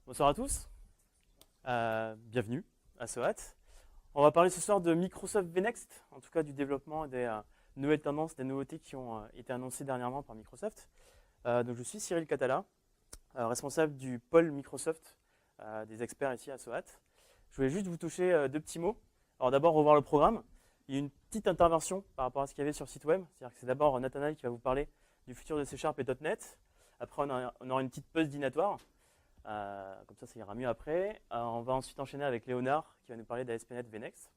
Bonsoir à tous, bienvenue à SOAT. On va parler ce soir de Microsoft VNext, en tout cas du développement des nouvelles tendances, des nouveautés qui ont été annoncées dernièrement par Microsoft. Donc je suis Cyril Catala, responsable du pôle Microsoft des experts ici à SOAT. Je voulais juste vous toucher deux petits mots. Alors d'abord revoir le programme. Il y a une petite intervention par rapport à ce qu'il y avait sur le site web. C'est-à-dire que c'est d'abord Nathanaël qui va vous parler du futur de C# et .NET. Après on aura une petite pause dînatoire. Comme ça ira mieux après. On va ensuite enchaîner avec Léonard qui va nous parler d'ASP.NET VNext.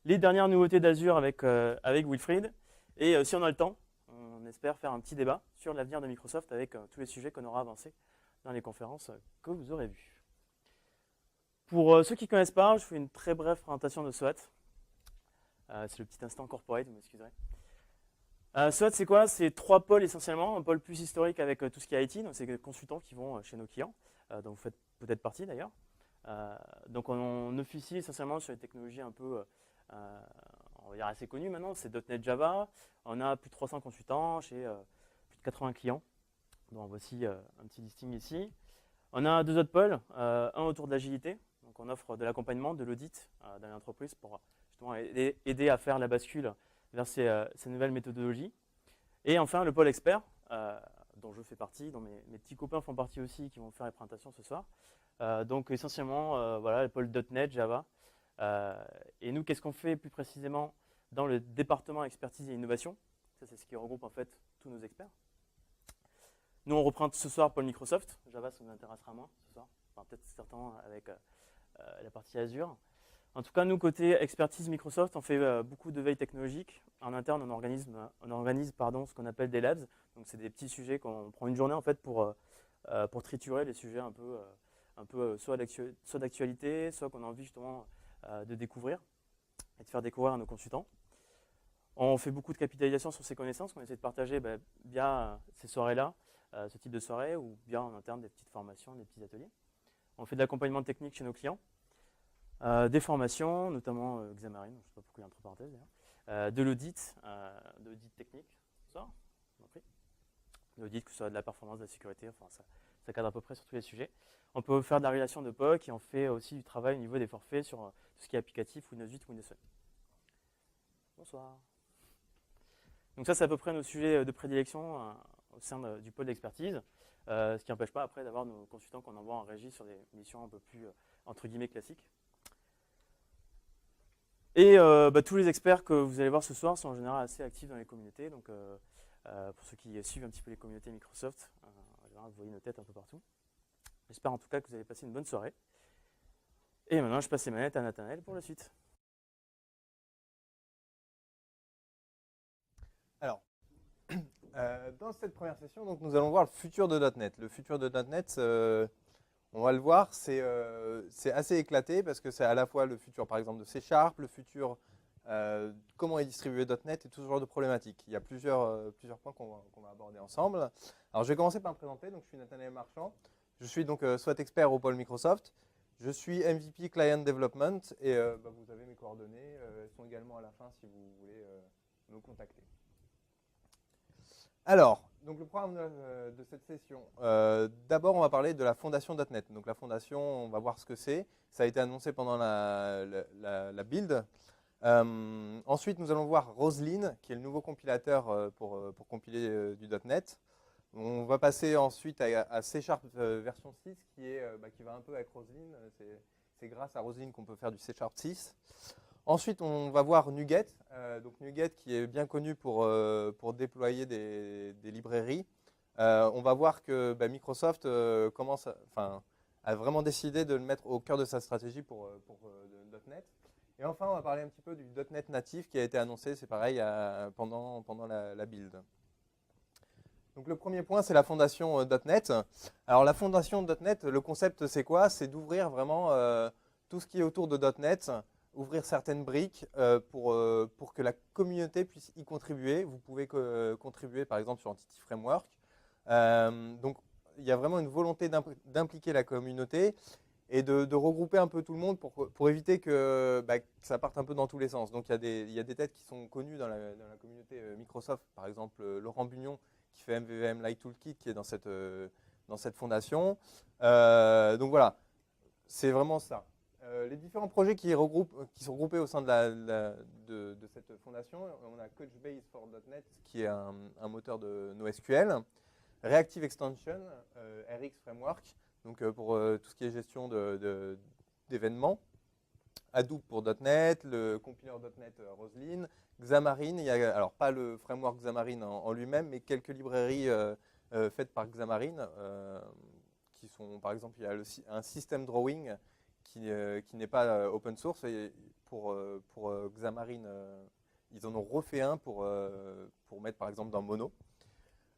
Les dernières nouveautés d'Azure avec Wilfried. Et si on a le temps, on espère faire un petit débat sur l'avenir de Microsoft avec tous les sujets qu'on aura avancés dans les conférences que vous aurez vues. Pour ceux qui ne connaissent pas, je fais une très brève présentation de SOAT. C'est le petit instant corporate, vous m'excuserez. SOAT, c'est quoi? C'est trois pôles essentiellement. Un pôle plus historique avec tout ce qui est IT, donc c'est des consultants qui vont chez nos clients, dont vous faites peut-être partie d'ailleurs. Donc on officie essentiellement sur les technologies un peu, on va dire assez connues maintenant, c'est .NET Java. On a plus de 300 consultants chez plus de 80 clients. Donc voici un petit listing ici. On a deux autres pôles, un autour de l'agilité. Donc on offre de l'accompagnement, de l'audit dans l'entreprise pour justement aider à faire la bascule vers ces nouvelles méthodologies. Et enfin, le pôle expert, dont je fais partie, dont mes petits copains font partie aussi, qui vont faire les présentations ce soir. Donc essentiellement, voilà, le pôle .NET, Java. Et nous, qu'est-ce qu'on fait plus précisément dans le département expertise et innovation? Ça, c'est ce qui regroupe en fait tous nos experts. Nous, on reprend ce soir pôle Microsoft. Java, ça nous intéressera moins ce soir. Enfin, peut-être certainement avec la partie Azure. En tout cas, nous, côté expertise Microsoft, on fait beaucoup de veille technologique. En interne, on organise ce qu'on appelle des labs. Donc, c'est des petits sujets qu'on prend une journée en fait pour triturer les sujets un peu soit d'actualité, soit qu'on a envie justement de découvrir et de faire découvrir à nos consultants. On fait beaucoup de capitalisation sur ces connaissances qu'on essaie de partager via ces soirées-là, ce type de soirée, ou bien en interne des petites formations, des petits ateliers. On fait de l'accompagnement technique chez nos clients. Des formations, notamment Xamarin, je ne sais pas pourquoi il y a entre parenthèses d'ailleurs, de l'audit technique, ça, l'audit, que ce soit de la performance, de la sécurité, enfin ça cadre à peu près sur tous les sujets. On peut faire de la relation de POC et on fait aussi du travail au niveau des forfaits sur tout ce qui est applicatif, Windows 8, Windows 7. Bonsoir. Donc ça, c'est à peu près nos sujets de prédilection au sein du pôle d'expertise, ce qui n'empêche pas après d'avoir nos consultants qu'on envoie en régie sur des missions un peu plus, entre guillemets, classiques. Et tous les experts que vous allez voir ce soir sont en général assez actifs dans les communautés. Donc, pour ceux qui suivent un petit peu les communautés Microsoft, en général, vous voyez nos têtes un peu partout. J'espère en tout cas que vous allez passer une bonne soirée. Et maintenant, je passe les manettes à Nathanaël pour la suite. Alors, dans cette première session, donc, nous allons voir le futur de .NET. Le futur de .NET, on va le voir, c'est assez éclaté parce que c'est à la fois le futur, par exemple, de C#, le futur, comment est distribué .NET et tout ce genre de problématiques. Il y a plusieurs points qu'on va aborder ensemble. Alors, je vais commencer par me présenter. Donc, je suis Nathanaël Marchand. Je suis donc SOAT expert au pôle Microsoft. Je suis MVP Client Development et vous avez mes coordonnées. Elles sont également à la fin si vous voulez me contacter. Alors, donc le programme de cette session. D'abord, on va parler de la fondation .NET. Donc la fondation, on va voir ce que c'est. Ça a été annoncé pendant la build. Ensuite, nous allons voir Roslyn, qui est le nouveau compilateur pour compiler du .NET. On va passer ensuite à C# version 6, qui va un peu avec Roslyn. C'est grâce à Roslyn qu'on peut faire du C# 6. Ensuite, on va voir NuGet. Donc NuGet qui est bien connu pour déployer des librairies. On va voir que Microsoft a vraiment décidé de le mettre au cœur de sa stratégie pour .NET. Et enfin, on va parler un petit peu du .NET natif qui a été annoncé, c'est pareil, pendant la build. Donc le premier point, c'est la fondation .NET. Alors la fondation .NET, le concept, c'est quoi? C'est d'ouvrir vraiment tout ce qui est autour de .NET, ouvrir certaines briques pour que la communauté puisse y contribuer. Vous pouvez contribuer par exemple sur Entity Framework. Donc il y a vraiment une volonté d'impliquer la communauté et de regrouper un peu tout le monde pour éviter que ça parte un peu dans tous les sens. Donc il y a des têtes qui sont connues dans la communauté Microsoft, par exemple Laurent Bugnon qui fait MVVM Light Toolkit, qui est dans dans cette fondation. Donc voilà, c'est vraiment ça. Les différents projets qui sont regroupés au sein de cette fondation, on a Couchbase for .NET, qui est un moteur de NoSQL, Reactive Extension, RX Framework, donc pour tout ce qui est gestion d'événements, Hadoop pour .NET, le compiler .NET Roslyn, Xamarin, il y a alors pas le framework Xamarin en lui-même, mais quelques librairies faites par Xamarin, qui sont, par exemple, il y a un system drawing qui n'est pas open source, et pour Xamarin, ils en ont refait un pour mettre par exemple dans Mono.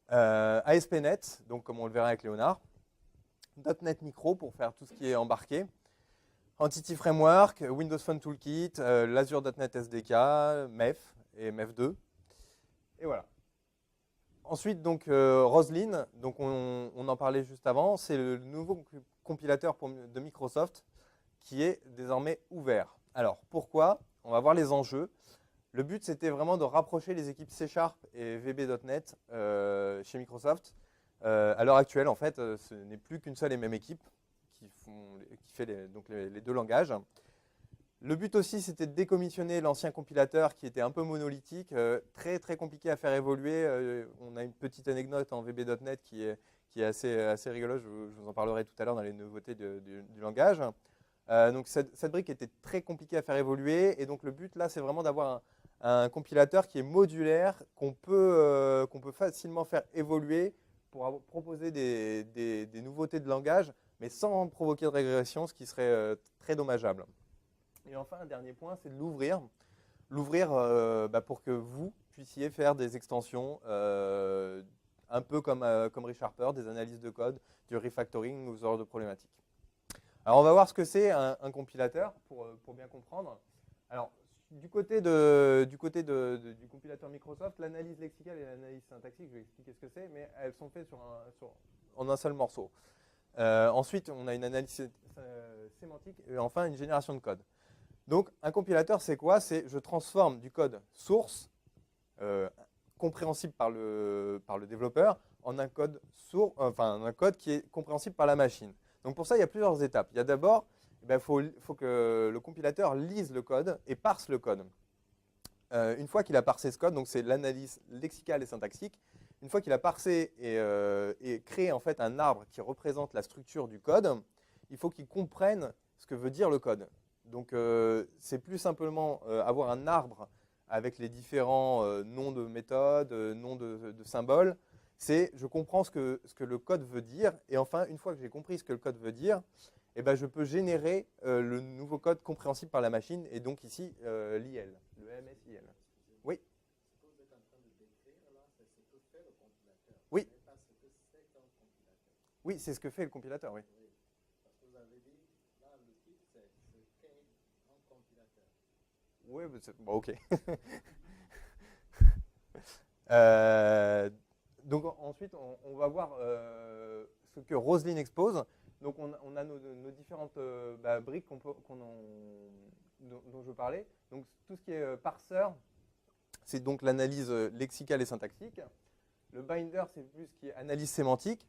ASP.NET, donc comme on le verra avec Léonard, .NET Micro pour faire tout ce qui est embarqué, Entity Framework, Windows Phone Toolkit, l'Azure.NET SDK, MEF et MEF2. Et voilà. Ensuite, donc, Roslyn, donc on en parlait juste avant, c'est le nouveau compilateur de Microsoft qui est désormais ouvert. Alors, pourquoi? On va voir les enjeux. Le but, c'était vraiment de rapprocher les équipes C# et VB.NET chez Microsoft. À l'heure actuelle, en fait, ce n'est plus qu'une seule et même équipe qui fait les deux langages. Le but aussi, c'était de décommissionner l'ancien compilateur qui était un peu monolithique, très très compliqué à faire évoluer. On a une petite anecdote en VB.NET qui est assez rigolote, je vous en parlerai tout à l'heure dans les nouveautés du langage. Donc cette brique était très compliquée à faire évoluer, et donc le but là, c'est vraiment d'avoir un compilateur qui est modulaire, qu'on peut facilement faire évoluer pour proposer des nouveautés de langage, mais sans provoquer de régression, ce qui serait très dommageable. Et enfin, un dernier point, c'est de l'ouvrir. L'ouvrir pour que vous puissiez faire des extensions, un peu comme ReSharper, des analyses de code, du refactoring ou ce genre de problématiques. Alors, on va voir ce que c'est un compilateur pour bien comprendre. Alors, du côté du compilateur Microsoft, l'analyse lexicale et l'analyse syntaxique, je vais expliquer ce que c'est, mais elles sont faites en un seul morceau. Ensuite, on a une analyse sémantique et enfin une génération de code. Donc, un compilateur, c'est quoi? C'est je transforme du code source, compréhensible par le développeur, en un code un code qui est compréhensible par la machine. Donc, pour ça, il y a plusieurs étapes. Il y a d'abord, faut que le compilateur lise le code et parse le code. Une fois qu'il a parsé ce code, donc c'est l'analyse lexicale et syntaxique, une fois qu'il a parsé et créé en fait un arbre qui représente la structure du code, il faut qu'il comprenne ce que veut dire le code. Donc c'est plus simplement avoir un arbre avec les différents noms de méthodes, noms de symboles. C'est je comprends ce que le code veut dire, et enfin, une fois que j'ai compris ce que le code veut dire, eh ben, je peux générer le nouveau code compréhensible par la machine, et donc ici l'IL, le MSIL. Oui. Oui. Oui, c'est ce que fait le compilateur, oui. Oui, bon, ok. Donc ensuite, on va voir ce que Roslyn expose. Donc on a nos différentes briques dont je parlais. Donc tout ce qui est parseur, c'est donc l'analyse lexicale et syntaxique. Le binder, c'est plus ce qui est analyse sémantique.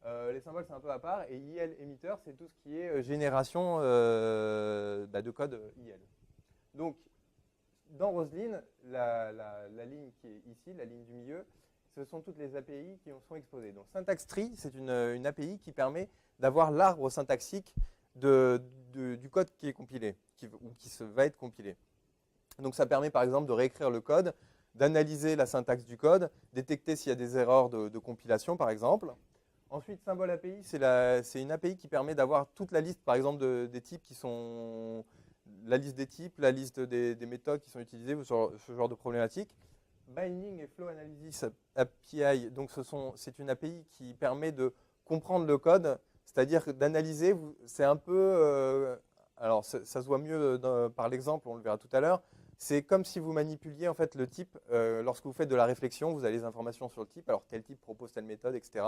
Les symboles, c'est un peu à part. Et IL émetteur, c'est tout ce qui est génération de code IL. Donc, dans Roslyn, la ligne qui est ici, la ligne du milieu, ce sont toutes les API qui sont exposées. Donc, Syntax Tree, c'est une API qui permet d'avoir l'arbre syntaxique du code qui est compilé, ou qui va être compilé. Donc, ça permet par exemple de réécrire le code, d'analyser la syntaxe du code, détecter s'il y a des erreurs de compilation, par exemple. Ensuite, Symbol API, c'est une API qui permet d'avoir toute la liste, par exemple, des types qui sont la liste des types, la liste des méthodes qui sont utilisées, ce genre de problématiques. Binding et Flow Analysis API, donc c'est une API qui permet de comprendre le code, c'est-à-dire d'analyser. C'est un peu, alors ça se voit mieux par l'exemple, on le verra tout à l'heure. C'est comme si vous manipuliez en fait le type. Lorsque vous faites de la réflexion, vous avez les informations sur le type, alors tel type propose telle méthode, etc.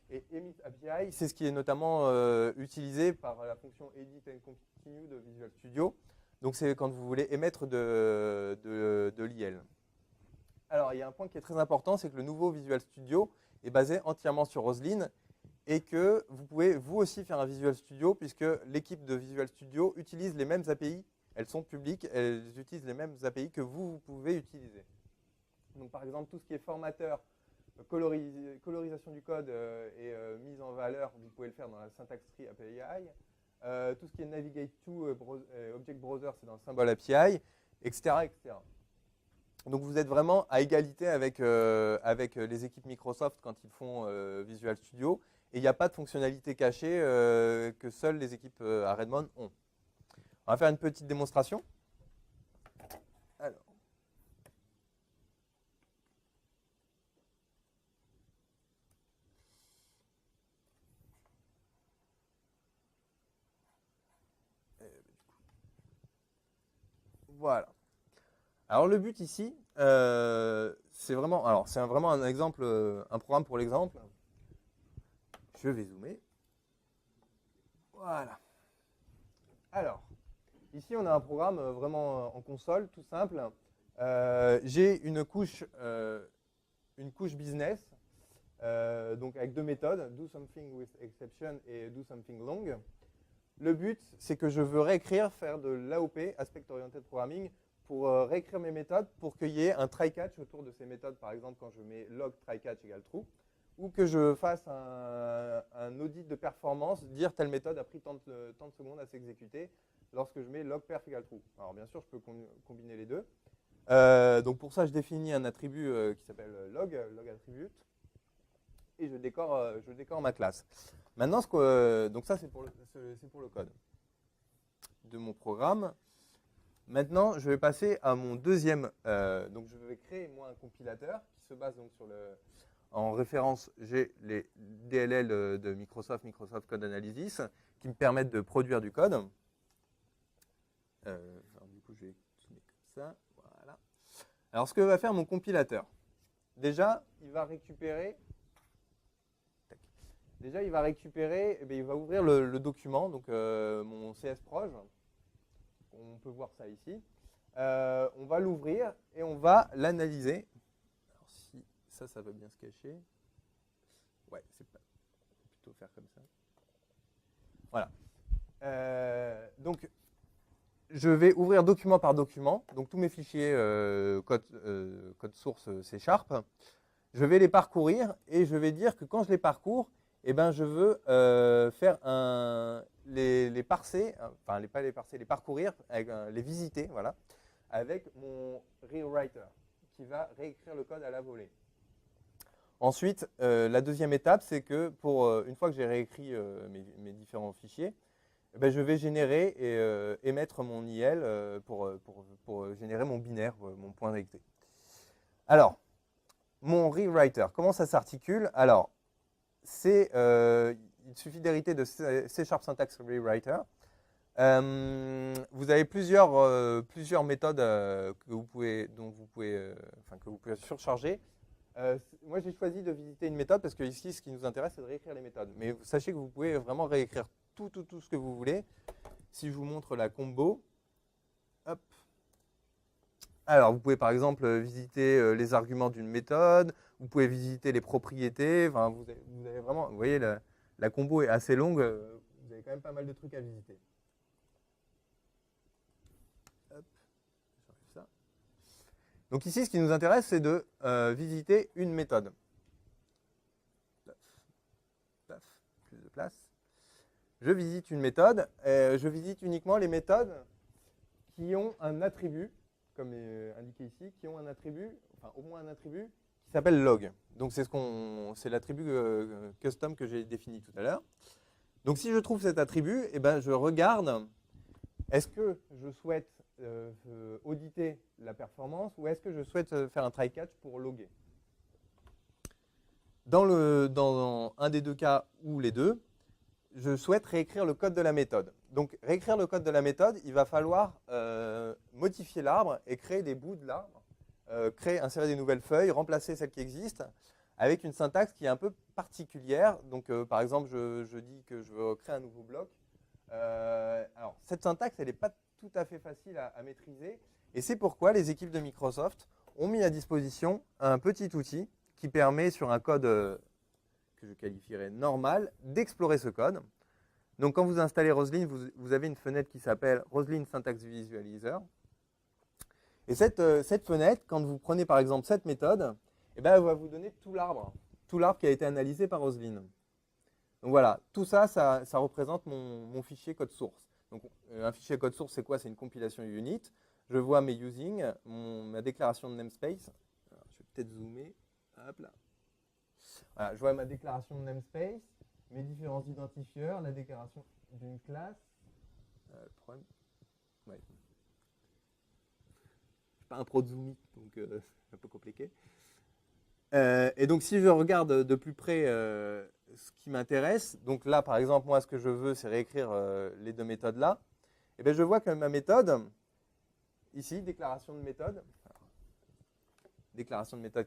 Et Emit API, c'est ce qui est notamment utilisé par la fonction Edit and Continue de Visual Studio. Donc c'est quand vous voulez émettre de l'IL. Alors il y a un point qui est très important, c'est que le nouveau Visual Studio est basé entièrement sur Roslyn et que vous pouvez vous aussi faire un Visual Studio puisque l'équipe de Visual Studio utilise les mêmes API. Elles sont publiques, elles utilisent les mêmes API que vous pouvez utiliser. Donc par exemple, tout ce qui est formateur, colorisation du code et mise en valeur, vous pouvez le faire dans la Syntax Tree API. Tout ce qui est Navigate to Object Browser, c'est dans le Symbol API, etc., etc. Donc vous êtes vraiment à égalité avec les équipes Microsoft quand ils font Visual Studio. Et il n'y a pas de fonctionnalité cachée que seules les équipes à Redmond ont. On va faire une petite démonstration. Alors. Voilà. Alors le but ici, c'est vraiment, vraiment un exemple, un programme pour l'exemple. Je vais zoomer. Voilà. Alors, ici on a un programme vraiment en console, tout simple. J'ai une couche business, donc avec deux méthodes, do something with exception et do something long. Le but, c'est que je veux réécrire, faire de l'AOP, Aspect Oriented Programming, pour réécrire mes méthodes pour qu'il y ait un try-catch autour de ces méthodes. Par exemple, quand je mets log try-catch égale true, ou que je fasse un audit de performance, dire telle méthode a pris tant de secondes à s'exécuter lorsque je mets log perf égale true. Alors bien sûr, je peux combiner les deux. Donc pour ça, je définis un attribut qui s'appelle log attribute, et je décore ma classe. Maintenant, donc ça c'est pour le code de mon programme. Maintenant, je vais passer à mon deuxième. Donc je vais créer moi un compilateur qui se base donc sur en référence, j'ai les DLL de Microsoft Code Analysis, qui me permettent de produire du code. Alors, du coup, je vais cliquer comme ça. Voilà. Alors, ce que va faire mon compilateur, déjà, il va récupérer. Il va ouvrir le document, donc mon CSproj. On peut voir ça ici. On va l'ouvrir et on va l'analyser. Alors, si ça va bien se cacher. Ouais, c'est pas. Plutôt faire comme ça. Voilà. Donc, je vais ouvrir document par document. Donc, tous mes fichiers code source C#. Je vais les parcourir et je vais dire que quand je les parcours, eh ben, je veux faire les parser, enfin les parcourir, les visiter, voilà, avec mon rewriter qui va réécrire le code à la volée. Ensuite, la deuxième étape, c'est que une fois que j'ai réécrit mes différents fichiers, eh ben, je vais générer et émettre mon IL pour générer mon binaire, mon point recté. Alors, mon rewriter, comment ça s'articule? Alors, il suffit d'hériter de C# Syntax Rewriter. Vous avez plusieurs méthodes que vous pouvez surcharger. Moi, j'ai choisi de visiter une méthode parce que ici, ce qui nous intéresse, c'est de réécrire les méthodes. Mais sachez que vous pouvez vraiment réécrire tout ce que vous voulez. Si je vous montre la combo, hop. Alors, vous pouvez par exemple visiter les arguments d'une méthode, vous pouvez visiter les propriétés. Enfin, vous avez vraiment, vous voyez, la combo est assez longue. Vous avez quand même pas mal de trucs à visiter. Hop, j'enlève ça. Donc ici, ce qui nous intéresse, c'est de visiter une méthode. Paf, plus de place. Je visite une méthode. Je visite uniquement les méthodes qui ont un attribut, comme indiqué ici, qui ont un attribut, enfin au moins un attribut, qui s'appelle log. Donc c'est l'attribut custom que j'ai défini tout à l'heure. Donc si je trouve cet attribut, eh ben, je regarde, est-ce que je souhaite auditer la performance ou est-ce que je souhaite faire un try-catch pour loguer. Dans un des deux cas ou les deux, je souhaite réécrire le code de la méthode. Donc, réécrire le code de la méthode, il va falloir modifier l'arbre et créer des bouts de l'arbre, insérer des nouvelles feuilles, remplacer celles qui existent, avec une syntaxe qui est un peu particulière. Donc, par exemple, je dis que je veux créer un nouveau bloc. Alors, cette syntaxe, elle n'est pas tout à fait facile à maîtriser. Et c'est pourquoi les équipes de Microsoft ont mis à disposition un petit outil qui permet, sur un code que je qualifierais normal, d'explorer ce code. Donc quand vous installez Roslyn, vous avez une fenêtre qui s'appelle Roslyn Syntax Visualizer. Et cette fenêtre, quand vous prenez par exemple cette méthode, eh ben, elle va vous donner tout l'arbre qui a été analysé par Roslyn. Donc voilà, tout ça, ça représente mon fichier code source. Donc un fichier code source, c'est quoi? C'est une compilation unit. Je vois mes using, ma déclaration de namespace. Alors, je vais peut-être zoomer. Hop là. Voilà, je vois ma déclaration de namespace, mes différents identifieurs, la déclaration d'une classe. Le problème, ouais. Je ne suis pas un pro de Zoomy, donc c'est un peu compliqué. Et donc si je regarde de plus près ce qui m'intéresse, donc là par exemple moi ce que je veux c'est réécrire les deux méthodes là, et bien je vois que ma méthode, ici, déclaration de méthode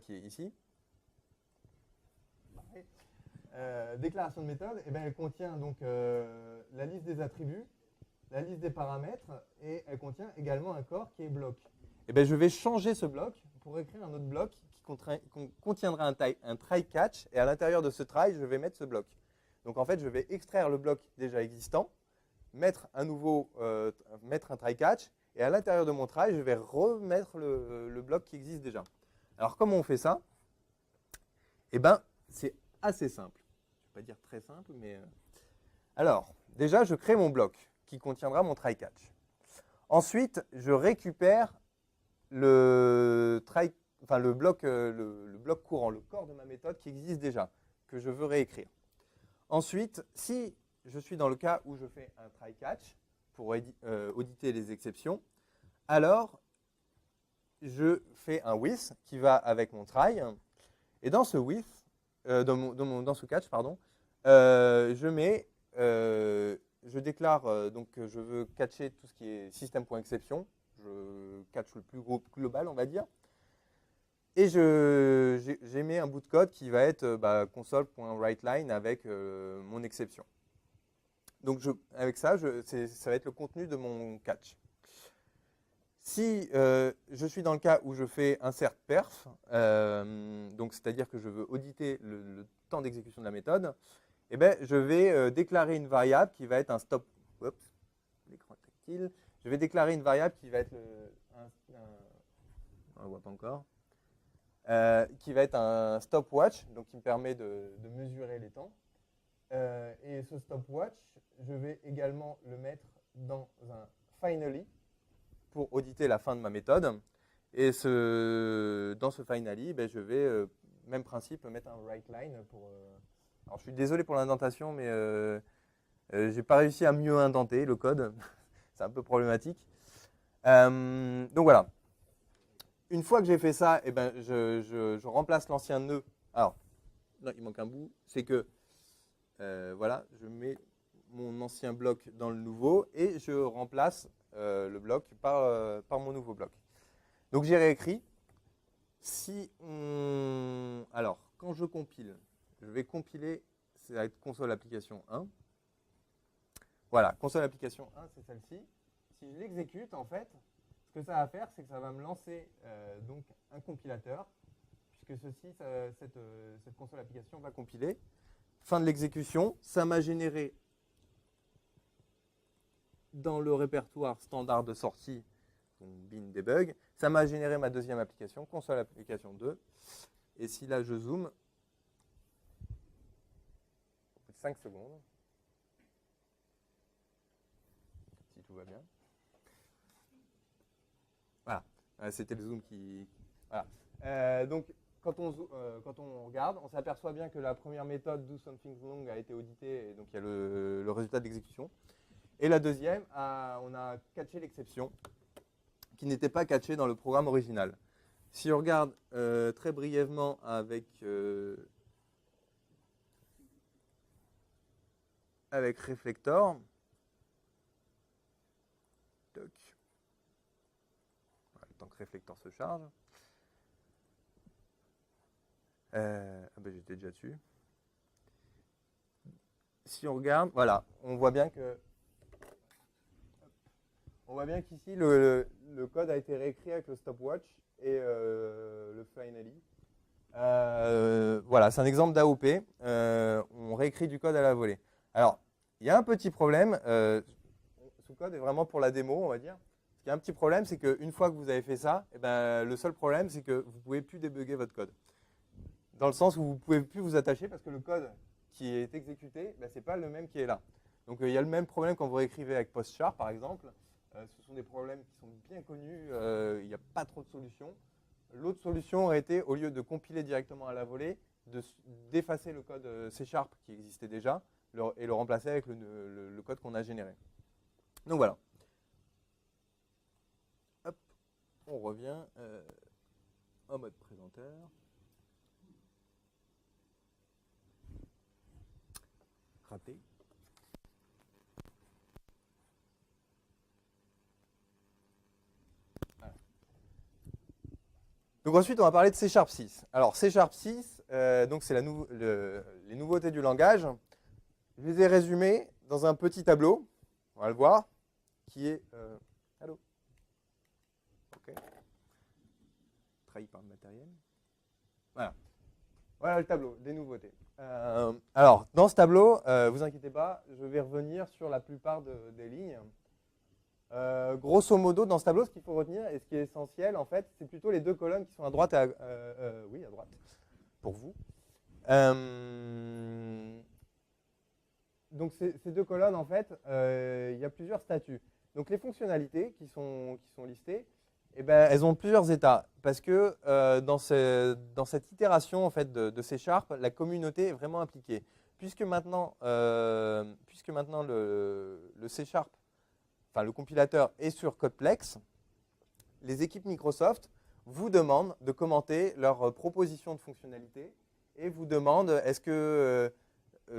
qui est ici, déclaration de méthode, et bien elle contient donc la liste des attributs, la liste des paramètres, et elle contient également un corps qui est bloc. Et bien je vais changer ce bloc pour écrire un autre bloc qui contiendra un try catch, et à l'intérieur de ce try, je vais mettre ce bloc. Donc en fait, je vais extraire le bloc déjà existant, mettre un try catch, et à l'intérieur de mon try, je vais remettre le bloc qui existe déjà. Alors comment on fait ça? Eh bien, c'est assez simple. Je ne vais pas dire très simple, mais... Alors, déjà, je crée mon bloc qui contiendra mon try catch. Ensuite, je récupère le bloc courant, le corps de ma méthode qui existe déjà, que je veux réécrire. Ensuite, si je suis dans le cas où je fais un try catch pour auditer les exceptions, alors je fais un with qui va avec mon try, et dans ce with, dans ce catch, pardon, je déclare donc que je veux catcher tout ce qui est système.exception. Je catch le plus global, on va dire. Et j'émets un bout de code qui va être console.writeLine avec mon exception. Donc avec ça, ça va être le contenu de mon catch. Si je suis dans le cas où je fais insert perf, donc c'est-à-dire que je veux auditer le temps d'exécution de la méthode, eh ben, je vais déclarer une variable qui va être un stop. Oups, l'écran tactile. Je vais déclarer une variable qui va être on ne voit pas encore. Qui va être un stopwatch, donc qui me permet de mesurer les temps. Et ce stopwatch, je vais également le mettre dans un finally pour auditer la fin de ma méthode. Et dans ce finally, ben, je vais, même principe, mettre un writeLine pour... Alors, je suis désolé pour l'indentation, mais je n'ai pas réussi à mieux indenter le code. C'est un peu problématique. Donc voilà. Une fois que j'ai fait ça, eh ben, je remplace l'ancien nœud. Alors, là, il manque un bout. C'est que, voilà, je mets mon ancien bloc dans le nouveau et je remplace le bloc par mon nouveau bloc. Donc, j'ai réécrit. Alors, quand je compile, je vais compiler, ça va être console application 1. Voilà, console application 1, c'est celle-ci. Si je l'exécute, en fait, ce que ça va faire, c'est que ça va me lancer donc un compilateur, puisque cette console application va compiler. Fin de l'exécution, ça m'a généré dans le répertoire standard de sortie, donc bin debug, ça m'a généré ma deuxième application, console application 2. Et si là je zoome, 5 secondes, si tout va bien. Voilà, c'était le zoom qui... Voilà. Donc, quand on regarde, on s'aperçoit bien que la première méthode do something long a été auditée, et donc il y a le résultat d'exécution. Et la deuxième, on a catché l'exception, qui n'était pas catchée dans le programme original. Si on regarde très brièvement avec Reflector, toc. Voilà, le temps que Reflector se charge. J'étais déjà dessus. Si on regarde, voilà, on voit bien qu'ici le code a été réécrit avec le stopwatch et le finally. Voilà, c'est un exemple d'AOP. On réécrit du code à la volée. Alors, il y a un petit problème. Ce code est vraiment pour la démo, on va dire. Il y a un petit problème, c'est qu'une fois que vous avez fait ça, eh ben, le seul problème, c'est que vous ne pouvez plus débugger votre code. Dans le sens où vous ne pouvez plus vous attacher parce que le code qui est exécuté, ben, ce n'est pas le même qui est là. Donc il y a le même problème quand vous réécrivez avec PostSharp, par exemple. Ce sont des problèmes qui sont bien connus, il n'y a pas trop de solutions. L'autre solution aurait été, au lieu de compiler directement à la volée, d'effacer le code C# qui existait déjà et le remplacer avec le code qu'on a généré. Donc voilà. Hop, on revient en mode présenteur. Raté. Donc ensuite, on va parler de C# 6. Alors C# 6, donc c'est les nouveautés du langage. Je les ai résumées dans un petit tableau, on va le voir, qui est... allô. Ok. Trahi par le matériel. Voilà. Voilà le tableau des nouveautés. Alors, dans ce tableau, vous inquiétez pas, je vais revenir sur la plupart des lignes. Grosso modo, dans ce tableau, ce qu'il faut retenir et ce qui est essentiel, en fait, c'est plutôt les deux colonnes qui sont à droite et oui, à droite, pour vous. Donc, ces deux colonnes, en fait, il y a plusieurs statuts. Donc, les fonctionnalités qui sont listées, eh ben, elles ont plusieurs états. Parce que dans cette itération en fait, de C#, la communauté est vraiment impliquée. Puisque maintenant le C#, enfin le compilateur est sur Codeplex, les équipes Microsoft vous demandent de commenter leurs propositions de fonctionnalités et vous demandent est-ce que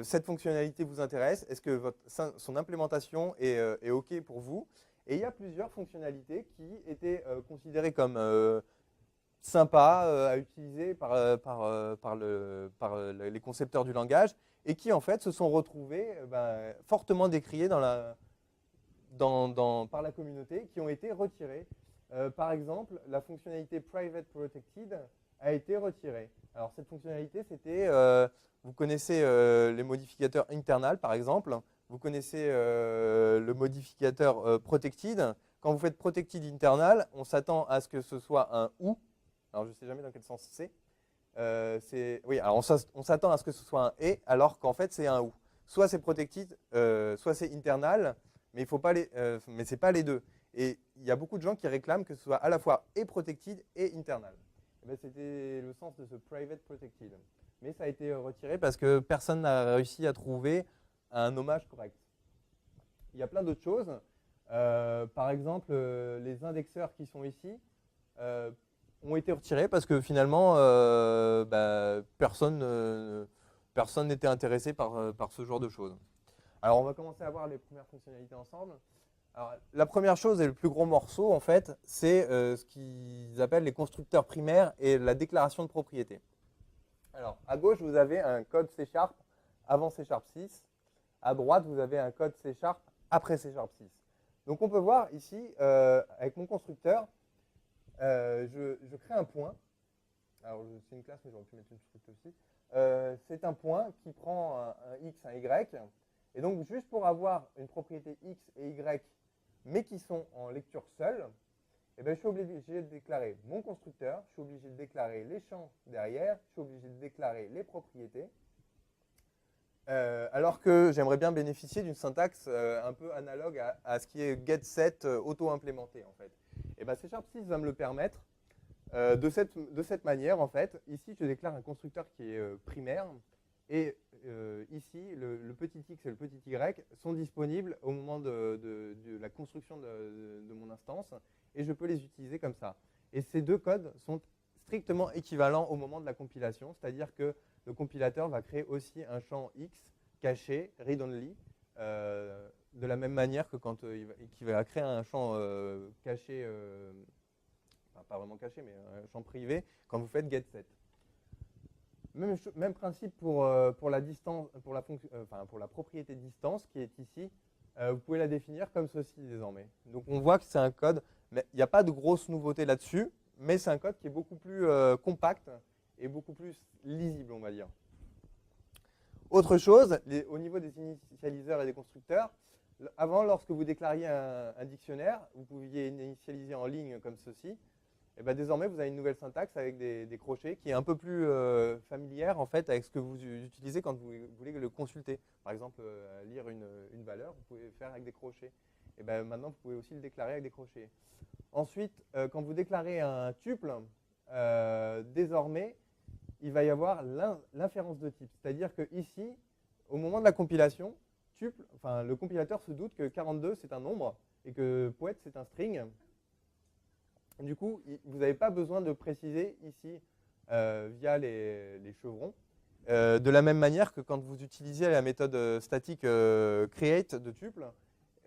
cette fonctionnalité vous intéresse, est-ce que son implémentation est OK pour vous. Et il y a plusieurs fonctionnalités qui étaient considérées comme sympas à utiliser par les concepteurs du langage et qui en fait se sont retrouvées fortement décriées par la communauté, qui ont été retirées. Par exemple, la fonctionnalité Private Protected a été retirée. Alors cette fonctionnalité, c'était, vous connaissez les modificateurs internal par exemple. Vous connaissez le modificateur protected. Quand vous faites protected internal, on s'attend à ce que ce soit un ou. Alors, je ne sais jamais dans quel sens c'est. Oui, alors on s'attend à ce que ce soit un et, alors qu'en fait, c'est un ou. Soit c'est protected, soit c'est internal, mais ce n'est pas les deux. Et il y a beaucoup de gens qui réclament que ce soit à la fois et protected et internal. C'était le sens de ce private protected. Mais ça a été retiré parce que personne n'a réussi à trouver un nommage correct. Il y a plein d'autres choses. Par exemple, les indexeurs qui sont ici ont été retirés parce que finalement, personne n'était intéressé par ce genre de choses. Alors, on va commencer à voir les premières fonctionnalités ensemble. Alors, la première chose et le plus gros morceau, en fait, c'est ce qu'ils appellent les constructeurs primaires et la déclaration de propriété. Alors, à gauche, vous avez un code C# avant C# 6. À droite, vous avez un code C# après C# 6. Donc, on peut voir ici, avec mon constructeur, je crée un point. Alors, c'est une classe, mais j'aurais pu mettre une script aussi. C'est un point qui prend un X, un Y. Et donc, juste pour avoir une propriété X et Y, mais qui sont en lecture seule, eh bien, je suis obligé de déclarer mon constructeur, je suis obligé de déclarer les champs derrière, je suis obligé de déclarer les propriétés. Alors que j'aimerais bien bénéficier d'une syntaxe un peu analogue à ce qui est getSet auto-implémenté en fait. Et bien C# 6 va me le permettre de cette manière en fait. Ici, je déclare un constructeur qui est primaire et ici, le petit x et le petit y sont disponibles au moment de la construction de mon instance et je peux les utiliser comme ça. Et ces deux codes sont strictement équivalents au moment de la compilation, c'est-à-dire que le compilateur va créer aussi un champ X caché, read-only, de la même manière que quand il va créer un champ caché, enfin, pas vraiment caché, mais un champ privé, quand vous faites getSet. Même principe pour la distance, pour la propriété distance qui est ici. Vous pouvez la définir comme ceci désormais. Donc on voit que c'est un code, mais il n'y a pas de grosse nouveauté là-dessus, mais c'est un code qui est beaucoup plus compact et beaucoup plus lisible, on va dire. Autre chose, au niveau des initialiseurs et des constructeurs, avant, lorsque vous déclariez un dictionnaire, vous pouviez initialiser en ligne comme ceci. Et bien désormais, vous avez une nouvelle syntaxe avec des crochets qui est un peu plus familière en fait avec ce que vous utilisez quand vous voulez le consulter. Par exemple, lire une valeur, vous pouvez le faire avec des crochets. Et bien maintenant, vous pouvez aussi le déclarer avec des crochets. Ensuite, quand vous déclarez un tuple, désormais, il va y avoir l'inférence de type. C'est-à-dire que ici, au moment de la compilation, tuple, enfin, le compilateur se doute que 42 c'est un nombre et que poète c'est un string. Du coup, vous n'avez pas besoin de préciser ici via les chevrons. De la même manière que quand vous utilisiez la méthode statique create de tuple,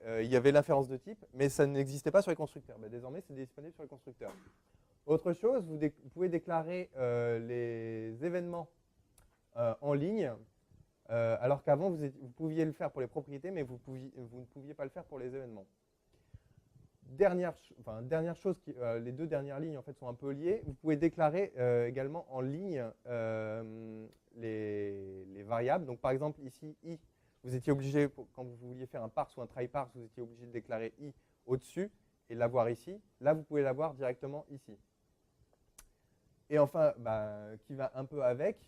il y avait l'inférence de type, mais ça n'existait pas sur les constructeurs. Ben, désormais, c'est disponible sur les constructeurs. Autre chose, vous pouvez déclarer les événements en ligne, alors qu'avant, vous pouviez le faire pour les propriétés, mais vous ne pouviez pas le faire pour les événements. Dernière chose, les deux dernières lignes en fait, sont un peu liées. Vous pouvez déclarer également en ligne les variables. Donc, par exemple, ici, i, vous étiez obligé, quand vous vouliez faire un parse ou un try parse, vous étiez obligé de déclarer i au-dessus et l'avoir ici. Là, vous pouvez l'avoir directement ici. Et enfin, qui va un peu avec,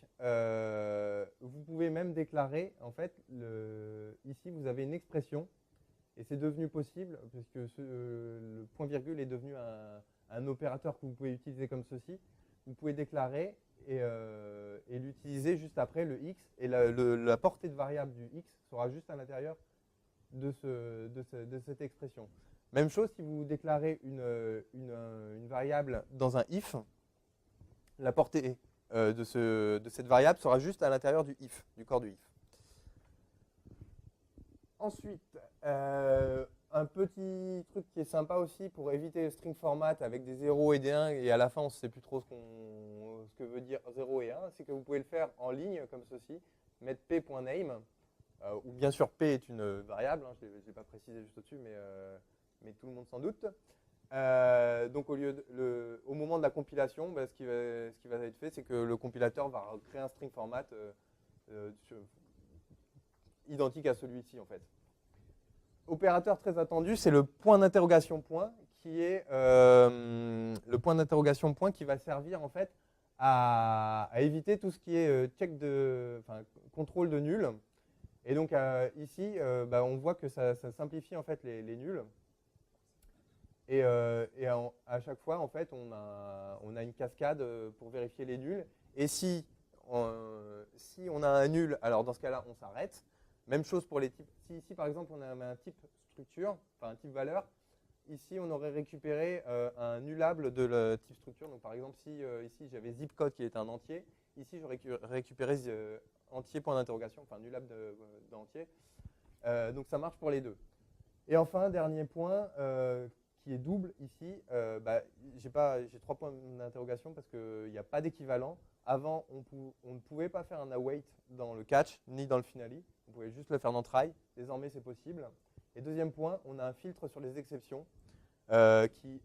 vous pouvez même déclarer, en fait, ici, vous avez une expression. Et c'est devenu possible, puisque le point-virgule est devenu un opérateur que vous pouvez utiliser comme ceci. Vous pouvez déclarer et l'utiliser juste après le x, et la portée de variable du x sera juste à l'intérieur de cette expression. Même chose si vous déclarez une variable dans un if, la portée de cette variable sera juste à l'intérieur du if, du corps du if. Ensuite, un petit truc qui est sympa aussi pour éviter le string format avec des 0 et des 1 et à la fin on ne sait plus trop ce que veut dire 0 et 1, c'est que vous pouvez le faire en ligne comme ceci, mettre p.name, où bien sûr p est une variable, hein, je ne l'ai pas précisé juste au-dessus, mais tout le monde s'en doute. Donc au moment de la compilation, ce qui va être fait, c'est que le compilateur va créer un string format identique à celui-ci en fait. Opérateur très attendu, c'est le point d'interrogation point qui est le point d'interrogation point qui va servir en fait à éviter tout ce qui est contrôle de nul. Et donc ici, on voit que ça simplifie en fait les nuls. Et à chaque fois, en fait, on a une cascade pour vérifier les nuls. Et si on a un nul, alors dans ce cas-là, on s'arrête. Même chose pour les types. Si ici, par exemple, on a un type structure, enfin un type valeur, ici, on aurait récupéré un nullable de le type structure. Donc, par exemple, si ici, j'avais zip code qui est un entier, ici, j'aurais récupéré entier point d'interrogation, enfin nullable d'entier. Donc, ça marche pour les deux. Et enfin, dernier point, qui est double ici, j'ai 3 points d'interrogation parce qu'il n'y a pas d'équivalent. Avant, on ne pouvait pas faire un await dans le catch ni dans le finale. On pouvait juste le faire dans try. Désormais, c'est possible. Et deuxième point, on a un filtre sur les exceptions qui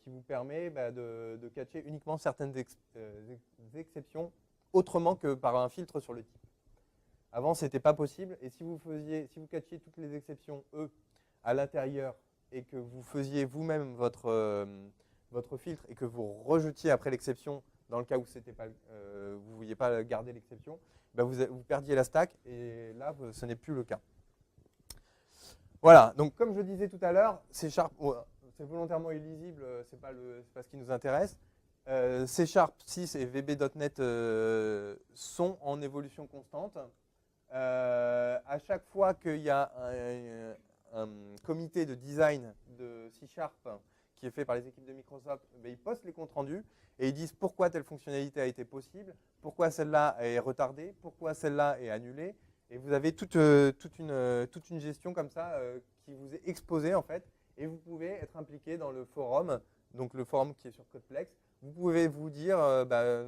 vous permet de catcher uniquement certaines exceptions autrement que par un filtre sur le type. Avant, ce n'était pas possible. Et si vous catchiez toutes les exceptions E à l'intérieur et que vous faisiez vous-même votre filtre et que vous rejetiez après l'exception dans le cas où vous ne vouliez pas garder l'exception, vous perdiez la stack et là, ce n'est plus le cas. Voilà, donc comme je disais tout à l'heure, C#, c'est volontairement illisible, ce n'est pas ce qui nous intéresse. C# 6 et VB.NET sont en évolution constante. À chaque fois qu'il y a un comité de design de C# qui est fait par les équipes de Microsoft, ils postent les comptes rendus et ils disent pourquoi telle fonctionnalité a été possible, pourquoi celle-là est retardée, pourquoi celle-là est annulée. Et vous avez toute une gestion comme ça qui vous est exposée en fait. Et vous pouvez être impliqué dans le forum, donc le forum qui est sur Codeplex. Vous pouvez vous dire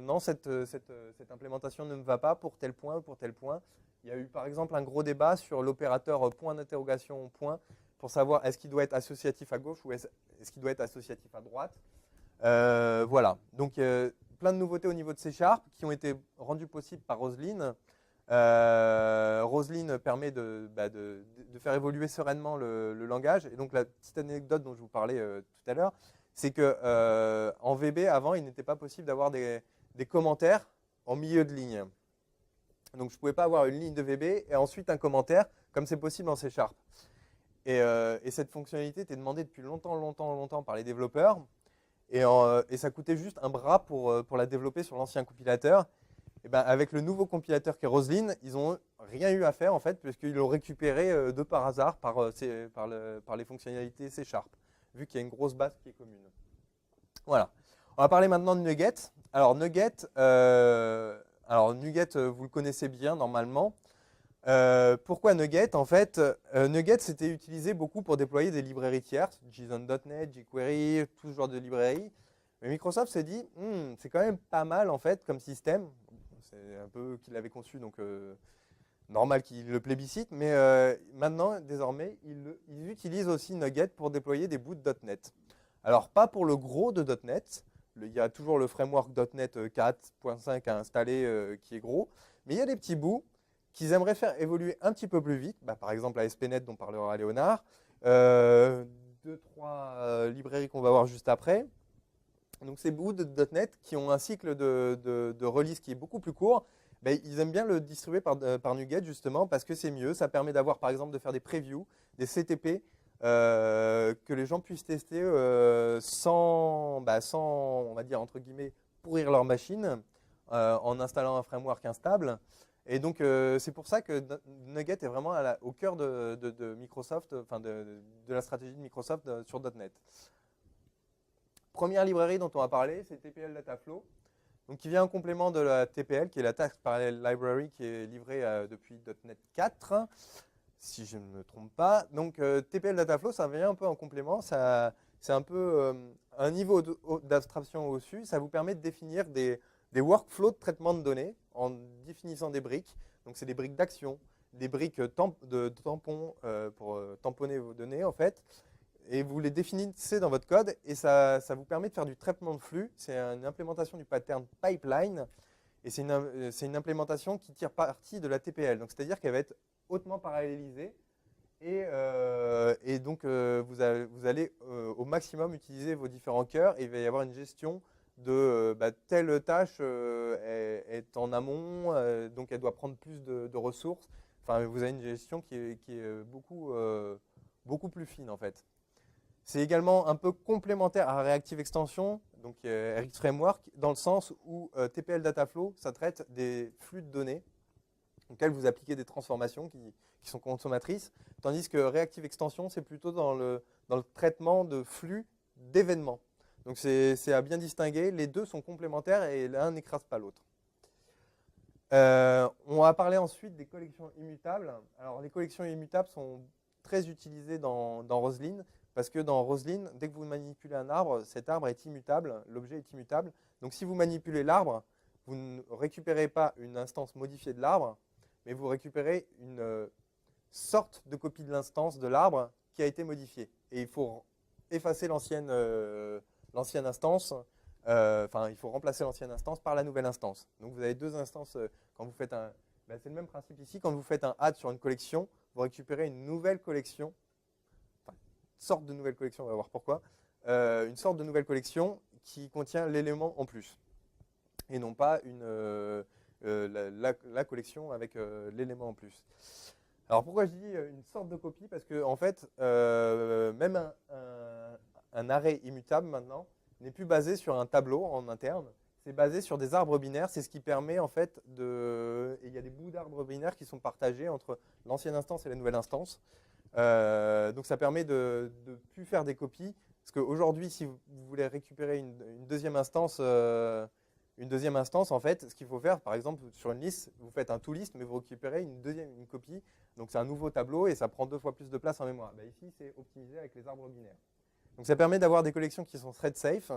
non, cette implémentation ne me va pas pour tel point ou pour tel point. Il y a eu par exemple un gros débat sur l'opérateur point d'interrogation point pour savoir est-ce qu'il doit être associatif à gauche ou est-ce qu'il doit être associatif à droite. Voilà. Donc plein de nouveautés au niveau de C# qui ont été rendues possibles par Roslyn. Roslyn permet de faire évoluer sereinement le langage. Et donc la petite anecdote dont je vous parlais tout à l'heure, c'est que en VB, avant, il n'était pas possible d'avoir des commentaires en milieu de ligne. Donc je ne pouvais pas avoir une ligne de VB et ensuite un commentaire, comme c'est possible en C#. Et cette fonctionnalité était demandée depuis longtemps par les développeurs. Et ça coûtait juste un bras pour la développer sur l'ancien compilateur. Et ben, avec le nouveau compilateur qui est Roslyn, ils n'ont rien eu à faire en fait, puisqu'ils l'ont récupéré de par hasard par les fonctionnalités C#, vu qu'il y a une grosse base qui est commune. Voilà. On va parler maintenant de NuGet. Alors NuGet, vous le connaissez bien normalement. Pourquoi NuGet? En fait, NuGet c'était utilisé beaucoup pour déployer des librairies tierces, JSON.NET, jQuery, tout ce genre de librairies. Mais Microsoft s'est dit, c'est quand même pas mal en fait comme système. C'est un peu qu'il l'avait conçu, donc normal qu'il le plébiscite. Mais maintenant, désormais, ils utilisent aussi NuGet pour déployer des bouts de .NET. Alors, pas pour le gros de .NET. Il y a toujours le framework .NET 4.5 à installer qui est gros. Mais il y a des petits bouts qu'ils aimeraient faire évoluer un petit peu plus vite. Par exemple, ASP.NET dont parlera Léonard. 2-3 librairies qu'on va voir juste après. Donc ces bouts de .NET qui ont un cycle de release qui est beaucoup plus court, ils aiment bien le distribuer par NuGet justement parce que c'est mieux. Ça permet d'avoir par exemple de faire des previews, des CTP, que les gens puissent tester sans, on va dire entre guillemets, pourrir leur machine en installant un framework instable. Et donc c'est pour ça que NuGet est vraiment au cœur de Microsoft, enfin de la stratégie de Microsoft sur .NET. Première librairie dont on va parler, c'est TPL Dataflow, donc qui vient en complément de la TPL, qui est la Task Parallel Library, qui est livrée depuis .NET 4, si je ne me trompe pas. Donc TPL Dataflow, ça vient un peu en complément, c'est un peu un niveau d'abstraction au-dessus. Ça vous permet de définir des workflows de traitement de données en définissant des briques. Donc c'est des briques d'action, des briques de tampons pour tamponner vos données en fait. Et vous les définissez dans votre code et ça vous permet de faire du traitement de flux. C'est une implémentation du pattern pipeline et c'est une implémentation qui tire parti de la TPL. Donc c'est-à-dire qu'elle va être hautement parallélisée et donc vous allez au maximum utiliser vos différents cœurs et il va y avoir une gestion de telle tâche est en amont, donc elle doit prendre plus de ressources. Enfin, vous avez une gestion qui est beaucoup plus fine en fait. C'est également un peu complémentaire à Reactive Extension, donc RX Framework, dans le sens où TPL Dataflow, ça traite des flux de données auxquels vous appliquez des transformations qui sont consommatrices, tandis que Reactive Extension, c'est plutôt dans le traitement de flux d'événements. Donc c'est à bien distinguer, les deux sont complémentaires et l'un n'écrase pas l'autre. On va parler ensuite des collections immutables. Alors les collections immutables sont très utilisées dans Roslyn, parce que dans Roslyn, dès que vous manipulez un arbre, cet arbre est immutable, l'objet est immutable. Donc si vous manipulez l'arbre, vous ne récupérez pas une instance modifiée de l'arbre, mais vous récupérez une sorte de copie de l'instance de l'arbre qui a été modifiée. Et il faut effacer l'ancienne instance, il faut remplacer l'ancienne instance par la nouvelle instance. Donc vous avez deux instances quand vous faites un... c'est le même principe ici, quand vous faites un add sur une collection, vous récupérez une nouvelle collection, sorte de nouvelle collection, on va voir pourquoi, une sorte de nouvelle collection qui contient l'élément en plus, et non pas la collection avec l'élément en plus. Alors pourquoi je dis une sorte de copie? Parce que en fait, même un array immutable maintenant n'est plus basé sur un tableau en interne, c'est basé sur des arbres binaires, c'est ce qui permet en fait et il y a des bouts d'arbres binaires qui sont partagés entre l'ancienne instance et la nouvelle instance. Donc ça permet de ne plus faire des copies, parce qu'aujourd'hui, si vous voulez récupérer une deuxième instance, en fait, ce qu'il faut faire, par exemple, sur une liste, vous faites un toList, mais vous récupérez une copie, donc c'est un nouveau tableau et ça prend 2 fois plus de place en mémoire. Ici, c'est optimisé avec les arbres binaires. Donc ça permet d'avoir des collections qui sont thread safe,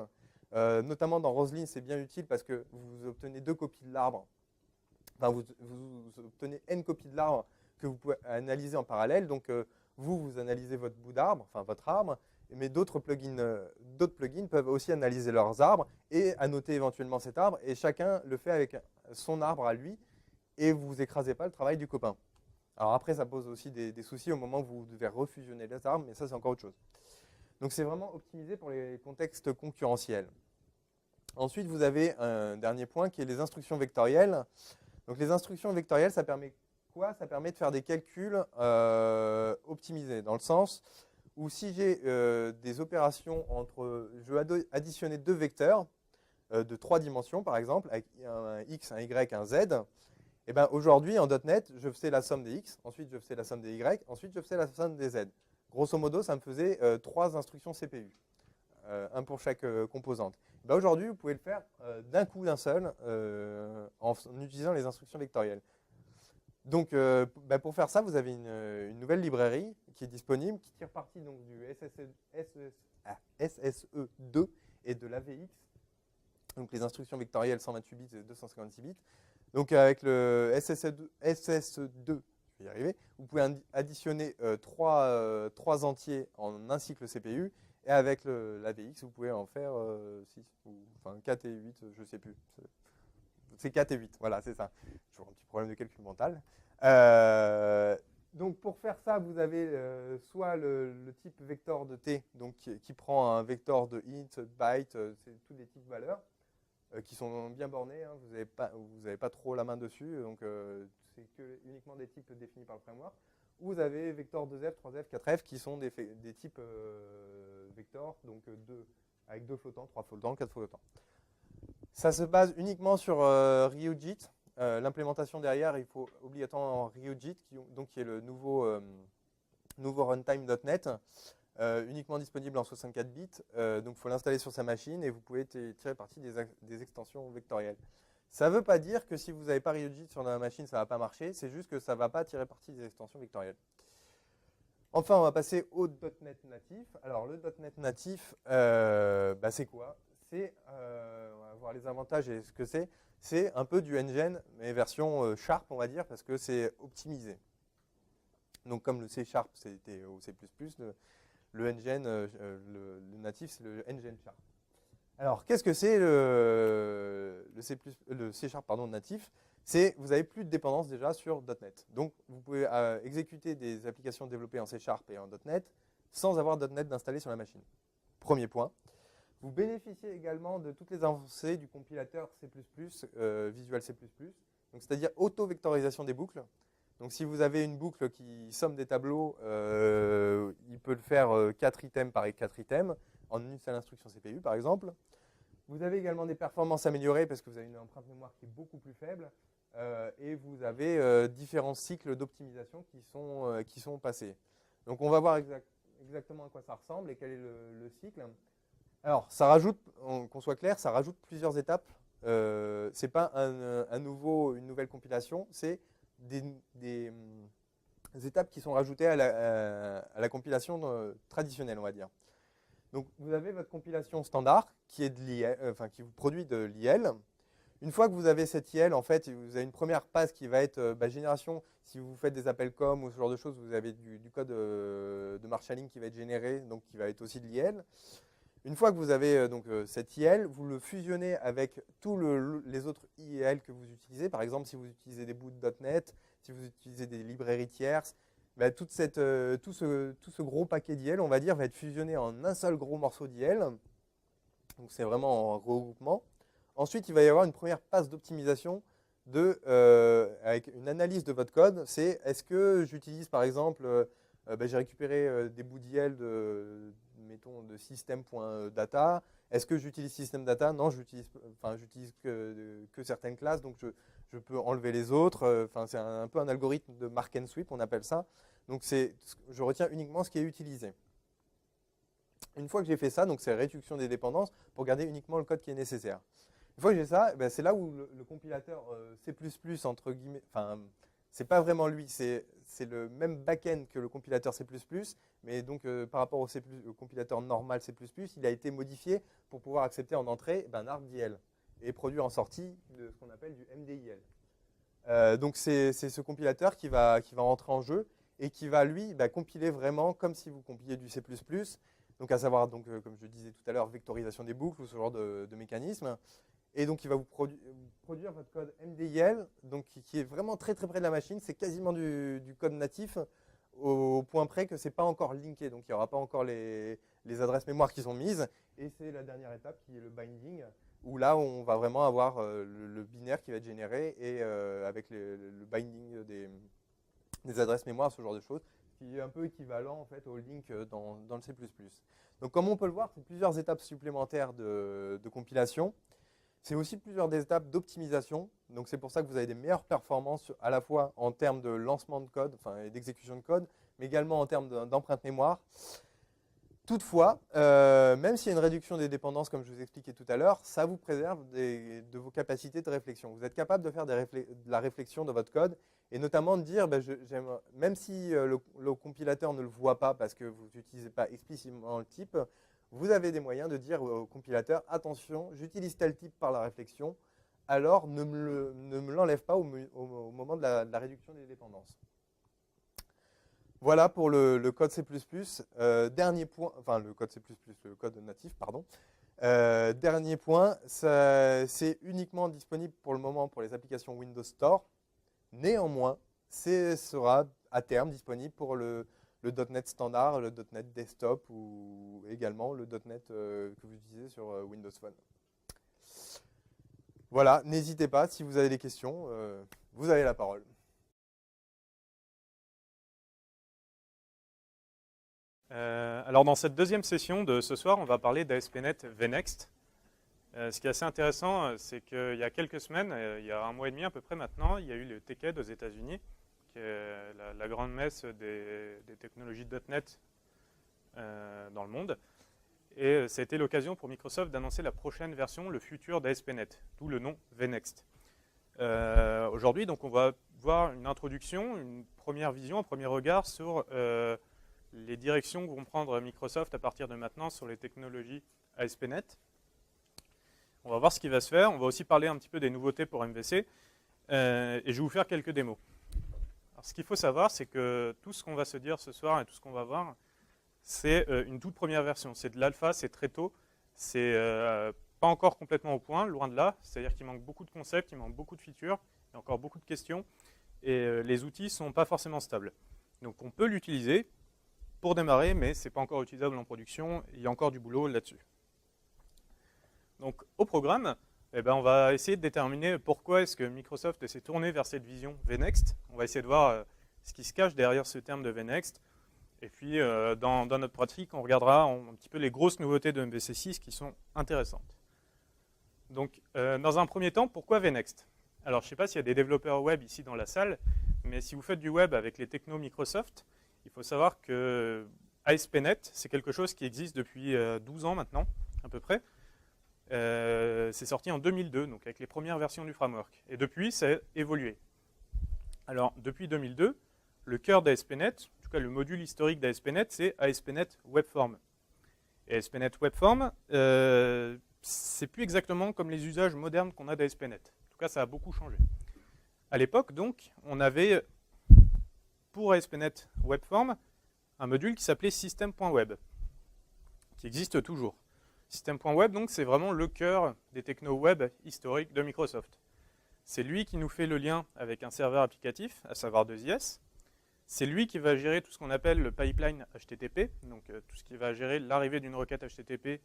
notamment dans Roslyn, c'est bien utile parce que vous obtenez 2 copies de l'arbre, enfin vous obtenez n copies de l'arbre que vous pouvez analyser en parallèle, donc vous analysez votre bout d'arbre, enfin votre arbre, mais d'autres plugins peuvent aussi analyser leurs arbres et annoter éventuellement cet arbre, et chacun le fait avec son arbre à lui, et vous n'écrasez pas le travail du copain. Alors après, ça pose aussi des soucis au moment où vous devez refusionner les arbres, mais ça, c'est encore autre chose. Donc c'est vraiment optimisé pour les contextes concurrentiels. Ensuite, vous avez un dernier point qui est les instructions vectorielles. Donc les instructions vectorielles, ça permet quoi? Ça permet de faire des calculs optimisés, dans le sens où si j'ai des opérations entre, je veux additionner deux vecteurs de 3 dimensions, par exemple, avec un x, un y, un z, et ben aujourd'hui, en .NET, je faisais la somme des x, ensuite je faisais la somme des y, ensuite je faisais la somme des z. Grosso modo, ça me faisait 3 instructions CPU, un pour chaque composante. Ben aujourd'hui, vous pouvez le faire d'un coup, d'un seul, en utilisant les instructions vectorielles. Donc, pour faire ça, vous avez une nouvelle librairie qui est disponible, qui tire parti donc, du SSE2 et de l'AVX, donc les instructions vectorielles 128 bits et 256 bits. Donc, avec le SSE2, je vais y arriver, vous pouvez additionner 3 entiers en un cycle CPU, et avec l'AVX, vous pouvez en faire 6, enfin 4 et 8, je ne sais plus. C'est 4 et 8, voilà, c'est ça. Toujours un petit problème de calcul mental. Donc pour faire ça, vous avez soit le type vecteur de T, donc qui prend un vecteur de int, byte, c'est tous des types valeurs qui sont bien bornés, hein, vous n'avez pas trop la main dessus, donc c'est uniquement des types définis par le framework. Ou vous avez vecteur 2F, 3F, 4F qui sont des types vecteurs, donc avec 2 flottants, 3 flottants, 4 flottants. Ça se base uniquement sur Ryujit. L'implémentation derrière, il faut obligatoirement Ryujit, qui est le nouveau runtime.NET, uniquement disponible en 64 bits. Donc il faut l'installer sur sa machine et vous pouvez tirer parti des extensions vectorielles. Ça ne veut pas dire que si vous n'avez pas Ryujit sur la machine, ça ne va pas marcher. C'est juste que ça ne va pas tirer parti des extensions vectorielles. Enfin, on va passer au .NET natif. Alors le .NET natif, c'est quoi? On va voir les avantages et ce que c'est. C'est un peu du engine, mais version Sharp, on va dire, parce que c'est optimisé. Donc comme le C Sharp, c'était au C++, le engine, le natif, c'est le engine Sharp. Alors, qu'est-ce que c'est le C Sharp natif? Vous n'avez plus de dépendance déjà sur .NET. Donc, vous pouvez exécuter des applications développées en C Sharp et en .NET sans avoir .NET d'installer sur la machine. Premier point. Vous bénéficiez également de toutes les avancées du compilateur C++, Visual C++, c'est-à-dire auto-vectorisation des boucles. Donc si vous avez une boucle qui somme des tableaux, il peut le faire 4 items par 4 items, en une seule instruction CPU par exemple. Vous avez également des performances améliorées parce que vous avez une empreinte mémoire qui est beaucoup plus faible, et vous avez différents cycles d'optimisation qui sont passés. Donc on va voir exactement à quoi ça ressemble et quel est le cycle. Alors, ça rajoute, qu'on soit clair, ça rajoute plusieurs étapes. Ce n'est pas une nouvelle compilation, c'est des étapes qui sont rajoutées à la compilation traditionnelle, on va dire. Donc, vous avez votre compilation standard qui est de l'IL, qui vous produit de l'IL. Une fois que vous avez cette IL, en fait, vous avez une première passe qui va être génération. Si vous faites des appels COM ou ce genre de choses, vous avez du code de marshalling qui va être généré, donc qui va être aussi de l'IL. Une fois que vous avez cette IL, vous le fusionnez avec tous les autres IL que vous utilisez. Par exemple, si vous utilisez des bouts de .NET, si vous utilisez des librairies tierces, tout ce gros paquet d'IL, on va dire, va être fusionné en un seul gros morceau d'IL. Donc c'est vraiment un regroupement. Ensuite, il va y avoir une première passe d'optimisation avec une analyse de votre code. C'est est-ce que j'utilise par exemple, j'ai récupéré des bouts d'IL mettons de system.data. Est-ce que j'utilise system.data? Non, j'utilise que certaines classes, donc je peux enlever les autres. C'est un peu un algorithme de mark and sweep, on appelle ça. Donc je retiens uniquement ce qui est utilisé. Une fois que j'ai fait ça, donc c'est réduction des dépendances pour garder uniquement le code qui est nécessaire. Une fois que j'ai ça, c'est là où le compilateur C++, entre guillemets, c'est pas vraiment lui, c'est le même back-end que le compilateur C++, mais donc par rapport au compilateur normal C++, il a été modifié pour pouvoir accepter en entrée un arbre d'IL et produire en sortie de ce qu'on appelle du MDIL. Donc c'est ce compilateur qui va rentrer en jeu et qui va lui compiler vraiment comme si vous compiliez du C++. donc à savoir, donc, comme je le disais tout à l'heure, vectorisation des boucles ou ce genre de mécanisme. Et donc, il va vous produire votre code MDIL, donc, qui est vraiment très très près de la machine. C'est quasiment du code natif au point près que ce n'est pas encore linké. Donc, il n'y aura pas encore les adresses mémoire qui sont mises. Et c'est la dernière étape qui est le binding, où là, on va vraiment avoir le binaire qui va être généré et avec le binding des adresses mémoire, ce genre de choses, qui est un peu équivalent en fait au link dans le C++. Donc, comme on peut le voir, c'est plusieurs étapes supplémentaires de compilation. C'est aussi plusieurs étapes d'optimisation. Donc, c'est pour ça que vous avez des meilleures performances à la fois en termes de lancement de code, enfin, et d'exécution de code, mais également en termes d'empreinte mémoire. Toutefois, même s'il y a une réduction des dépendances, comme je vous expliquais tout à l'heure, ça vous préserve de vos capacités de réflexion. Vous êtes capable de faire de la réflexion dans votre code et notamment de dire, même si le compilateur ne le voit pas parce que vous n'utilisez pas explicitement le type, vous avez des moyens de dire au compilateur, attention, j'utilise tel type par la réflexion, alors ne me l'enlève pas au moment de la réduction des dépendances. Voilà pour le code C++. Dernier point, enfin le code C++, le code natif, pardon. Dernier point, c'est uniquement disponible pour le moment pour les applications Windows Store. Néanmoins, ce sera à terme disponible pour le .NET standard, le .NET Desktop ou également le .NET que vous utilisez sur Windows Phone. Voilà, n'hésitez pas, si vous avez des questions, vous avez la parole. Alors dans cette deuxième session de ce soir, on va parler d'ASP.NET VNext. Ce qui est assez intéressant, c'est qu'il y a quelques semaines, il y a un mois et demi à peu près maintenant, il y a eu le TKED aux États-Unis, qui est la grande messe des technologies .NET dans le monde. Et ça a été l'occasion pour Microsoft d'annoncer la prochaine version, le futur d'ASP.NET, d'où le nom VNext. Aujourd'hui, donc, on va voir une introduction, une première vision, un premier regard sur les directions que vont prendre Microsoft à partir de maintenant sur les technologies ASP.NET. On va voir ce qui va se faire. On va aussi parler un petit peu des nouveautés pour MVC. Et je vais vous faire quelques démos. Alors, ce qu'il faut savoir, c'est que tout ce qu'on va se dire ce soir et tout ce qu'on va voir, c'est une toute première version. C'est de l'alpha, c'est très tôt. C'est pas encore complètement au point, loin de là. C'est-à-dire qu'il manque beaucoup de concepts, il manque beaucoup de features, il y a encore beaucoup de questions. Et les outils ne sont pas forcément stables. Donc on peut l'utiliser pour démarrer, mais ce n'est pas encore utilisable en production. Il y a encore du boulot là-dessus. Donc au programme, eh ben, on va essayer de déterminer pourquoi est-ce que Microsoft s'est tourné vers cette vision VNext. On va essayer de voir ce qui se cache derrière ce terme de VNext. Et puis dans notre pratique, on regardera un petit peu les grosses nouveautés de MVC6 qui sont intéressantes. Donc dans un premier temps, pourquoi VNext? Alors je ne sais pas s'il y a des développeurs web ici dans la salle, mais si vous faites du web avec les technos Microsoft, il faut savoir que ASP.NET, c'est quelque chose qui existe depuis 12 ans maintenant, à peu près. C'est sorti en 2002, donc avec les premières versions du framework. Et depuis, ça a évolué. Alors, depuis 2002, le cœur d'ASP.NET, en tout cas le module historique d'ASP.NET, c'est ASP.NET Webform. Et ASP.NET Webform, c'est plus exactement comme les usages modernes qu'on a d'ASP.NET. En tout cas, ça a beaucoup changé. À l'époque, donc, on avait, pour ASP.NET Webform, un module qui s'appelait System.web, qui existe toujours. System.web, donc, c'est vraiment le cœur des technos web historiques de Microsoft. C'est lui qui nous fait le lien avec un serveur applicatif, à savoir 2IS. C'est lui qui va gérer tout ce qu'on appelle le pipeline HTTP, donc tout ce qui va gérer l'arrivée d'une requête HTTP,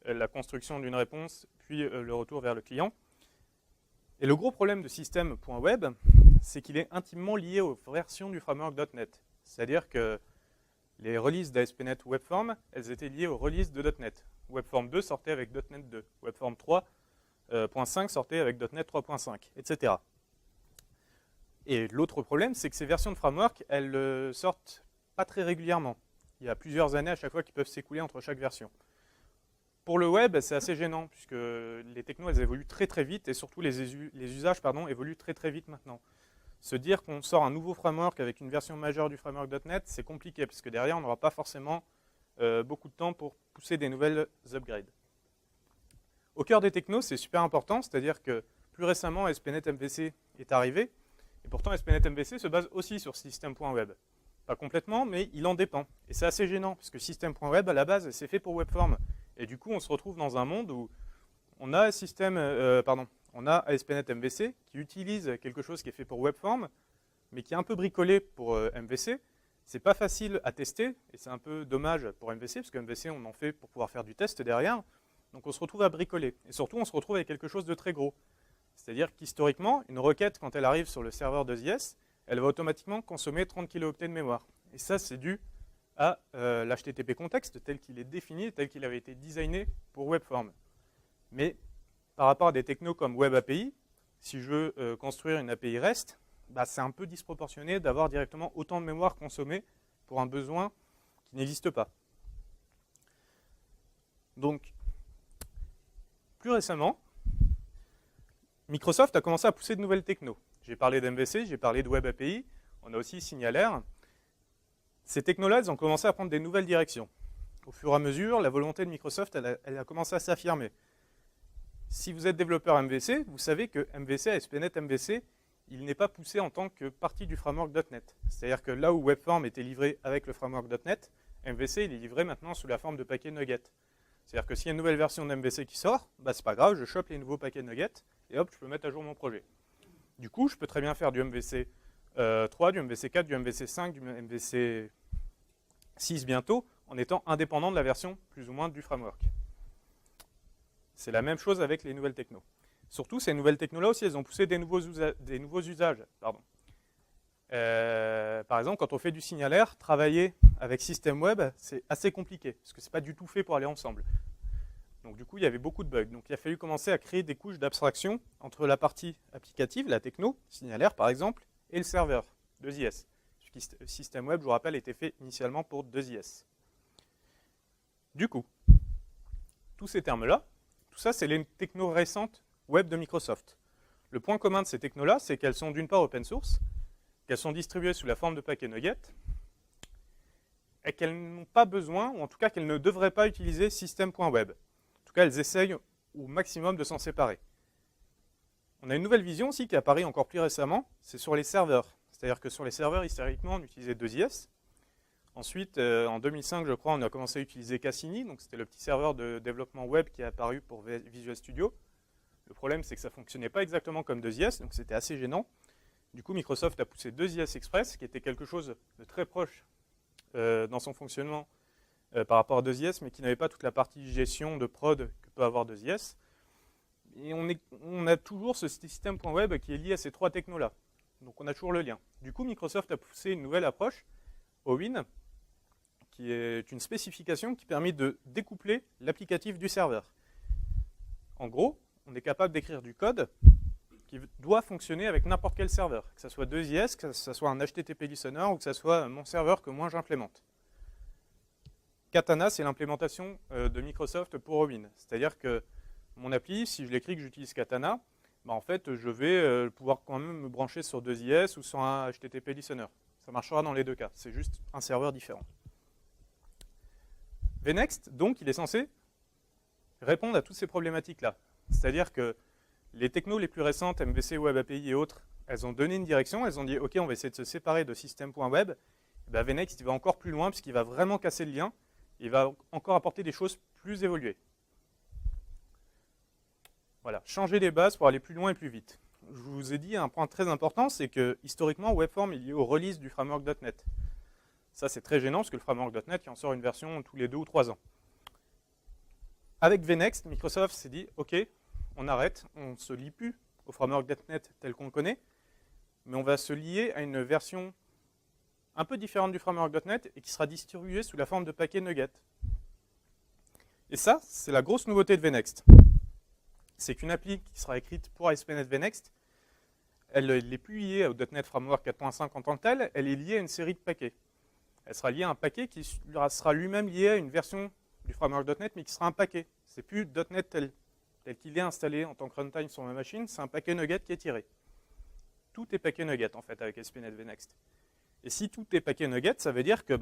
la construction d'une réponse, puis le retour vers le client. Et le gros problème de System.web, c'est qu'il est intimement lié aux versions du framework .NET. C'est-à-dire que les releases d'ASP.NET Webform, elles étaient liées aux releases de .NET. Webform 2 sortait avec .NET 2. Webform 3.5 sortait avec .NET 3.5, etc. Et l'autre problème, c'est que ces versions de framework, elles sortent pas très régulièrement. Il y a plusieurs années à chaque fois qui peuvent s'écouler entre chaque version. Pour le web, c'est assez gênant, puisque les technos, elles évoluent très très vite, et surtout les usages évoluent très très vite maintenant. Se dire qu'on sort un nouveau framework avec une version majeure du framework .NET, c'est compliqué, parce que derrière, on n'aura pas forcément beaucoup de temps pour pousser des nouvelles upgrades. Au cœur des technos, c'est super important, c'est-à-dire que plus récemment, ASP.NET MVC est arrivé, et pourtant ASP.NET MVC se base aussi sur System.web. Pas complètement, mais il en dépend. Et c'est assez gênant, parce que system.web, à la base, c'est fait pour Webform. Et du coup, on se retrouve dans un monde où on a on a ASP.NET MVC qui utilise quelque chose qui est fait pour Webform, mais qui est un peu bricolé pour MVC. C'est pas facile à tester, et c'est un peu dommage pour MVC, parce que MVC, on en fait pour pouvoir faire du test derrière. Donc on se retrouve à bricoler. Et surtout, on se retrouve avec quelque chose de très gros. C'est-à-dire qu'historiquement, une requête, quand elle arrive sur le serveur de JS, elle va automatiquement consommer 30 kilooctets de mémoire. Et ça, c'est dû à l'HTTP contexte tel qu'il est défini, tel qu'il avait été designé pour Webform. Mais par rapport à des technos comme Web API, si je veux construire une API REST, bah, c'est un peu disproportionné d'avoir directement autant de mémoire consommée pour un besoin qui n'existe pas. Donc, plus récemment, Microsoft a commencé à pousser de nouvelles technos. J'ai parlé d'MVC, j'ai parlé de Web API, on a aussi Signalaire. Ces technos-là, elles ont commencé à prendre des nouvelles directions. Au fur et à mesure, la volonté de Microsoft, elle a commencé à s'affirmer. Si vous êtes développeur MVC, vous savez que MVC, ASP.NET MVC, il n'est pas poussé en tant que partie du framework .NET. C'est-à-dire que là où Webform était livré avec le framework .NET, MVC, il est livré maintenant sous la forme de paquets nuggets. C'est-à-dire que s'il y a une nouvelle version d'MVC qui sort, bah, c'est pas grave, je chope les nouveaux paquets nuggets et hop, je peux mettre à jour mon projet. Du coup, je peux très bien faire du MVC 3, du MVC 4, du MVC 5, du MVC 6 bientôt, en étant indépendant de la version plus ou moins du framework. C'est la même chose avec les nouvelles technos. Surtout, ces nouvelles technos-là aussi, elles ont poussé des nouveaux usages. Par exemple, quand on fait du signalaire, travailler avec System Web, c'est assez compliqué, parce que ce n'est pas du tout fait pour aller ensemble. Donc du coup, il y avait beaucoup de bugs. Donc il a fallu commencer à créer des couches d'abstraction entre la partie applicative, la techno, signalaire par exemple, et le serveur, 2IS. System Web, je vous rappelle, était fait initialement pour 2IS. Du coup, tous ces termes-là, tout ça, c'est les technos récentes web de Microsoft. Le point commun de ces technos-là, c'est qu'elles sont d'une part open source, qu'elles sont distribuées sous la forme de paquets nuggets, et qu'elles n'ont pas besoin, ou en tout cas qu'elles ne devraient pas utiliser system.web. En tout cas, elles essayent au maximum de s'en séparer. On a une nouvelle vision aussi qui est apparue encore plus récemment, c'est sur les serveurs. C'est-à-dire que sur les serveurs, historiquement, on utilisait 2IS. Ensuite, en 2005, je crois, on a commencé à utiliser Cassini, donc c'était le petit serveur de développement web qui est apparu pour Visual Studio. Le problème, c'est que ça ne fonctionnait pas exactement comme 2IS, donc c'était assez gênant. Du coup, Microsoft a poussé 2IS Express, qui était quelque chose de très proche dans son fonctionnement par rapport à 2IS, mais qui n'avait pas toute la partie gestion de prod que peut avoir 2IS. Et on a toujours ce système.web qui est lié à ces trois technos-là. Donc on a toujours le lien. Du coup, Microsoft a poussé une nouvelle approche, OWIN, qui est une spécification qui permet de découpler l'applicatif du serveur. En gros, on est capable d'écrire du code qui doit fonctionner avec n'importe quel serveur, que ce soit 2IS, que ce soit un HTTP listener ou que ce soit mon serveur que moi j'implémente. Katana, c'est l'implémentation de Microsoft pour OWIN. C'est-à-dire que mon appli, si je l'écris que j'utilise Katana, bah en fait, je vais pouvoir quand même me brancher sur 2IS ou sur un HTTP listener. Ça marchera dans les deux cas. C'est juste un serveur différent. VNext, donc, il est censé répondre à toutes ces problématiques-là. C'est-à-dire que les technos les plus récentes, MVC, Web API et autres, elles ont donné une direction, elles ont dit « Ok, on va essayer de se séparer de system.web ». Ben, VNext, il va encore plus loin puisqu'il va vraiment casser le lien. Il va encore apporter des choses plus évoluées. Voilà, changer les bases pour aller plus loin et plus vite. Je vous ai dit un point très important, c'est que historiquement, Webform est lié au release du framework .NET. Ça, c'est très gênant parce que le framework .NET, il en sort une version tous les 2 ou 3 ans. Avec VNext, Microsoft s'est dit « Ok, on arrête, on ne se lie plus au framework .NET tel qu'on le connaît, mais on va se lier à une version un peu différente du framework .NET et qui sera distribuée sous la forme de paquets nuggets. » Et ça, c'est la grosse nouveauté de VNext. C'est qu'une appli qui sera écrite pour ASP.NET VNext, elle n'est plus liée au .NET Framework 4.5 en tant que telle, elle est liée à une série de paquets. Elle sera liée à un paquet qui sera lui-même lié à une version du framework .NET, mais qui sera un paquet. C'est plus .NET tel qu'il est installé en tant que runtime sur ma machine, c'est un paquet nugget qui est tiré. Tout est paquet nugget en fait avec ASP.NET VNext. Et si tout est paquet nugget, ça veut dire que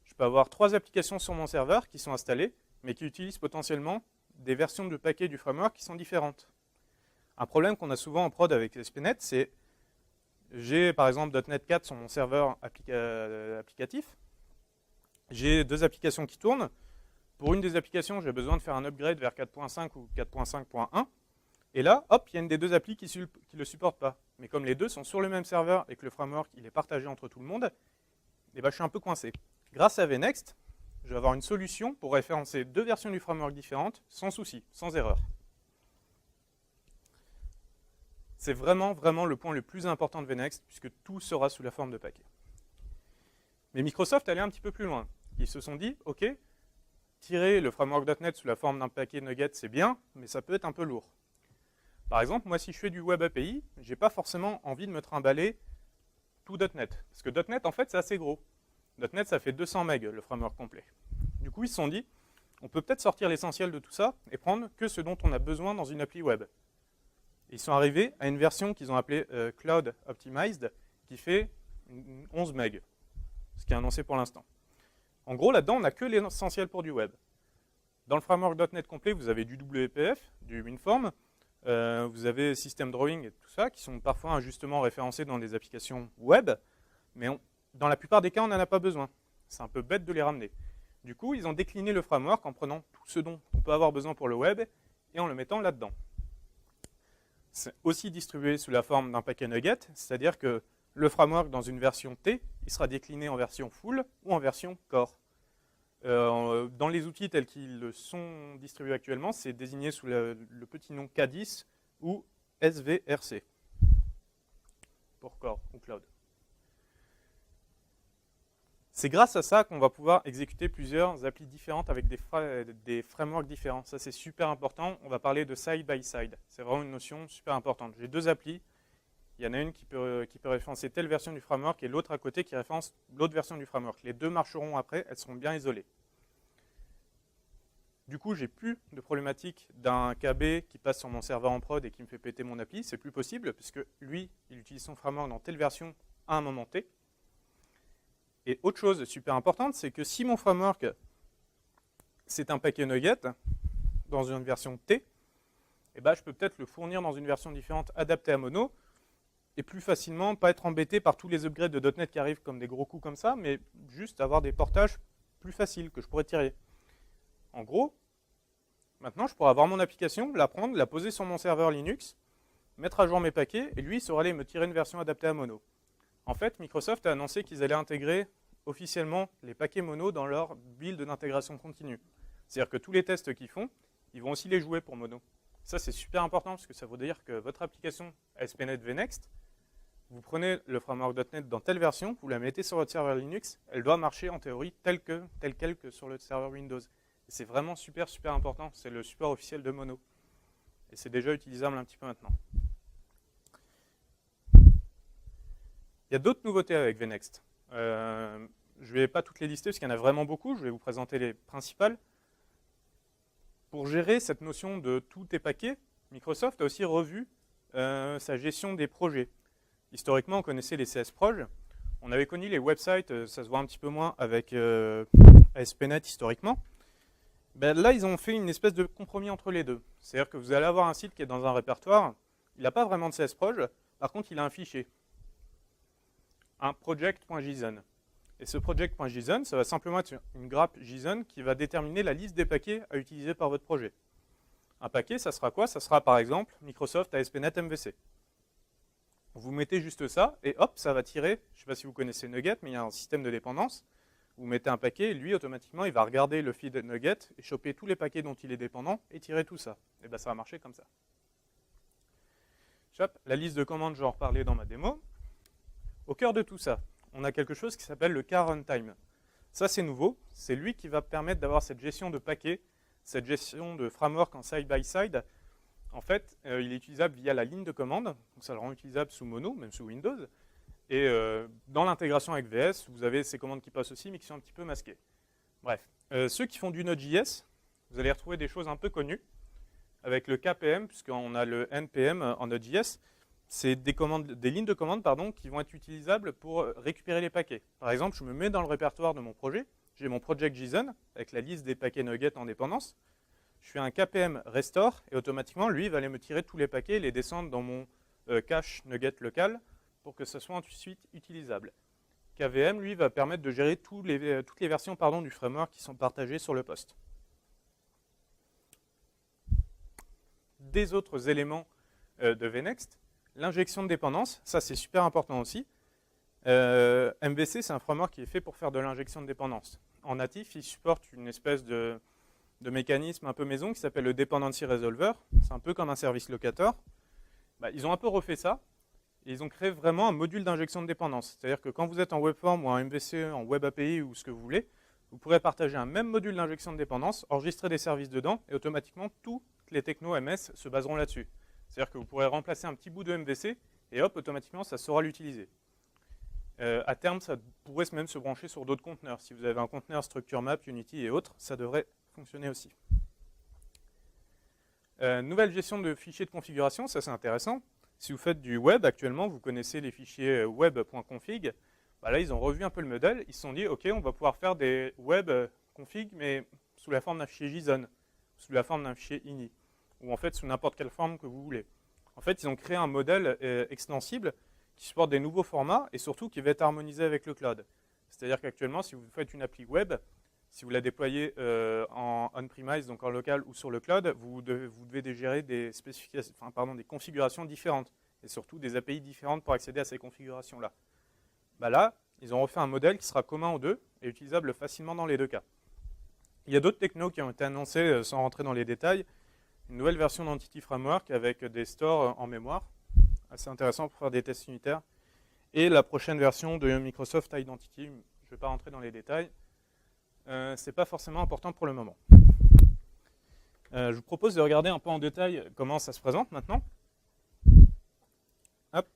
je peux avoir 3 applications sur mon serveur qui sont installées, mais qui utilisent potentiellement des versions de paquets du framework qui sont différentes. Un problème qu'on a souvent en prod avec ASP.NET, c'est j'ai par exemple .NET 4 sur mon serveur applicatif. J'ai 2 applications qui tournent. Pour une des applications, j'ai besoin de faire un upgrade vers 4.5 ou 4.5.1. Et là, hop, il y a une des 2 applis qui ne le supporte pas. Mais comme les deux sont sur le même serveur et que le framework il est partagé entre tout le monde, eh ben, je suis un peu coincé. Grâce à VNext, je vais avoir une solution pour référencer 2 versions du framework différentes sans souci, sans erreur. C'est vraiment le point le plus important de VNext, puisque tout sera sous la forme de paquets. Mais Microsoft allait un petit peu plus loin. Ils se sont dit, ok, tirer le framework.NET sous la forme d'un paquet Nugget, c'est bien, mais ça peut être un peu lourd. Par exemple, moi, si je fais du Web API, je n'ai pas forcément envie de me trimballer tout .NET. Parce que .NET, en fait, c'est assez gros. .NET, ça fait 200 MB, le framework complet. Du coup, ils se sont dit, on peut peut-être sortir l'essentiel de tout ça et prendre que ce dont on a besoin dans une appli web. Et ils sont arrivés à une version qu'ils ont appelée Cloud Optimized, qui fait 11 MB, ce qui est annoncé pour l'instant. En gros, là-dedans, on n'a que l'essentiel pour du web. Dans le framework.NET complet, vous avez du WPF, du WinForm, vous avez System Drawing et tout ça, qui sont parfois injustement référencés dans des applications web, mais dans la plupart des cas, on n'en a pas besoin. C'est un peu bête de les ramener. Du coup, ils ont décliné le framework en prenant tout ce dont on peut avoir besoin pour le web et en le mettant là-dedans. C'est aussi distribué sous la forme d'un paquet nugget, c'est-à-dire que le framework dans une version T, il sera décliné en version full ou en version core. Dans les outils tels qu'ils sont distribués actuellement, c'est désigné sous le petit nom K10 ou SVRC pour core ou cloud. C'est grâce à ça qu'on va pouvoir exécuter plusieurs applis différentes avec des frameworks différents. Ça, c'est super important. On va parler de side by side. C'est vraiment une notion super importante. J'ai 2 applis. Il y en a une qui peut référencer telle version du framework et l'autre à côté qui référence l'autre version du framework. Les 2 marcheront après, elles seront bien isolées. Du coup, j'ai plus de problématique d'un KB qui passe sur mon serveur en prod et qui me fait péter mon appli. C'est plus possible puisque lui, il utilise son framework dans telle version à un moment T. Et autre chose super importante, c'est que si mon framework, c'est un paquet nugget dans une version T, eh ben, je peux peut-être le fournir dans une version différente adaptée à Mono et plus facilement pas être embêté par tous les upgrades de .NET qui arrivent comme des gros coups comme ça, mais juste avoir des portages plus faciles que je pourrais tirer. En gros, maintenant, je pourrais avoir mon application, la prendre, la poser sur mon serveur Linux, mettre à jour mes paquets, et lui, il saura aller me tirer une version adaptée à Mono. En fait, Microsoft a annoncé qu'ils allaient intégrer officiellement les paquets Mono dans leur build d'intégration continue. C'est-à-dire que tous les tests qu'ils font, ils vont aussi les jouer pour Mono. Ça, c'est super important, parce que ça veut dire que votre application ASP.NET VNext, vous prenez le framework.NET dans telle version, vous la mettez sur votre serveur Linux, elle doit marcher en théorie telle quelle que sur le serveur Windows. C'est vraiment super important, c'est le support officiel de Mono. Et c'est déjà utilisable un petit peu maintenant. Il y a d'autres nouveautés avec VNext. Je ne vais pas toutes les lister parce qu'il y en a vraiment beaucoup, je vais vous présenter les principales. Pour gérer cette notion de tous tes paquets, Microsoft a aussi revu sa gestion des projets. Historiquement, on connaissait les CS-Proj. On avait connu les websites, ça se voit un petit peu moins avec ASP.NET historiquement. Ben là, ils ont fait une espèce de compromis entre les deux. C'est-à-dire que vous allez avoir un site qui est dans un répertoire, il n'a pas vraiment de CS-Proj, par contre, il a un fichier, un project.json. Et ce project.json, ça va simplement être une grappe JSON qui va déterminer la liste des paquets à utiliser par votre projet. Un paquet, ça sera quoi? Ça sera par exemple Microsoft ASP.NET MVC. Vous mettez juste ça, et hop, ça va tirer, je ne sais pas si vous connaissez Nugget, mais il y a un système de dépendance. Vous mettez un paquet, et lui, automatiquement, il va regarder le feed Nugget et choper tous les paquets dont il est dépendant et tirer tout ça. Et bien, ça va marcher comme ça. Hop, la liste de commandes, je vais en reparler dans ma démo. Au cœur de tout ça, on a quelque chose qui s'appelle le car runtime. Ça, c'est nouveau. C'est lui qui va permettre d'avoir cette gestion de paquets, cette gestion de framework en side-by-side. En fait, il est utilisable via la ligne de commande. Donc ça le rend utilisable sous Mono, même sous Windows. Et dans l'intégration avec VS, vous avez ces commandes qui passent aussi, mais qui sont un petit peu masquées. Bref, ceux qui font du Node.js, vous allez retrouver des choses un peu connues. Avec le KPM, puisqu'on a le NPM en Node.js, c'est des lignes de commande qui vont être utilisables pour récupérer les paquets. Par exemple, je me mets dans le répertoire de mon projet, j'ai mon project JSON avec la liste des paquets Nugget en dépendance. Je fais un KPM restore et automatiquement, lui, il va aller me tirer tous les paquets et les descendre dans mon cache Nugget local pour que ce soit ensuite utilisable. KVM, lui, va permettre de gérer toutes les versions du framework qui sont partagées sur le poste. Des autres éléments de VNext, l'injection de dépendance, ça c'est super important aussi. MVC, c'est un framework qui est fait pour faire de l'injection de dépendance. En natif, il supporte une espèce de mécanisme un peu maison qui s'appelle le Dependency Resolver. C'est un peu comme un service locator. Ils ont un peu refait ça. Et ils ont créé vraiment un module d'injection de dépendance. C'est-à-dire que quand vous êtes en webform ou en MVC, en web API ou ce que vous voulez, vous pourrez partager un même module d'injection de dépendance, enregistrer des services dedans, et automatiquement, toutes les technos MS se baseront là-dessus. C'est-à-dire que vous pourrez remplacer un petit bout de MVC, et hop, automatiquement, ça saura l'utiliser. À terme, ça pourrait même se brancher sur d'autres conteneurs. Si vous avez un conteneur Structure Map, Unity et autres, ça devrait fonctionner aussi. Nouvelle gestion de fichiers de configuration, ça c'est intéressant. Si vous faites du web, actuellement, vous connaissez les fichiers web.config. Là, ils ont revu un peu le modèle. Ils se sont dit, OK, on va pouvoir faire des web config, mais sous la forme d'un fichier JSON, sous la forme d'un fichier ini, ou en fait sous n'importe quelle forme que vous voulez. En fait, ils ont créé un modèle extensible qui supporte des nouveaux formats et surtout qui va être harmonisé avec le cloud. C'est-à-dire qu'actuellement, si vous faites une appli web, si vous la déployez en on-premise, donc en local ou sur le cloud, vous devez gérer des spécifications, des configurations différentes et surtout des API différentes pour accéder à ces configurations-là. Là, ils ont refait un modèle qui sera commun aux deux et utilisable facilement dans les deux cas. Il y a d'autres technos qui ont été annoncés sans rentrer dans les détails. Une nouvelle version d'Entity Framework avec des stores en mémoire, assez intéressant pour faire des tests unitaires. Et la prochaine version de Microsoft Identity, je ne vais pas rentrer dans les détails. Ce n'est pas forcément important pour le moment. Je vous propose de regarder un peu en détail comment ça se présente maintenant. Hop.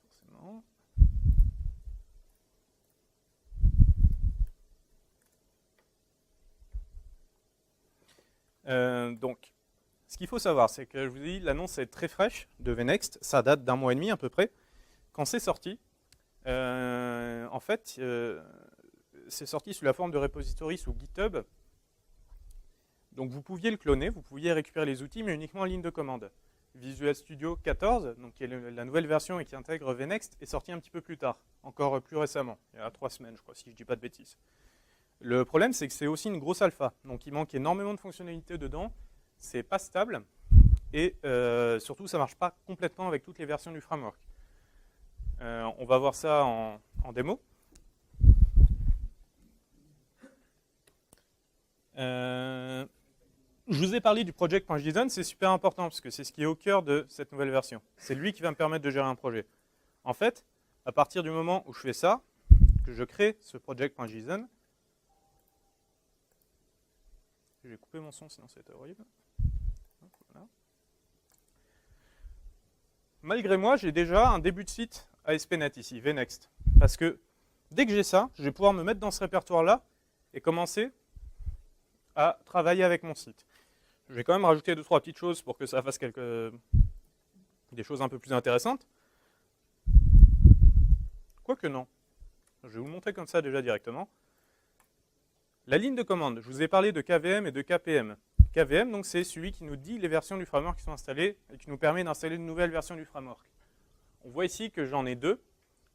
Forcément. Donc, ce qu'il faut savoir, c'est que je vous dis, l'annonce est très fraîche de VNext, ça date d'1 mois et demi à peu près. Quand c'est sorti, en fait, c'est sorti sous la forme de repository sous GitHub. Donc vous pouviez le cloner, vous pouviez récupérer les outils, mais uniquement en ligne de commande. Visual Studio 14, donc qui est la nouvelle version et qui intègre VNext, est sorti un petit peu plus tard, encore plus récemment, il y a 3 semaines, je crois, si je ne dis pas de bêtises. Le problème, c'est que c'est aussi une grosse alpha, donc il manque énormément de fonctionnalités dedans. C'est pas stable et surtout ça ne marche pas complètement avec toutes les versions du framework. On va voir ça en démo. Je vous ai parlé du project.json, c'est super important parce que c'est ce qui est au cœur de cette nouvelle version. C'est lui qui va me permettre de gérer un projet. En fait, à partir du moment où je fais ça, que je crée ce project.json, je vais couper mon son sinon c'est horrible. Voilà. Malgré moi, j'ai déjà un début de site ASP.NET ici, VNext. Parce que dès que j'ai ça, je vais pouvoir me mettre dans ce répertoire-là et commencer à travailler avec mon site. Je vais quand même rajouter 2-3 petites choses pour que ça fasse des choses un peu plus intéressantes. Quoique non. Je vais vous le montrer comme ça déjà directement. La ligne de commande, je vous ai parlé de KVM et de KPM. KVM, donc, c'est celui qui nous dit les versions du framework qui sont installées et qui nous permet d'installer une nouvelle version du framework. On voit ici que j'en ai deux.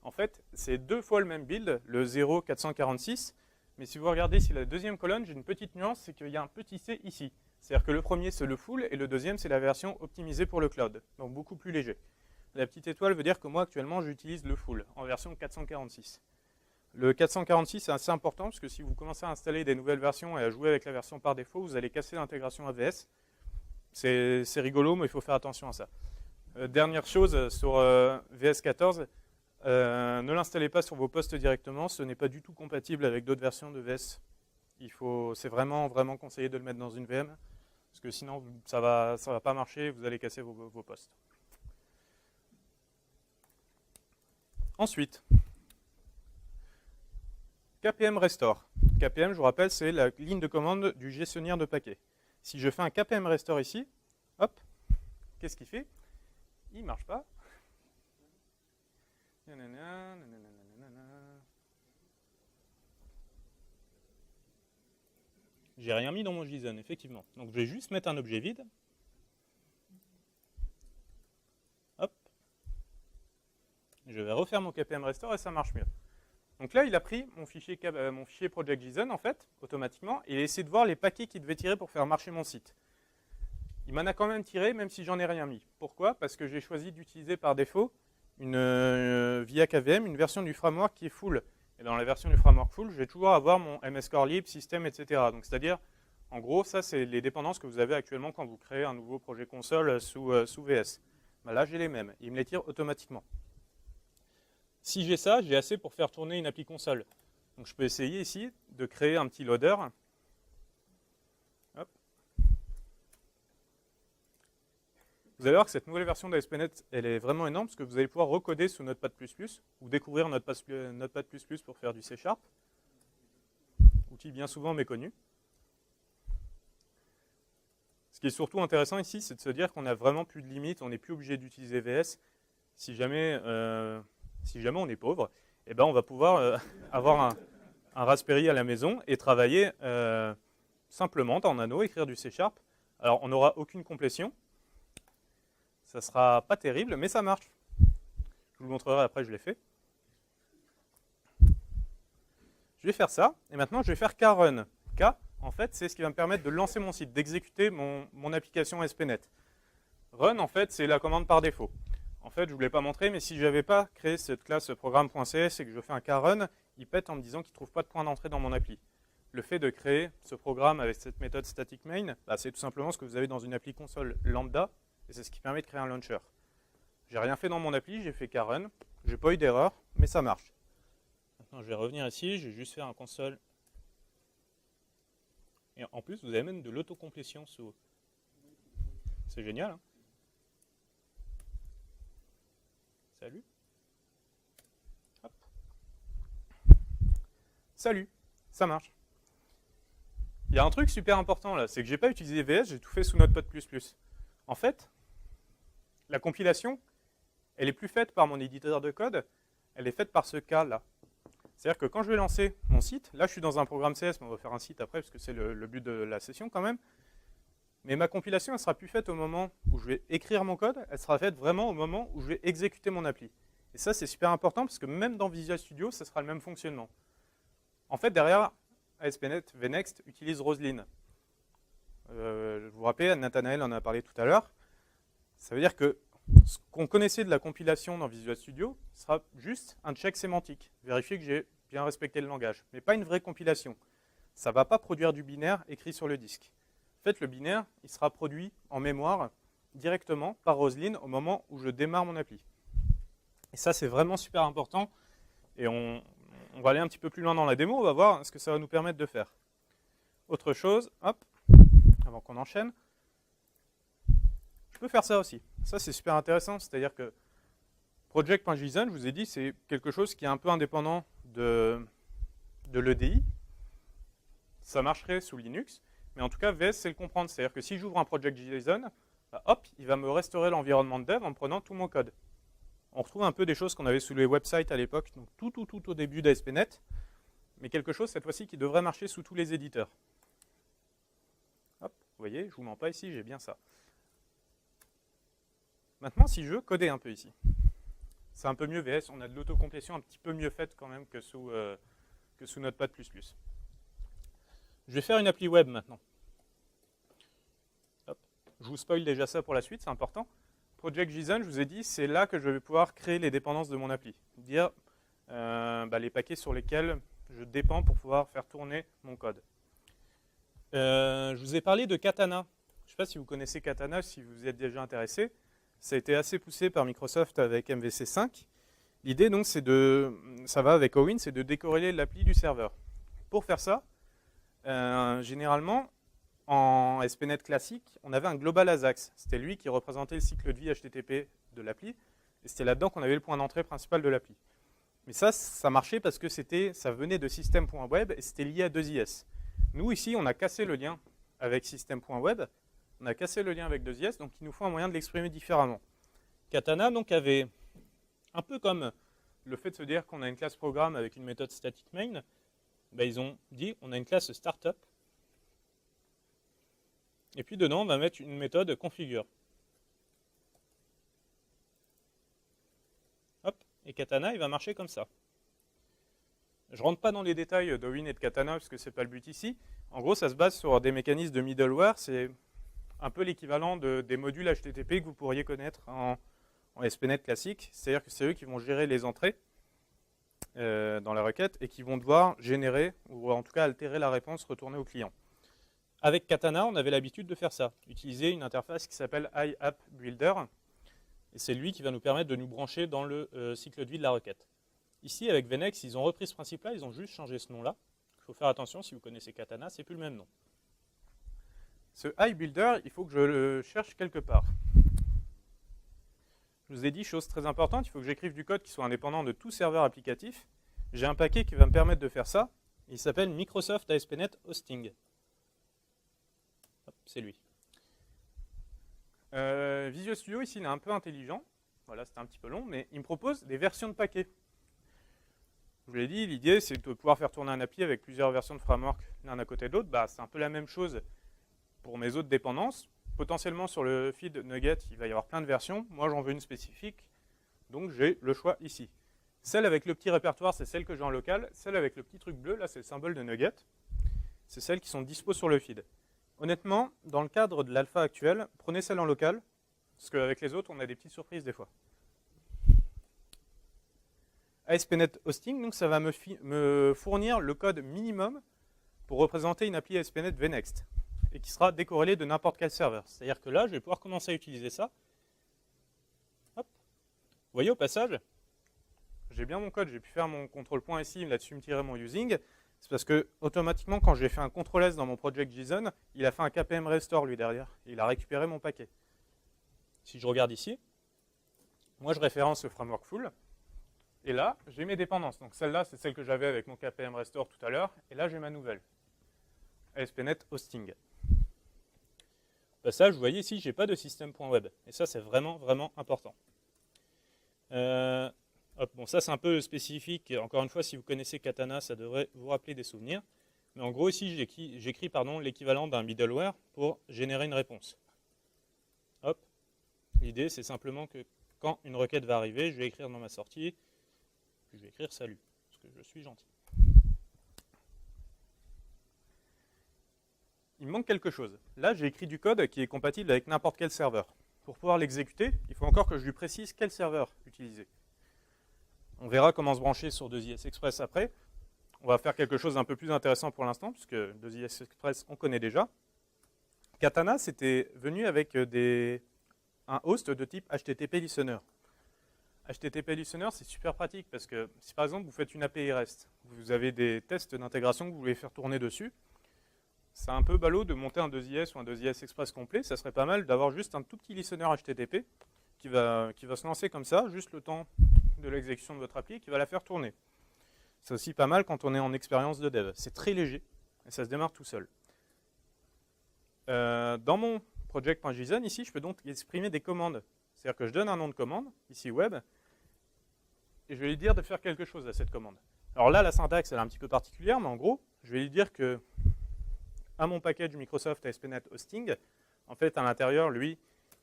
En fait, c'est 2 fois le même build, le 0.446. Mais si vous regardez ici la deuxième colonne, j'ai une petite nuance, c'est qu'il y a un petit c ici. C'est-à-dire que le premier, c'est le full, et le deuxième, c'est la version optimisée pour le cloud. Donc beaucoup plus léger. La petite étoile veut dire que moi, actuellement, j'utilise le full, en version 446. Le 446 c'est assez important parce que si vous commencez à installer des nouvelles versions et à jouer avec la version par défaut, vous allez casser l'intégration AVS. C'est rigolo, mais il faut faire attention à ça. Dernière chose sur VS14, ne l'installez pas sur vos postes directement, ce n'est pas du tout compatible avec d'autres versions de VS. C'est vraiment conseillé de le mettre dans une VM, parce que sinon ça va pas marcher, vous allez casser vos postes. Ensuite, KPM Restore. KPM, je vous rappelle, c'est la ligne de commande du gestionnaire de paquets. Si je fais un KPM Restore ici, hop, qu'est-ce qu'il fait? Il ne marche pas. j'ai rien mis dans mon JSON, effectivement. Donc je vais juste mettre un objet vide. Hop. Je vais refaire mon KPM restore et ça marche mieux. Donc là, il a pris mon fichier project.json, en fait, automatiquement, et il a essayé de voir les paquets qu'il devait tirer pour faire marcher mon site. Il m'en a quand même tiré, même si j'en ai rien mis. Pourquoi? Parce que j'ai choisi d'utiliser par défaut, via KVM, une version du framework qui est full. Et dans la version du framework full, je vais toujours avoir mon MS Core Lib, système, etc. Donc c'est-à-dire, en gros, ça, c'est les dépendances que vous avez actuellement quand vous créez un nouveau projet console sous VS. Ben là, j'ai les mêmes. Il me les tire automatiquement. Si j'ai ça, j'ai assez pour faire tourner une appli console. Donc je peux essayer ici de créer un petit loader. Hop. Vous allez voir que cette nouvelle version d'ASP.NET, elle est vraiment énorme parce que vous allez pouvoir recoder sous Notepad++ ou découvrir Notepad++ pour faire du C#. Outil bien souvent méconnu. Ce qui est surtout intéressant ici, c'est de se dire qu'on n'a vraiment plus de limites, on n'est plus obligé d'utiliser VS. Si jamais on est pauvre, eh ben on va pouvoir avoir un Raspberry à la maison et travailler simplement en Nano, écrire du C#. Alors on n'aura aucune complétion, ça ne sera pas terrible, mais ça marche. Je vous le montrerai après, je l'ai fait. Je vais faire ça, et maintenant je vais faire krun. K, en fait, c'est ce qui va me permettre de lancer mon site, d'exécuter mon application ASP.NET. Run, en fait, c'est la commande par défaut. En fait, je ne vous l'ai pas montré, mais si je n'avais pas créé cette classe programme.cs et que je fais un krun, il pète en me disant qu'il ne trouve pas de point d'entrée dans mon appli. Le fait de créer ce programme avec cette méthode static main, bah, c'est tout simplement ce que vous avez dans une appli console lambda, et c'est ce qui permet de créer un launcher. J'ai rien fait dans mon appli, j'ai fait krun, j'ai pas eu d'erreur, mais ça marche. Maintenant, je vais revenir ici, je vais juste faire un console. Et en plus, vous avez même de l'autocomplétion sous. C'est génial, hein? Salut. Hop. Salut, ça marche. Il y a un truc super important là, c'est que j'ai pas utilisé VS, j'ai tout fait sous Notepad++. En fait, la compilation, elle est plus faite par mon éditeur de code, elle est faite par ce cas là. C'est-à-dire que quand je vais lancer mon site, là je suis dans un programme CS, mais on va faire un site après parce que c'est le but de la session quand même. Mais ma compilation, elle sera plus faite au moment où je vais écrire mon code, elle sera faite vraiment au moment où je vais exécuter mon appli. Et ça, c'est super important parce que même dans Visual Studio, ça sera le même fonctionnement. En fait, derrière, ASP.NET VNext utilise Roslyn. Je vous rappelle, Nathanaël en a parlé tout à l'heure. Ça veut dire que ce qu'on connaissait de la compilation dans Visual Studio sera juste un check sémantique, vérifier que j'ai bien respecté le langage, mais pas une vraie compilation. Ça ne va pas produire du binaire écrit sur le disque. En fait, le binaire, il sera produit en mémoire directement par Roslyn au moment où je démarre mon appli. Et ça, c'est vraiment super important. Et on va aller un petit peu plus loin dans la démo, on va voir ce que ça va nous permettre de faire. Autre chose, hop, avant qu'on enchaîne, je peux faire ça aussi. Ça, c'est super intéressant, c'est-à-dire que project.json, je vous ai dit, c'est quelque chose qui est un peu indépendant de l'EDI. Ça marcherait sous Linux, mais en tout cas, VS, c'est le comprendre. C'est-à-dire que si j'ouvre un project.json, bah, hop, il va me restaurer l'environnement de dev en prenant tout mon code. On retrouve un peu des choses qu'on avait sous les websites à l'époque, donc tout au début d'ASP.NET, mais quelque chose, cette fois-ci, qui devrait marcher sous tous les éditeurs. Hop, vous voyez, je ne vous mens pas ici, j'ai bien ça. Maintenant, si je veux coder un peu ici, c'est un peu mieux VS, on a de l'autocomplétion un petit peu mieux faite quand même que sous Notepad++. Je vais faire une appli web maintenant. Hop. Je vous spoil déjà ça pour la suite, c'est important. Project.json, je vous ai dit, c'est là que je vais pouvoir créer les dépendances de mon appli. Dire les paquets sur lesquels je dépends pour pouvoir faire tourner mon code. Je vous ai parlé de Katana. Je ne sais pas si vous connaissez Katana, si vous y êtes déjà intéressé. Ça a été assez poussé par Microsoft avec MVC5. L'idée, donc, ça va avec Owin, c'est de décorréler l'appli du serveur. Pour faire ça, généralement, en ASP.NET classique, on avait un global ASAX. C'était lui qui représentait le cycle de vie HTTP de l'appli. Et c'était là-dedans qu'on avait le point d'entrée principal de l'appli. Mais ça marchait parce que ça venait de system.web et c'était lié à 2IS. Nous, ici, on a cassé le lien avec system.web. On a cassé le lien avec 2IS, donc il nous faut un moyen de l'exprimer différemment. Katana, donc, avait, un peu comme le fait de se dire qu'on a une classe programme avec une méthode static main, ben, ils ont dit on a une classe startup Et puis dedans, on va mettre une méthode configure. Hop, et Katana, il va marcher comme ça. Je ne rentre pas dans les détails de Win et de Katana, parce que ce n'est pas le but ici. En gros, ça se base sur des mécanismes de middleware. C'est un peu l'équivalent des modules HTTP que vous pourriez connaître en ASP.NET classique. C'est-à-dire que c'est eux qui vont gérer les entrées dans la requête et qui vont devoir générer, ou en tout cas altérer la réponse retournée au client. Avec Katana, on avait l'habitude de faire ça, utiliser une interface qui s'appelle iAppBuilder. Et c'est lui qui va nous permettre de nous brancher dans le cycle de vie de la requête. Ici, avec Vnext, ils ont repris ce principe-là, ils ont juste changé ce nom-là. Il faut faire attention, si vous connaissez Katana, c'est plus le même nom. Ce iBuilder, il faut que je le cherche quelque part. Je vous ai dit, chose très importante, il faut que j'écrive du code qui soit indépendant de tout serveur applicatif. J'ai un paquet qui va me permettre de faire ça. Il s'appelle Microsoft ASP.NET Hosting. C'est lui. Visual Studio, ici, il est un peu intelligent. Voilà, c'était un petit peu long, mais il me propose des versions de paquets. Je vous l'ai dit, l'idée, c'est de pouvoir faire tourner un API avec plusieurs versions de framework l'un à côté de l'autre. Bah, c'est un peu la même chose pour mes autres dépendances. Potentiellement, sur le feed Nugget, il va y avoir plein de versions. Moi, j'en veux une spécifique, donc j'ai le choix ici. Celle avec le petit répertoire, c'est celle que j'ai en local. Celle avec le petit truc bleu, là, c'est le symbole de Nugget. C'est celles qui sont dispo sur le feed. Honnêtement, dans le cadre de l'alpha actuel, prenez celle en local, parce qu'avec les autres, on a des petites surprises des fois. ASP.NET Hosting, donc ça va me fournir le code minimum pour représenter une appli ASP.NET Vnext, et qui sera décorrélé de n'importe quel serveur. C'est-à-dire que là, je vais pouvoir commencer à utiliser ça. Hop. Vous voyez, au passage, j'ai bien mon code, j'ai pu faire mon contrôle.si, là-dessus me tirer mon using. C'est parce que, automatiquement, quand j'ai fait un CTRL-S dans mon project JSON, il a fait un KPM restore, lui, derrière. Et il a récupéré mon paquet. Si je regarde ici, moi, je référence le framework full. Et là, j'ai mes dépendances. Donc celle-là, c'est celle que j'avais avec mon KPM restore tout à l'heure. Et là, j'ai ma nouvelle. ASP.NET Hosting. Au passage, vous voyez ici, je n'ai pas de système.web. Et ça, c'est vraiment, vraiment important. Bon, ça, c'est un peu spécifique. Encore une fois, si vous connaissez Katana, ça devrait vous rappeler des souvenirs. Mais en gros, ici, j'écris l'équivalent d'un middleware pour générer une réponse. Hop. L'idée, c'est simplement que quand une requête va arriver, je vais écrire dans ma sortie, puis je vais écrire salut, parce que je suis gentil. Il me manque quelque chose. Là, j'ai écrit du code qui est compatible avec n'importe quel serveur. Pour pouvoir l'exécuter, il faut encore que je lui précise quel serveur utiliser. On verra comment se brancher sur 2IS Express après. On va faire quelque chose d'un peu plus intéressant pour l'instant, puisque 2IS Express, on connaît déjà. Katana, c'était venu avec un host de type HTTP Listener. HTTP Listener, c'est super pratique, parce que si par exemple vous faites une API REST, vous avez des tests d'intégration que vous voulez faire tourner dessus, c'est un peu ballot de monter un 2IS ou un 2IS Express complet. Ça serait pas mal d'avoir juste un tout petit listener HTTP qui va se lancer comme ça, juste le temps de l'exécution de votre appli, qui va la faire tourner. C'est aussi pas mal quand on est en expérience de dev. C'est très léger et ça se démarre tout seul. Dans mon project.json, ici, je peux donc exprimer des commandes. C'est-à-dire que je donne un nom de commande, ici web, et je vais lui dire de faire quelque chose à cette commande. Alors là, la syntaxe, elle est un petit peu particulière, mais en gros, je vais lui dire que à mon package Microsoft ASP.NET Hosting, en fait, à l'intérieur, lui,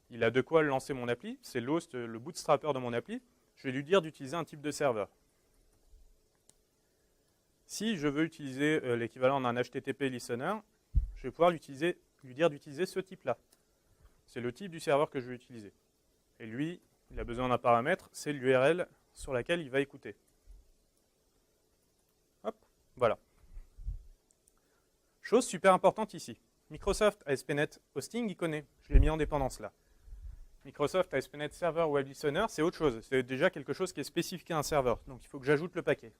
il a de quoi lancer mon appli. C'est l'host, le bootstrapper de mon appli. Je vais lui dire d'utiliser un type de serveur. Si je veux utiliser l'équivalent d'un HTTP listener, je vais pouvoir lui dire d'utiliser ce type-là. C'est le type du serveur que je veux utiliser. Et lui, il a besoin d'un paramètre, c'est l'URL sur laquelle il va écouter. Hop, voilà. Chose super importante ici. Microsoft ASP.NET Hosting, il connaît. Je l'ai mis en dépendance là. Microsoft ASP.NET Server Web Listener, c'est autre chose. C'est déjà quelque chose qui est spécifique à un serveur. Donc il faut que j'ajoute le paquet.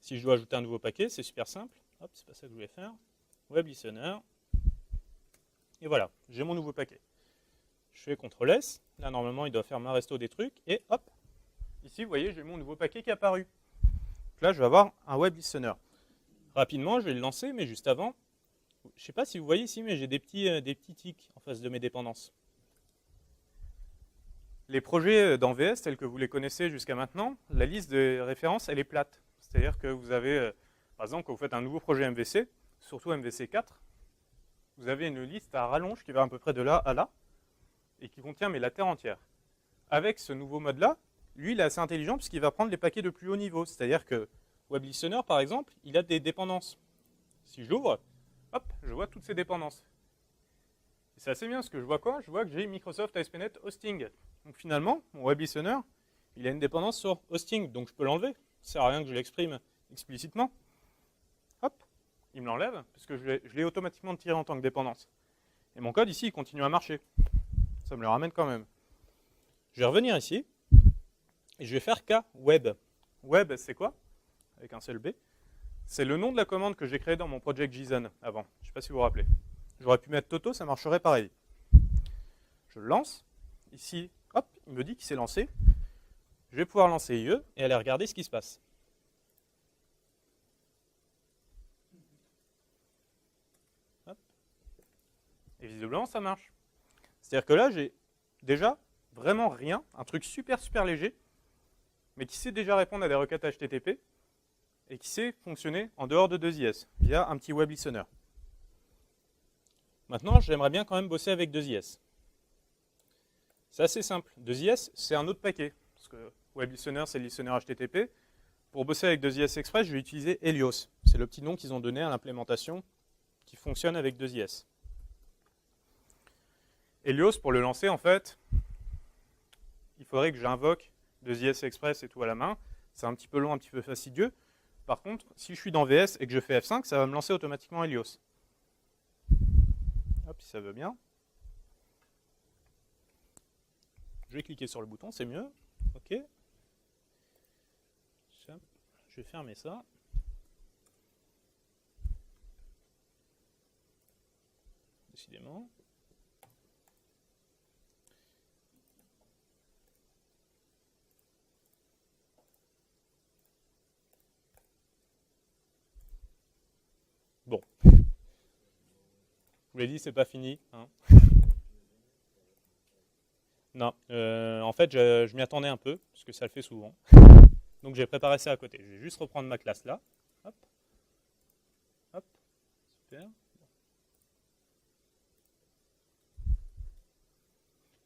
Si je dois ajouter un nouveau paquet, c'est super simple. Hop, c'est pas ça que je voulais faire. Web Listener. Et voilà, j'ai mon nouveau paquet. Je fais CTRL-S. Là, normalement, il doit faire ma resto des trucs. Et hop, ici, vous voyez, j'ai mon nouveau paquet qui est apparu. Donc là, je vais avoir un Web Listener. Rapidement, je vais le lancer, mais juste avant, je ne sais pas si vous voyez ici, mais j'ai des petits tics en face de mes dépendances. Les projets dans VS, tels que vous les connaissez jusqu'à maintenant, la liste de références, elle est plate. C'est-à-dire que vous avez, par exemple, quand vous faites un nouveau projet MVC, surtout MVC 4, vous avez une liste à rallonge qui va à peu près de là à là, et qui contient la terre entière. Avec ce nouveau mode-là, lui, il est assez intelligent puisqu'il va prendre les paquets de plus haut niveau. C'est-à-dire que WebListener, par exemple, il a des dépendances. Si je l'ouvre, hop, je vois toutes ces dépendances. Et c'est assez bien, parce que je vois quoi? Je vois que j'ai Microsoft ASP.NET Hosting. Donc finalement, mon WebListener, il a une dépendance sur Hosting, donc je peux l'enlever. Ça sert à rien que je l'exprime explicitement. Hop, il me l'enlève, parce que je l'ai automatiquement tiré en tant que dépendance. Et mon code ici, il continue à marcher. Ça me le ramène quand même. Je vais revenir ici, et je vais faire K web. Web, c'est quoi? Avec un seul B. C'est le nom de la commande que j'ai créée dans mon project JSON avant. Je ne sais pas si vous vous rappelez. J'aurais pu mettre Toto, ça marcherait pareil. Je le lance. Ici, hop, il me dit qu'il s'est lancé. Je vais pouvoir lancer IE et aller regarder ce qui se passe. Hop. Et visiblement, ça marche. C'est-à-dire que là, j'ai déjà vraiment rien, un truc super léger, mais qui sait déjà répondre à des requêtes HTTP et qui sait fonctionner en dehors de 2IS via un petit web listener. Maintenant, j'aimerais bien quand même bosser avec 2IS. C'est assez simple. 2IS, c'est un autre paquet. Parce que web listener, c'est le listener HTTP. Pour bosser avec 2IS Express, je vais utiliser Helios. C'est le petit nom qu'ils ont donné à l'implémentation qui fonctionne avec 2IS. Helios, pour le lancer, en fait, il faudrait que j'invoque 2IS Express et tout à la main. C'est un petit peu long, un petit peu fastidieux. Par contre, si je suis dans VS et que je fais F5, ça va me lancer automatiquement Helios. Hop, si ça veut bien. Je vais cliquer sur le bouton, c'est mieux. OK. Je vais fermer ça. Décidément. Bon. Je vous l'ai dit, c'est pas fini. Hein. Non, en fait, je m'y attendais un peu, parce que ça le fait souvent. Donc j'ai préparé ça à côté. Je vais juste reprendre ma classe là. Hop. Hop. Super.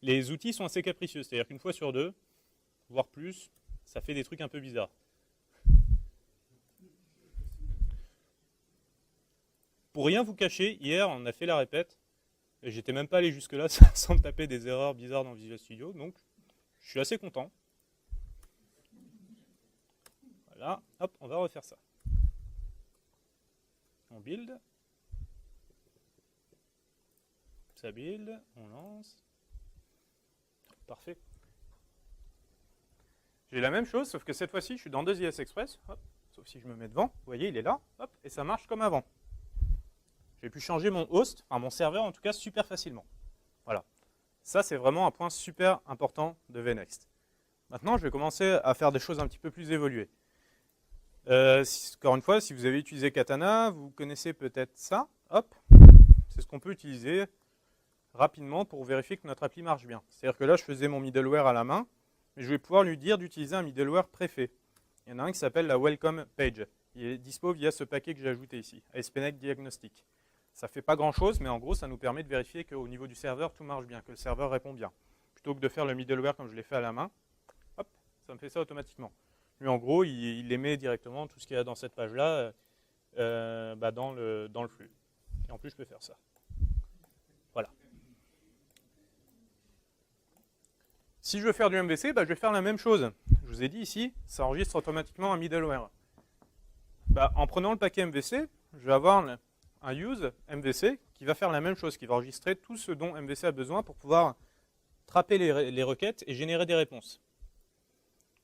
Les outils sont assez capricieux, c'est-à-dire qu'une fois sur deux, voire plus, ça fait des trucs un peu bizarres. Pour rien vous cacher, hier on a fait la répète, et j'étais même pas allé jusque-là sans me taper des erreurs bizarres dans Visual Studio, donc je suis assez content. Voilà, hop, on va refaire ça. On build. Ça build, on lance. Parfait. J'ai la même chose, sauf que cette fois-ci, je suis dans 2IS Express, hop, sauf si je me mets devant, vous voyez, il est là, hop, et ça marche comme avant. J'ai pu changer mon host, enfin mon serveur en tout cas, super facilement. Voilà. Ça, c'est vraiment un point super important de VNext. Maintenant, je vais commencer à faire des choses un petit peu plus évoluées. Encore une fois, si vous avez utilisé Katana, vous connaissez peut-être ça. Hop, c'est ce qu'on peut utiliser rapidement pour vérifier que notre appli marche bien. C'est-à-dire que là, je faisais mon middleware à la main, mais je vais pouvoir lui dire d'utiliser un middleware préfet. Il y en a un qui s'appelle la Welcome Page. Il est dispo via ce paquet que j'ai ajouté ici, ASP.NET Diagnostic. Ça ne fait pas grand-chose, mais en gros, ça nous permet de vérifier qu'au niveau du serveur, tout marche bien, que le serveur répond bien. Plutôt que de faire le middleware comme je l'ai fait à la main, hop, ça me fait ça automatiquement. Lui, en gros, il émet directement tout ce qu'il y a dans cette page-là dans le flux. Et en plus, je peux faire ça. Voilà. Si je veux faire du MVC, je vais faire la même chose. Je vous ai dit ici, ça enregistre automatiquement un middleware. En prenant le paquet MVC, je vais avoir un use MVC qui va faire la même chose, qui va enregistrer tout ce dont MVC a besoin pour pouvoir traper les requêtes et générer des réponses.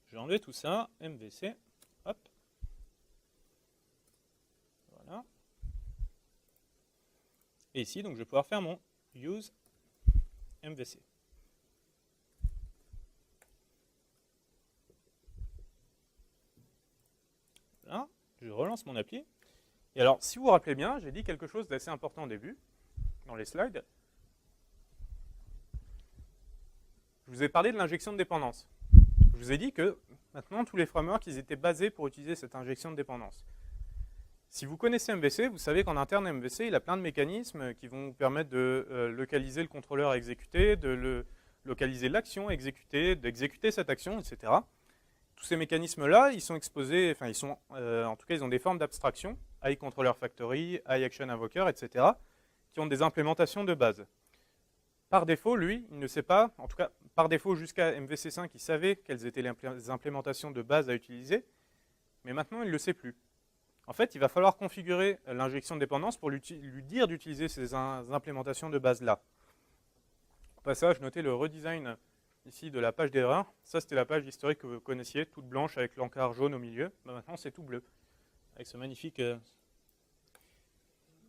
Je vais enlever tout ça, MVC, hop. Voilà. Et ici, donc, je vais pouvoir faire mon use MVC. Voilà, je relance mon appli. Et alors, si vous vous rappelez bien, j'ai dit quelque chose d'assez important au début, dans les slides. Je vous ai parlé de l'injection de dépendance. Je vous ai dit que maintenant, tous les frameworks, ils étaient basés pour utiliser cette injection de dépendance. Si vous connaissez MVC, vous savez qu'en interne, MVC, il a plein de mécanismes qui vont vous permettre de localiser le contrôleur à exécuter, de localiser l'action à exécuter, d'exécuter cette action, etc. Tous ces mécanismes-là, ils sont exposés, enfin, en tout cas, ils ont des formes d'abstraction, iControllerFactory, iActionInvoker, etc., qui ont des implémentations de base. Par défaut, lui, il ne sait pas, en tout cas, par défaut, jusqu'à MVC5, il savait quelles étaient les implémentations de base à utiliser, mais maintenant, il ne le sait plus. En fait, il va falloir configurer l'injection de dépendance pour lui dire d'utiliser ces implémentations de base-là. Au passage, notez le redesign ici de la page d'erreur. Ça, c'était la page historique que vous connaissiez, toute blanche avec l'encart jaune au milieu. Maintenant, c'est tout bleu, avec ce magnifique...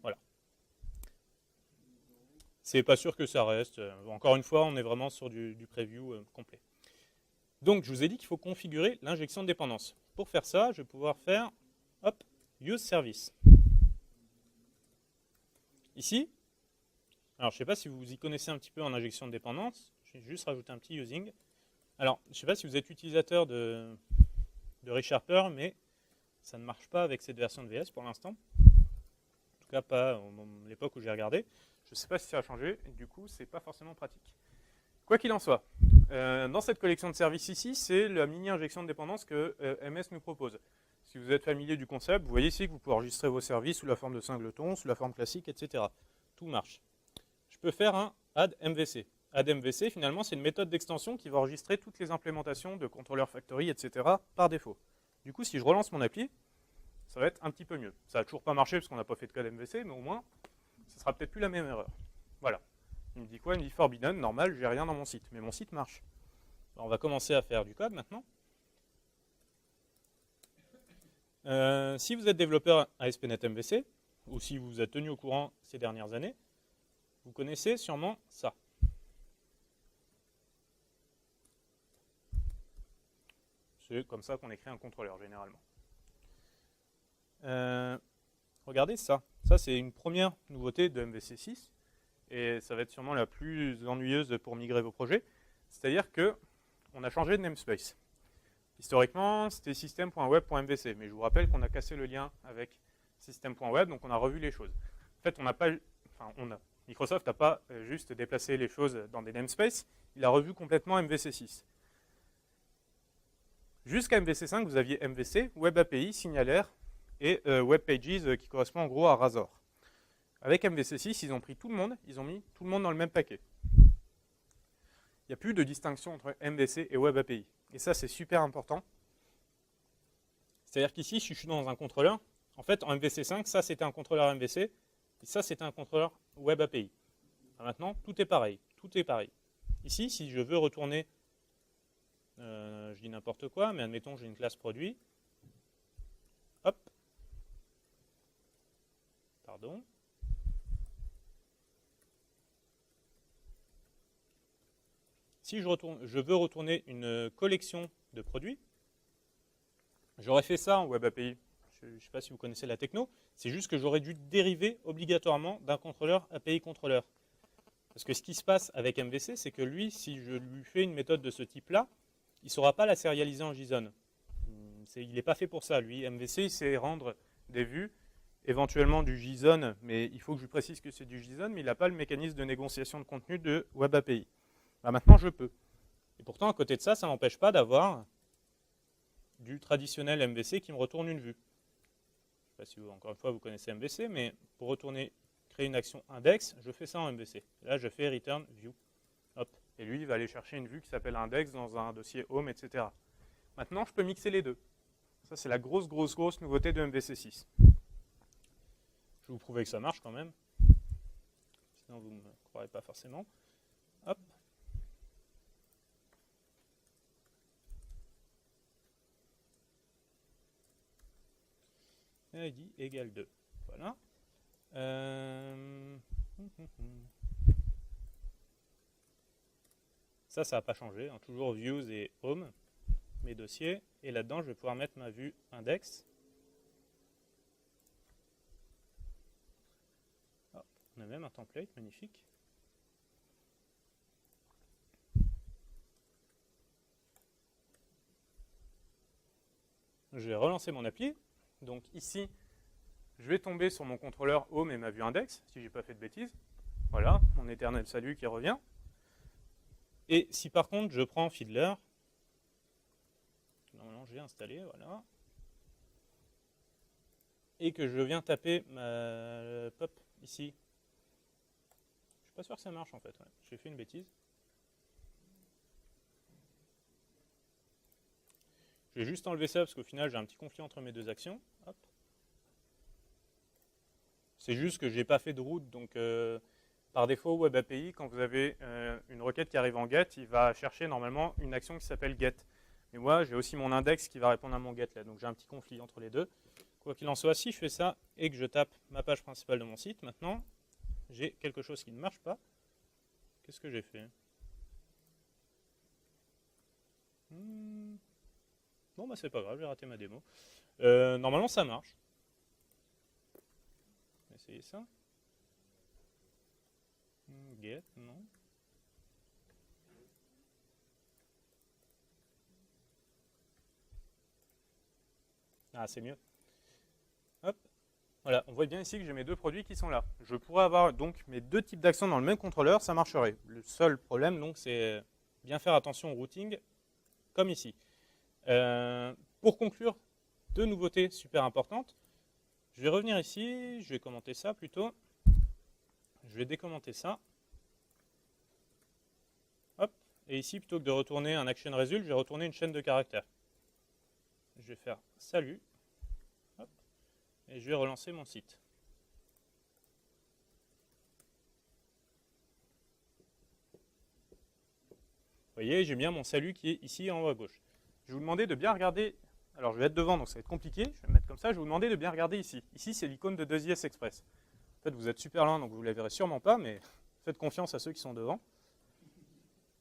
Voilà. C'est pas sûr que ça reste. Encore une fois, on est vraiment sur du preview complet. Donc, je vous ai dit qu'il faut configurer l'injection de dépendance. Pour faire ça, je vais pouvoir faire... Hop, Use Service. Ici, alors je ne sais pas si vous y connaissez un petit peu en injection de dépendance, je vais juste rajouter un petit using. Alors, je ne sais pas si vous êtes utilisateur de ReSharper, mais ça ne marche pas avec cette version de VS pour l'instant. En tout cas, pas à l'époque où j'ai regardé. Je ne sais pas si ça a changé, et du coup, ce n'est pas forcément pratique. Quoi qu'il en soit, dans cette collection de services ici, c'est la mini-injection de dépendance que MS nous propose. Si vous êtes familier du concept, vous voyez ici que vous pouvez enregistrer vos services sous la forme de singleton, sous la forme classique, etc. Tout marche. Je peux faire un add MVC. Add MVC, finalement, c'est une méthode d'extension qui va enregistrer toutes les implémentations de contrôleur factory, etc. par défaut. Du coup, si je relance mon appli, ça va être un petit peu mieux. Ça n'a toujours pas marché parce qu'on n'a pas fait de code MVC, mais au moins, ce sera peut-être plus la même erreur. Voilà. Il me dit quoi? Il me dit forbidden, normal, j'ai rien dans mon site. Mais mon site marche. Alors, on va commencer à faire du code maintenant. Si vous êtes développeur ASP.NET MVC, ou si vous vous êtes tenu au courant ces dernières années, vous connaissez sûrement ça. C'est comme ça qu'on écrit un contrôleur, généralement. Regardez ça. Ça, c'est une première nouveauté de MVC 6, et ça va être sûrement la plus ennuyeuse pour migrer vos projets. C'est-à-dire qu'on a changé de namespace. Historiquement, c'était system.web.mvc, mais je vous rappelle qu'on a cassé le lien avec system.web, donc on a revu les choses. En fait, Microsoft n'a pas juste déplacé les choses dans des namespaces, il a revu complètement MVC 6. Jusqu'à MVC 5, vous aviez MVC, Web API, Signalaire et Web Pages qui correspond en gros à Razor. Avec MVC 6, ils ont pris tout le monde, ils ont mis tout le monde dans le même paquet. Il n'y a plus de distinction entre MVC et Web API. Et ça, c'est super important. C'est-à-dire qu'ici, si je suis dans un contrôleur, en fait, en MVC5, ça, c'était un contrôleur MVC, et ça, c'était un contrôleur Web API. Alors maintenant, tout est pareil. Tout est pareil. Ici, si je veux retourner, je dis n'importe quoi, mais admettons, j'ai une classe produit. Hop. Pardon. Si je veux retourner une collection de produits, j'aurais fait ça en Web API. Je ne sais pas si vous connaissez la techno. C'est juste que j'aurais dû dériver obligatoirement d'un contrôleur API contrôleur. Parce que ce qui se passe avec MVC, c'est que lui, si je lui fais une méthode de ce type-là, il ne saura pas la sérialiser en JSON. Il n'est pas fait pour ça. Lui, MVC, il sait rendre des vues, éventuellement du JSON, mais il faut que je lui précise que c'est du JSON, mais il n'a pas le mécanisme de négociation de contenu de Web API. Bah maintenant, je peux. Et pourtant, à côté de ça, ça ne m'empêche pas d'avoir du traditionnel MVC qui me retourne une vue. Je ne sais pas si, encore une fois, vous connaissez MVC, mais pour créer une action index, je fais ça en MVC. Là, je fais return view. Hop. Et lui, il va aller chercher une vue qui s'appelle index dans un dossier home, etc. Maintenant, je peux mixer les deux. Ça, c'est la grosse nouveauté de MVC 6. Je vais vous prouver que ça marche quand même. Sinon, vous ne me croirez pas forcément. Hop. ID égale 2. Voilà. Ça n'a pas changé. Hein. Toujours Views et Home, mes dossiers. Et là-dedans, je vais pouvoir mettre ma vue index. Oh, on a même un template magnifique. Je vais relancer mon appli. Donc ici, je vais tomber sur mon contrôleur home et ma vue index, si j'ai pas fait de bêtises. Voilà, mon éternel salut qui revient. Et si par contre je prends Fiddler, normalement j'ai installé, voilà, et que je viens taper ma pop ici, je suis pas sûr que ça marche en fait, ouais. J'ai fait une bêtise. Je vais juste enlever ça parce qu'au final j'ai un petit conflit entre mes deux actions. Hop. C'est juste que j'ai pas fait de route, donc par défaut Web API, quand vous avez une requête qui arrive en get, il va chercher normalement une action qui s'appelle get. Mais moi j'ai aussi mon index qui va répondre à mon get là, donc j'ai un petit conflit entre les deux. Quoi qu'il en soit, si je fais ça et que je tape ma page principale de mon site, maintenant j'ai quelque chose qui ne marche pas. Qu'est-ce que j'ai fait? Bon bah c'est pas grave, j'ai raté ma démo. Normalement ça marche. On va essayer ça. Get, non. Ah c'est mieux. Hop. Voilà, on voit bien ici que j'ai mes deux produits qui sont là. Je pourrais avoir donc mes deux types d'actions dans le même contrôleur, ça marcherait. Le seul problème donc c'est bien faire attention au routing, comme ici. Pour conclure, deux nouveautés super importantes. Je vais revenir ici, je vais commenter ça plutôt. Je vais décommenter ça. Hop. Et ici, plutôt que de retourner un action result, je vais retourner une chaîne de caractères. Je vais faire salut. Hop. Et je vais relancer mon site. Vous voyez, j'ai bien mon salut qui est ici en haut à gauche. Je vais vous demander de bien regarder. Alors, je vais être devant, donc ça va être compliqué. Je vais me mettre comme ça. Je vais vous demander de bien regarder ici. Ici, c'est l'icône de 2IS Express. En fait, vous êtes super loin, donc vous ne la verrez sûrement pas, mais faites confiance à ceux qui sont devant.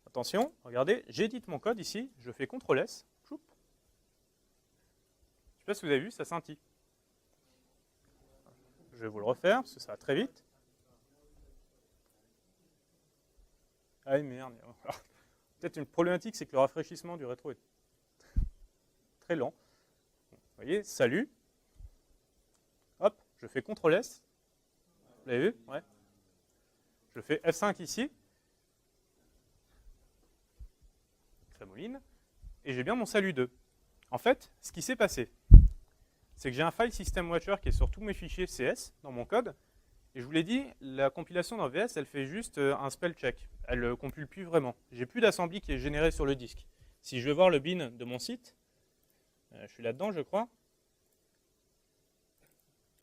Attention, regardez, j'édite mon code ici. Je fais CTRL-S. Je ne sais pas si vous avez vu, ça scintille. Je vais vous le refaire, parce que ça va très vite. Ah merde. Peut-être une problématique, c'est que le rafraîchissement du rétro est très lent. Vous voyez, salut. Hop, je fais CTRL-S. Vous l'avez vu? Ouais. Je fais F5 ici. Ça mouline. Et j'ai bien mon salut 2. En fait, ce qui s'est passé, c'est que j'ai un file system watcher qui est sur tous mes fichiers CS dans mon code. Et je vous l'ai dit, la compilation dans VS, elle fait juste un spell check. Elle ne compile plus vraiment. J'ai plus d'assembly qui est générée sur le disque. Si je vais voir le bin de mon site, je suis là-dedans, je crois.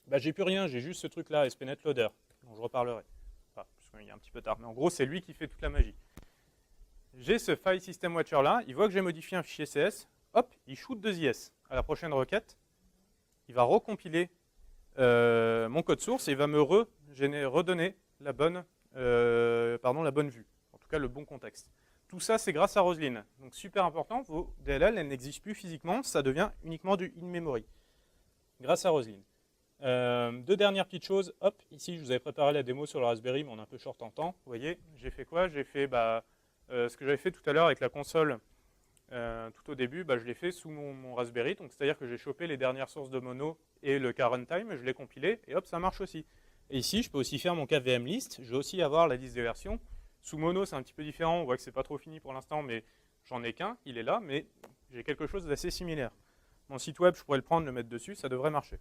Bah, j'ai plus rien, j'ai juste ce truc-là, SPNet Loader, dont je reparlerai. Enfin, parce qu'il est un petit peu tard. Mais en gros, c'est lui qui fait toute la magie. J'ai ce file system watcher là, il voit que j'ai modifié un fichier CS, hop, il shoot 2IS. À la prochaine requête, il va recompiler mon code source et il va me redonner la bonne vue, en tout cas le bon contexte. Tout ça, c'est grâce à Roslyn. Donc super important, vos DLL, elles n'existent plus physiquement, ça devient uniquement du in-memory, grâce à Roslyn. Deux dernières petites choses, hop, ici je vous avais préparé la démo sur le Raspberry, mais on est un peu short en temps. Vous voyez, j'ai fait quoi? J'ai fait ce que j'avais fait tout à l'heure avec la console tout au début, je l'ai fait sous mon Raspberry, donc c'est-à-dire que j'ai chopé les dernières sources de mono et le KRuntime, je l'ai compilé, et hop, ça marche aussi. Et ici, je peux aussi faire mon KVM list, je vais aussi avoir la liste des versions. Sous mono, c'est un petit peu différent, on voit que c'est pas trop fini pour l'instant, mais j'en ai qu'un, il est là, mais j'ai quelque chose d'assez similaire. Mon site web, je pourrais le prendre, le mettre dessus, ça devrait marcher.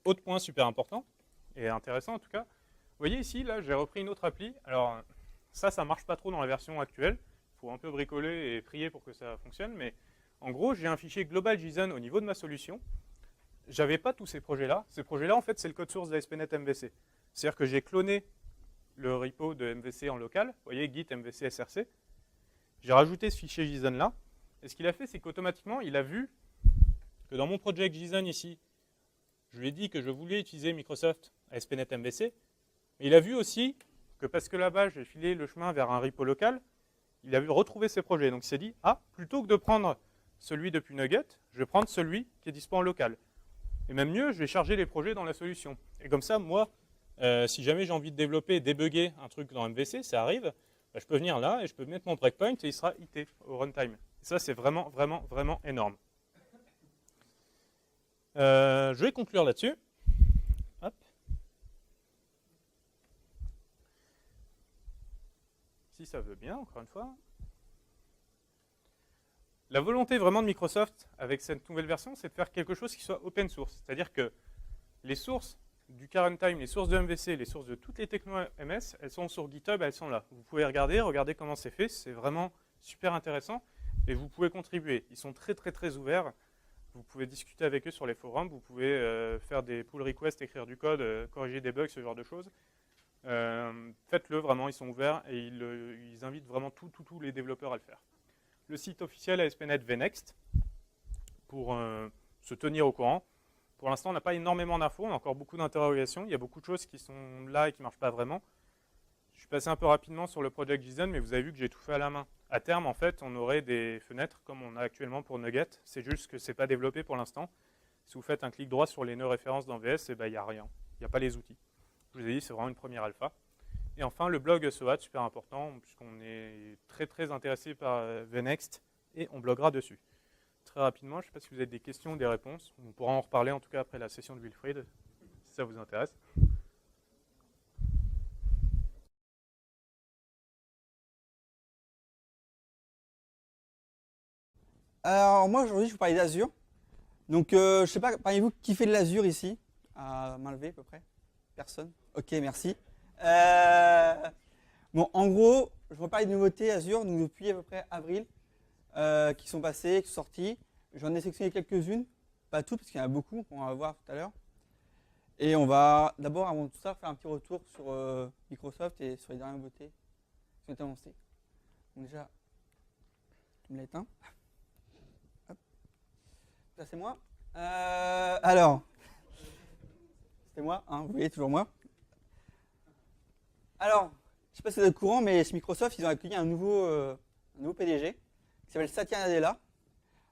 Autre point super important, et intéressant en tout cas, vous voyez ici, là, j'ai repris une autre appli. Alors, ça marche pas trop dans la version actuelle. Il faut un peu bricoler et prier pour que ça fonctionne, mais en gros, j'ai un fichier global JSON au niveau de ma solution. J'avais pas tous ces projets-là. Ces projets-là, en fait, c'est le code source de ASP.NET MVC. C'est-à-dire que j'ai cloné le repo de MVC en local. Vous voyez, git MVC SRC. J'ai rajouté ce fichier JSON-là. Et ce qu'il a fait, c'est qu'automatiquement, il a vu que dans mon project JSON ici, je lui ai dit que je voulais utiliser Microsoft ASP.NET MVC. Mais il a vu aussi que parce que là-bas, j'ai filé le chemin vers un repo local, il a retrouvé ses projets. Donc il s'est dit, ah, plutôt que de prendre celui depuis Nugget, je vais prendre celui qui est dispo en local. Et même mieux, je vais charger les projets dans la solution. Et comme ça, moi, si jamais j'ai envie de développer et débugger un truc dans MVC, ça arrive, je peux venir là et je peux mettre mon breakpoint et il sera IT, au runtime. Et ça, c'est vraiment, vraiment, vraiment énorme. Je vais conclure là-dessus. Hop. Si ça veut bien, encore une fois. La volonté vraiment de Microsoft avec cette nouvelle version, c'est de faire quelque chose qui soit open source. C'est-à-dire que les sources du current time, les sources de MVC, les sources de toutes les techno MS, elles sont sur GitHub, elles sont là. Vous pouvez regarder comment c'est fait, c'est vraiment super intéressant et vous pouvez contribuer. Ils sont très très très ouverts. Vous pouvez discuter avec eux sur les forums, vous pouvez faire des pull requests, écrire du code, corriger des bugs, ce genre de choses. Faites-le vraiment, ils sont ouverts et ils invitent vraiment tous les développeurs à le faire. Le site officiel ASP.NET VNext pour se tenir au courant. Pour l'instant, on n'a pas énormément d'infos, on a encore beaucoup d'interrogations. Il y a beaucoup de choses qui sont là et qui ne marchent pas vraiment. Je suis passé un peu rapidement sur le Project JSON, mais vous avez vu que j'ai tout fait à la main. À terme, en fait, on aurait des fenêtres comme on a actuellement pour Nugget. C'est juste que ce n'est pas développé pour l'instant. Si vous faites un clic droit sur les nœuds références dans VS, il n'y a rien. Il n'y a pas les outils. Je vous ai dit, c'est vraiment une première alpha. Et enfin, le blog SOAT, super important, puisqu'on est très très intéressé par VNext et on bloguera dessus. Très rapidement, je ne sais pas si vous avez des questions ou des réponses. On pourra en reparler en tout cas après la session de Wilfried, si ça vous intéresse. Alors moi aujourd'hui je vais vous parler d'Azure. Donc je ne sais pas, parmi vous qui fait de l'Azure ici? À main levée à peu près? Personne? Ok, merci. Bon, en gros, je vais vous parler de nouveautés Azure, donc depuis à peu près avril, qui sont passées, qui sont sorties. J'en ai sélectionné quelques-unes, pas toutes parce qu'il y en a beaucoup, on va voir tout à l'heure. Et on va d'abord, avant tout ça, faire un petit retour sur Microsoft et sur les dernières nouveautés qui ont été annoncées. Donc déjà, je me l'éteins. Ça c'est moi. Alors, c'était moi, hein, vous voyez toujours moi. Alors, je ne sais pas si vous êtes au courant, mais chez Microsoft, ils ont accueilli un nouveau PDG qui s'appelle Satya Nadella.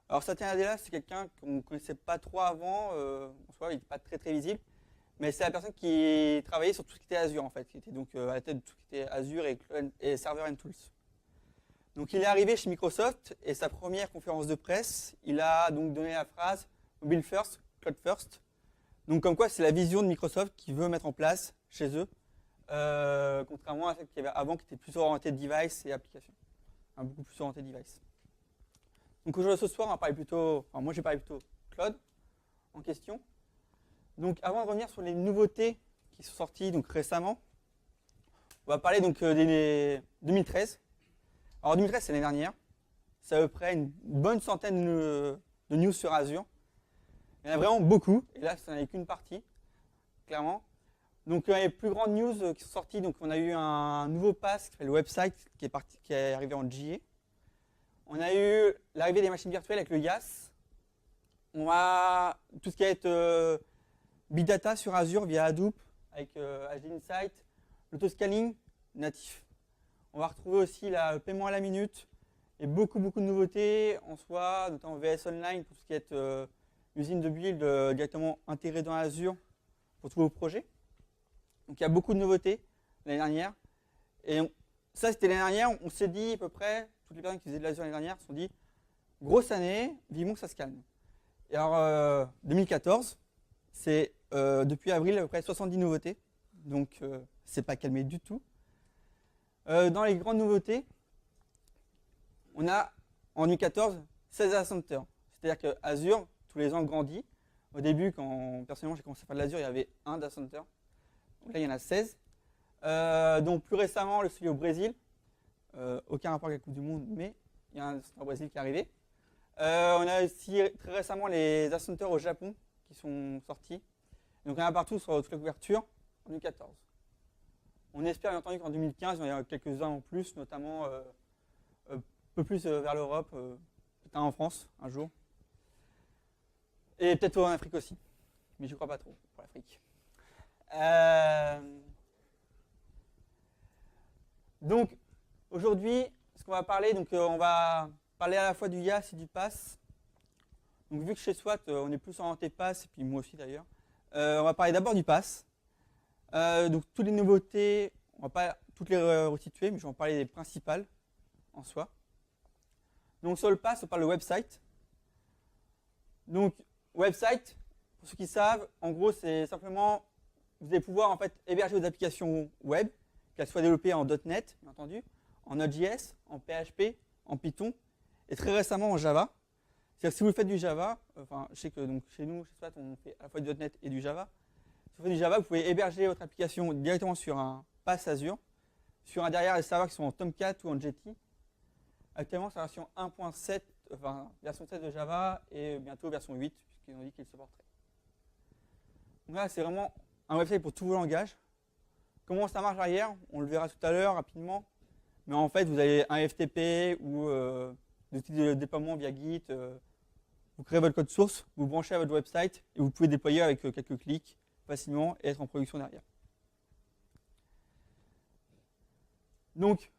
Alors Satya Nadella, c'est quelqu'un qu'on ne connaissait pas trop avant, en soi, il n'est pas très très visible, mais c'est la personne qui travaillait sur tout ce qui était Azure en fait, qui était donc à la tête de tout ce qui était Azure et Server and Tools. Donc il est arrivé chez Microsoft et sa première conférence de presse, il a donc donné la phrase Mobile First, Cloud First. Donc comme quoi c'est la vision de Microsoft qui veut mettre en place chez eux, contrairement à celle qu'il y avait avant qui était plus orientée device et application, beaucoup plus orientée device. Donc aujourd'hui ce soir on va parler plutôt, enfin moi j'ai parlé plutôt cloud en question. Donc avant de revenir sur les nouveautés qui sont sorties donc récemment, on va parler donc des 2013. Alors 2013 c'est l'année dernière, c'est à peu près une bonne centaine de news sur Azure. Il y en a vraiment beaucoup, et là ce n'est qu'une partie, clairement. Donc les plus grandes news qui sont sorties, donc on a eu un nouveau pass qui s'appelle le website qui est arrivé en GA. On a eu l'arrivée des machines virtuelles avec le YAS. On a tout ce qui va être Big Data sur Azure via Hadoop avec HD Insight, l'autoscaling natif. On va retrouver aussi le paiement à la minute et beaucoup de nouveautés en soi, notamment VS Online pour tout ce qui est usine de build directement intégrée dans Azure pour tous vos projets. Donc il y a beaucoup de nouveautés l'année dernière. Et ça c'était l'année dernière, on s'est dit à peu près, toutes les personnes qui faisaient de l'Azure l'année dernière se sont dit, grosse année, vivement que ça se calme. Et alors 2014, c'est depuis avril à peu près 70 nouveautés, donc c'est pas calmé du tout. Dans les grandes nouveautés, on a en 2014 16 data centers. C'est-à-dire que Azure, tous les ans, grandit. Au début, quand personnellement j'ai commencé à faire de l'Azure, il y avait un data center. Donc là, il y en a 16. Donc plus récemment, le studio au Brésil. Aucun rapport avec la Coupe du Monde, mais il y a un data center au Brésil qui est arrivé. On a aussi très récemment les data centers au Japon qui sont sortis. Donc il y en a partout sur toute la couverture en 2014. On espère bien entendu qu'en 2015, il y en a quelques-uns en plus, notamment un peu plus vers l'Europe, peut-être un en France un jour. Et peut-être en Afrique aussi, mais je ne crois pas trop pour l'Afrique. Donc aujourd'hui, ce qu'on va parler, donc on va parler à la fois du YAS et du PaaS. Donc vu que chez SWAT, on est plus orienté PaaS, et puis moi aussi d'ailleurs, on va parler d'abord du PaaS. Donc toutes les nouveautés, on ne va pas toutes les resituer, mais je vais en parler des principales en soi. Donc sur le PaaS, on parle de website. Donc website, Pour ceux qui savent, en gros, c'est simplement, vous allez pouvoir en fait héberger vos applications web, qu'elles soient développées en .NET, bien entendu, en Node.js, en PHP, en Python, et très récemment en Java. C'est-à-dire que si vous faites du Java, enfin, je sais que donc, chez nous, chez SWAT, on fait à la fois du .NET et du Java. Si vous faites du Java, vous pouvez héberger votre application directement sur un PaaS Azure, sur un derrière les serveurs qui sont en Tomcat ou en Jetty. Actuellement, c'est la version 1.7, enfin, version 7 de Java et bientôt version 8, puisqu'ils ont dit qu'ils supporteraient. Donc là, c'est vraiment un website pour tous vos langages. Comment ça marche derrière? On le verra tout à l'heure rapidement. Mais en fait, vous avez un FTP ou des outils de déploiement via Git. Vous créez votre code source, vous branchez à votre website et vous pouvez déployer avec quelques clics facilement et être en production derrière. Donc,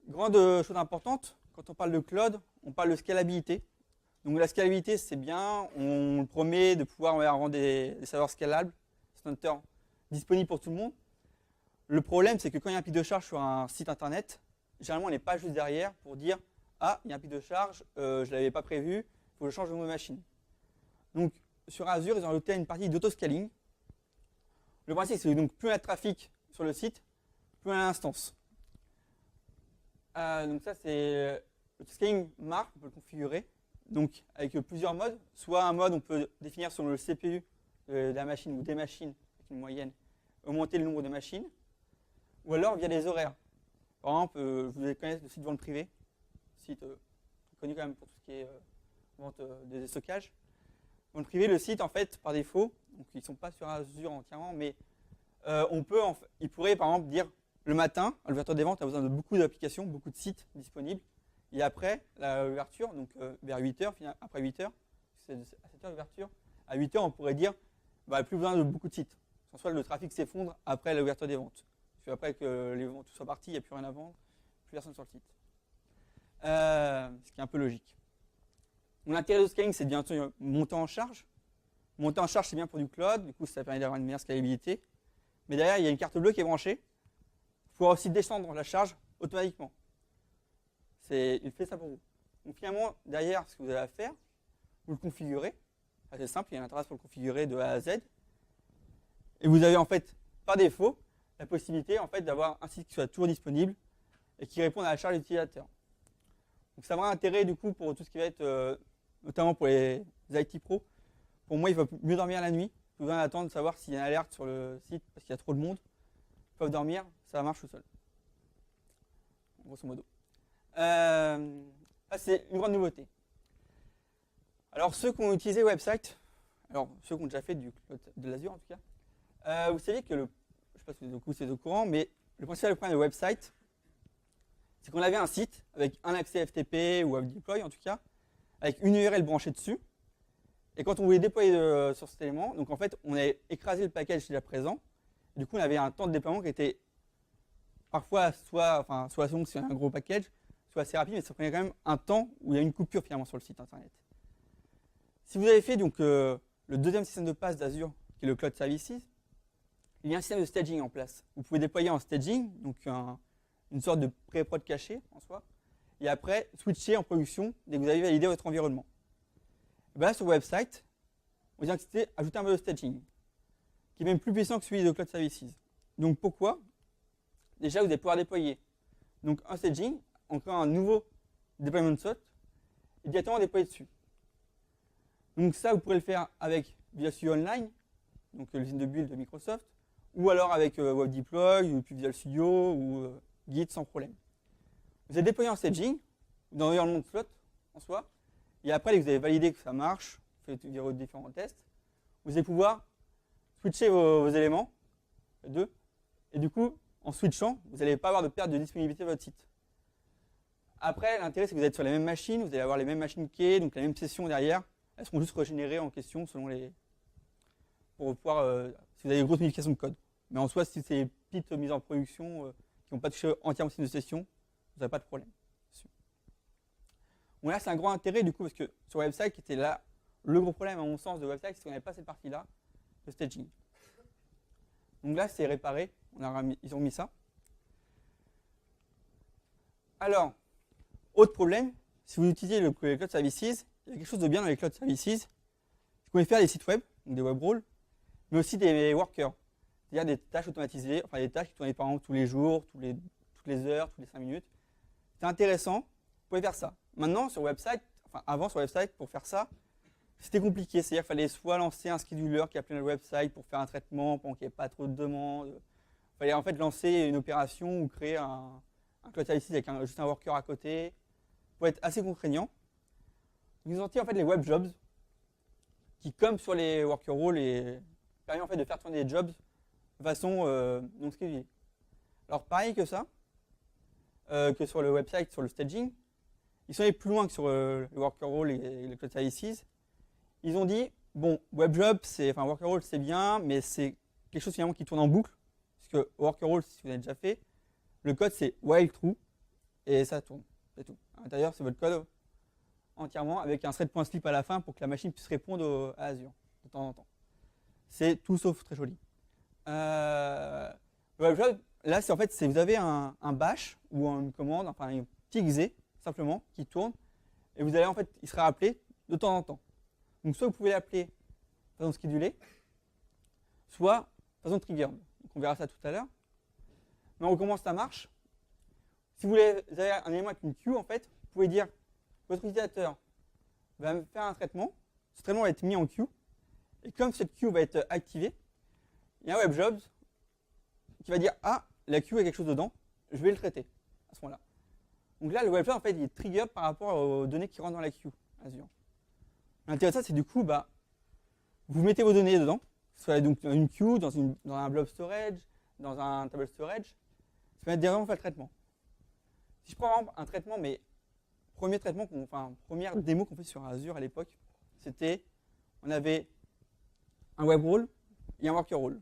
grande chose importante, quand on parle de cloud, on parle de scalabilité. Donc la scalabilité, c'est bien, on le promet de pouvoir rendre des serveurs scalables, Center disponibles pour tout le monde. Le problème, c'est que quand il y a un pic de charge sur un site internet, généralement, on n'est pas juste derrière pour dire « Ah, il y a un pic de charge, je ne l'avais pas prévu, il faut que je change de nouvelle machine. » Donc, sur Azure, ils ont ajouté une partie d'autoscaling. Le principe, c'est donc plus on a de trafic sur le site, plus on a d'instances. Donc ça, c'est l'autoscaling marche, on peut le configurer. Donc, avec plusieurs modes. Soit un mode, on peut définir selon le CPU de la machine ou des machines, avec une moyenne, augmenter le nombre de machines. Ou alors via les horaires. Par exemple, vous allez connaître le site Vente Privée, site connu quand même pour tout ce qui est vente des stockages. Vente Privée, le site, en fait, par défaut, donc ils ne sont pas sur Azure entièrement, mais il pourrait, par exemple, dire le matin, à l'ouverture des ventes, on a besoin de beaucoup d'applications, beaucoup de sites disponibles. Et après l'ouverture, donc vers 8h, après 8h, c'est à 7h l'ouverture, à 8h, on pourrait dire plus besoin de beaucoup de sites. En soit le trafic s'effondre après l'ouverture des ventes. Parce qu'après que les ventes soient parties, il n'y a plus rien à vendre, plus personne sur le site. Ce qui est un peu logique. L'intérêt de scaling, c'est de bien sûr monter en charge. Monter en charge, c'est bien pour du cloud, du coup ça permet d'avoir une meilleure scalabilité. Mais derrière, il y a une carte bleue qui est branchée. Il faut aussi descendre la charge automatiquement. Il fait ça pour vous. Donc finalement, derrière, ce que vous avez à faire, vous le configurez. C'est simple, il y a une interface pour le configurer de A à Z. Et vous avez en fait, par défaut, la possibilité en fait, d'avoir un site qui soit toujours disponible et qui réponde à la charge de l'utilisateur. Donc ça a vraiment intérêt du coup pour tout ce qui va être, notamment pour les IT pros. Pour moi, il va mieux dormir la nuit. Vous besoin d'attendre de savoir s'il y a une alerte sur le site parce qu'il y a trop de monde. Ils peuvent dormir, ça marche tout seul. Grosso modo. C'est une grande nouveauté. Alors ceux qui ont utilisé Website, alors ceux qui ont déjà fait de l'Azure en tout cas, vous savez que je ne sais pas si vous êtes au courant, mais le principal problème de Website, c'est qu'on avait un site avec un accès FTP ou WebDeploy en tout cas, avec une URL branchée dessus. Et quand on voulait déployer sur cet élément, donc en fait on a écrasé le package déjà présent. Et du coup on avait un temps de déploiement qui était parfois soit long si on a un gros package, soit assez rapide, mais ça prenait quand même un temps où il y a une coupure finalement sur le site internet. Si vous avez fait donc le deuxième système de passe d'Azure, qui est le Cloud Services, il y a un système de staging en place. Vous pouvez déployer en staging, donc une sorte de pré-prod caché en soi, et après switcher en production dès que vous avez validé votre environnement. Et bien là, sur le website, on vient ajouter un mode de staging, qui est même plus puissant que celui de Cloud Services. Donc pourquoi? Déjà, vous allez pouvoir déployer donc, un staging, encore un nouveau deployment slot, et directement déployer dessus. Donc ça, vous pourrez le faire avec Visual Studio Online, donc l'usine de build de Microsoft, ou alors avec WebDeploy, ou puis Visual Studio, ou Git sans problème. Vous allez déployer un staging, dans l'environnement de slot en soi, et après, dès que vous avez validé que ça marche, vous faites vos différents tests, vous allez pouvoir switcher vos éléments, et du coup, en switchant, vous n'allez pas avoir de perte de disponibilité de votre site. Après, l'intérêt, c'est que vous êtes sur les mêmes machines, vous allez avoir les mêmes machines key, donc la même session derrière. Elles seront juste régénérées en question selon les. Pour pouvoir. Si vous avez des grosses modifications de code. Mais en soi, si c'est des petites mises en production qui n'ont pas touché entièrement système de session, vous n'avez pas de problème. Bon, là, c'est un gros intérêt du coup, parce que sur website, qui était là, le gros problème, à mon sens, de website, c'est qu'on n'avait pas cette partie-là, le staging. Donc là, c'est réparé. Ils ont mis ça. Alors, autre problème, si vous utilisez le Cloud Services, il y a quelque chose de bien dans les Cloud Services, c'est qu'on peut faire des sites web donc des web roles, mais aussi des workers, c'est-à-dire des tâches automatisées, enfin des tâches qui tournaient par exemple tous les jours, toutes les heures, toutes les 5 minutes. C'est intéressant, vous pouvez faire ça. Maintenant, sur website, enfin avant sur website, pour faire ça, c'était compliqué, c'est-à-dire qu'il fallait soit lancer un scheduler qui appelait le website pour faire un traitement pendant qu'il n'y ait pas trop de demandes. Il fallait en fait lancer une opération ou créer un cloud services avec juste un worker à côté, pour être assez contraignant. Ils ont sorti en fait les web jobs, qui comme sur les worker roles, permet en fait de faire tourner des jobs de façon non schedulée. Alors pareil que ça, que sur le website, sur le staging, ils sont allés plus loin que sur le worker role et le cloud services. Ils ont dit, bon, WebJob, worker role c'est bien, mais c'est quelque chose finalement qui tourne en boucle, puisque worker role, si vous avez déjà fait, le code c'est while true, et ça tourne, c'est tout. À l'intérieur, c'est votre code entièrement, avec un thread.sleep à la fin pour que la machine puisse répondre à Azure, de temps en temps. C'est tout sauf très joli. WebJob, là, c'est en fait, vous avez un bash, ou une commande, enfin un petit exe, simplement, qui tourne, et vous allez en fait, il sera appelé de temps en temps. Donc soit vous pouvez l'appeler de façon schedulée, soit de façon triggered. Donc on verra ça tout à l'heure. Mais comment ça marche? Si vous avez un élément avec une queue, en fait, vous pouvez dire votre utilisateur va me faire un traitement, ce traitement va être mis en queue, et comme cette queue va être activée, il y a un WebJobs qui va dire ah, la queue a quelque chose dedans, je vais le traiter à ce moment-là. Donc là, le WebJob en fait, il est trigger par rapport aux données qui rentrent dans la queue Azure. L'intérêt de ça, c'est du coup, vous mettez vos données dedans, soit donc dans une queue, dans un blob storage, dans un table storage, ça va être directement faire le traitement. Si je prends par exemple un traitement, mais première démo qu'on fait sur Azure à l'époque, c'était, on avait un web role et un worker role.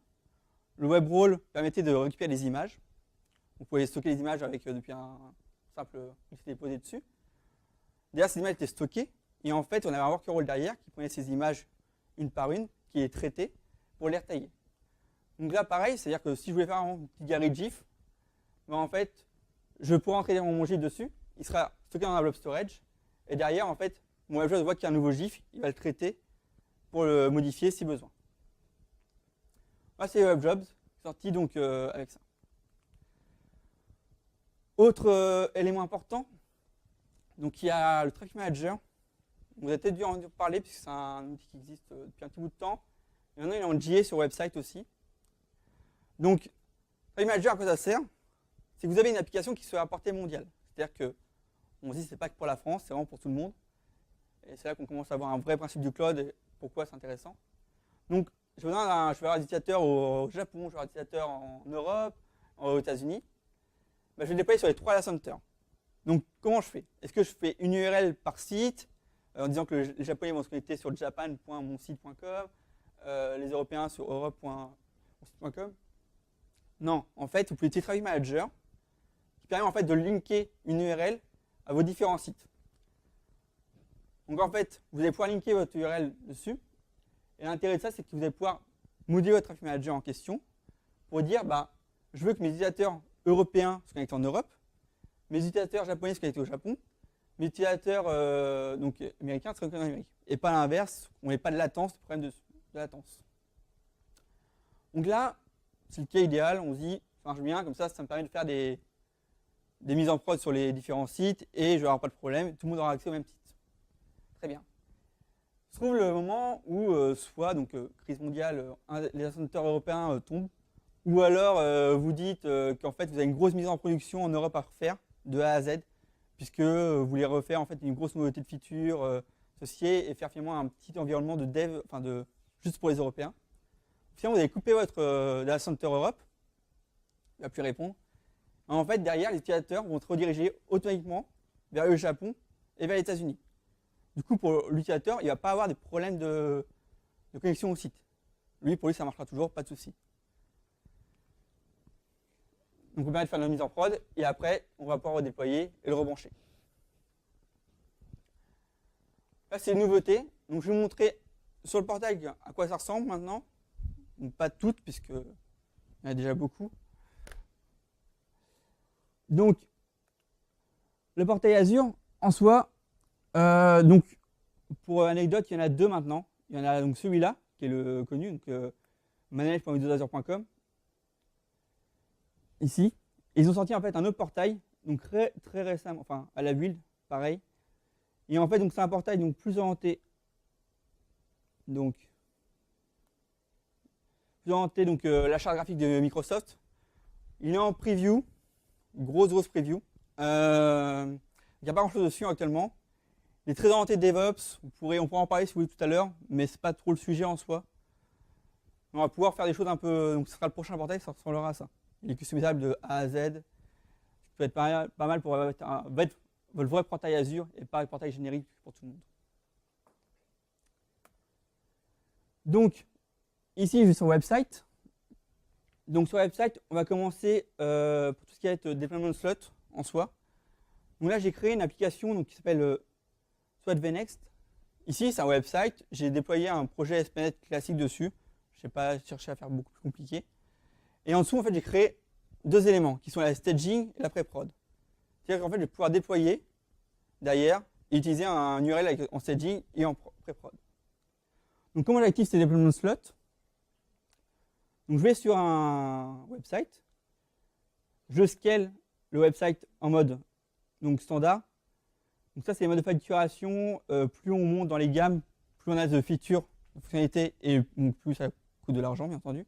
Le web role permettait de récupérer les images. Vous pouvez stocker les images depuis un simple outil déposé dessus. Derrière, ces images étaient stockées. Et en fait, on avait un worker role derrière qui prenait ces images une par une, qui les traitait pour les retailler. Donc là, pareil, c'est-à-dire que si je voulais faire un petit gary GIF, en fait, je pourrais entrer mon GIF dessus, il sera stocké dans un blob storage, et derrière, en fait, mon WebJob voit qu'il y a un nouveau GIF, il va le traiter pour le modifier si besoin. Voilà, c'est WebJobs, sorti donc avec ça. Autre élément important, donc il y a le Traffic Manager. Vous avez peut-être dû en parler puisque c'est un outil qui existe depuis un petit bout de temps. Et maintenant, il est en GA sur website aussi. Donc, Traffic Manager, à quoi ça sert? C'est que vous avez une application qui soit à portée mondiale. C'est-à-dire que on se dit que ce n'est pas que pour la France, c'est vraiment pour tout le monde. Et c'est là qu'on commence à avoir un vrai principe du cloud et pourquoi c'est intéressant. Donc, je vais avoir un utilisateur au Japon, je vais avoir un utilisateur en Europe, aux États-Unis. Je vais le déployer sur les 3 data centers. Donc, comment je fais? Est-ce que je fais une URL par site en disant que les Japonais vont se connecter sur japan.monsite.com, les Européens sur europe.monsite.com? Non, en fait, vous pouvez utiliser Traffic Manager qui permet en fait de linker une URL à vos différents sites. Donc en fait, vous allez pouvoir linker votre URL dessus. Et l'intérêt de ça, c'est que vous allez pouvoir modifier votre Traffic Manager en question pour dire je veux que mes utilisateurs européens se connectent en Europe, mes utilisateurs japonais se connectent au Japon, mes utilisateurs américains se connectent en Amérique. Et pas l'inverse, on n'ait pas de latence, de problème de latence. Donc là, c'est le cas idéal, on se dit, ça marche bien, comme ça me permet de faire des mises en prod sur les différents sites et je vais avoir pas de problème, tout le monde aura accès au même site. Très bien. Se trouve le moment où crise mondiale, les data centers européens tombent, ou alors vous dites qu'en fait vous avez une grosse mise en production en Europe à refaire de A à Z, puisque vous voulez refaire en fait une grosse nouveauté de feature associée et faire finalement un petit environnement de dev, juste pour les Européens. Finalement, vous allez couper votre data center Europe, il ne va plus répondre. En fait, derrière, les utilisateurs vont se rediriger automatiquement vers le Japon et vers les États-Unis. Du coup, pour l'utilisateur, il ne va pas avoir des problèmes de connexion au site. Pour lui, ça marchera toujours, pas de souci. Donc, on permet de faire la mise en prod et après, on va pouvoir redéployer et le rebrancher. Là, c'est une nouveauté. Donc, je vais vous montrer sur le portail à quoi ça ressemble maintenant. Donc, pas toutes, puisqu'il y en a déjà beaucoup. Donc, le portail Azure, en soi, pour anecdote, il y en a deux maintenant. Il y en a donc celui-là, qui est le connu, donc manage.windowsazure.com. Ici. Et ils ont sorti en fait un autre portail, donc très récemment, enfin à la build, pareil. Et en fait, donc c'est un portail donc plus orienté, donc la charte graphique de Microsoft. Il est en preview, grosse preview. Il n'y a pas grand chose dessus actuellement. Il est très orienté DevOps. On pourra en parler si vous voulez tout à l'heure, mais c'est pas trop le sujet en soi. On va pouvoir faire des choses un peu. Donc ce sera le prochain portail, ça ressemblera à ça. Il est customisable de A à Z. Ça peut être pas mal pour être le vrai portail Azure et pas le portail générique pour tout le monde. Donc, ici, je suis sur le website. Donc, sur le website, on va commencer pour tout ce qui va être deployment slot en soi. Donc là, j'ai créé une application donc, qui s'appelle SWAT VNext. Ici, c'est un website. J'ai déployé un projet ASP.NET classique dessus. Je n'ai pas cherché à faire beaucoup plus compliqué. Et en dessous, en fait, j'ai créé deux éléments qui sont la staging et la pré-prod. C'est-à-dire qu'en fait, je vais pouvoir déployer derrière et utiliser un URL en staging et en pré-prod. Donc, comment j'active ces deployment slots? Donc, je vais sur un website. Je scale le website en mode donc, standard. Donc, ça, c'est les modes de facturation. Plus on monte dans les gammes, plus on a de features, de fonctionnalités et donc, plus ça coûte de l'argent, bien entendu.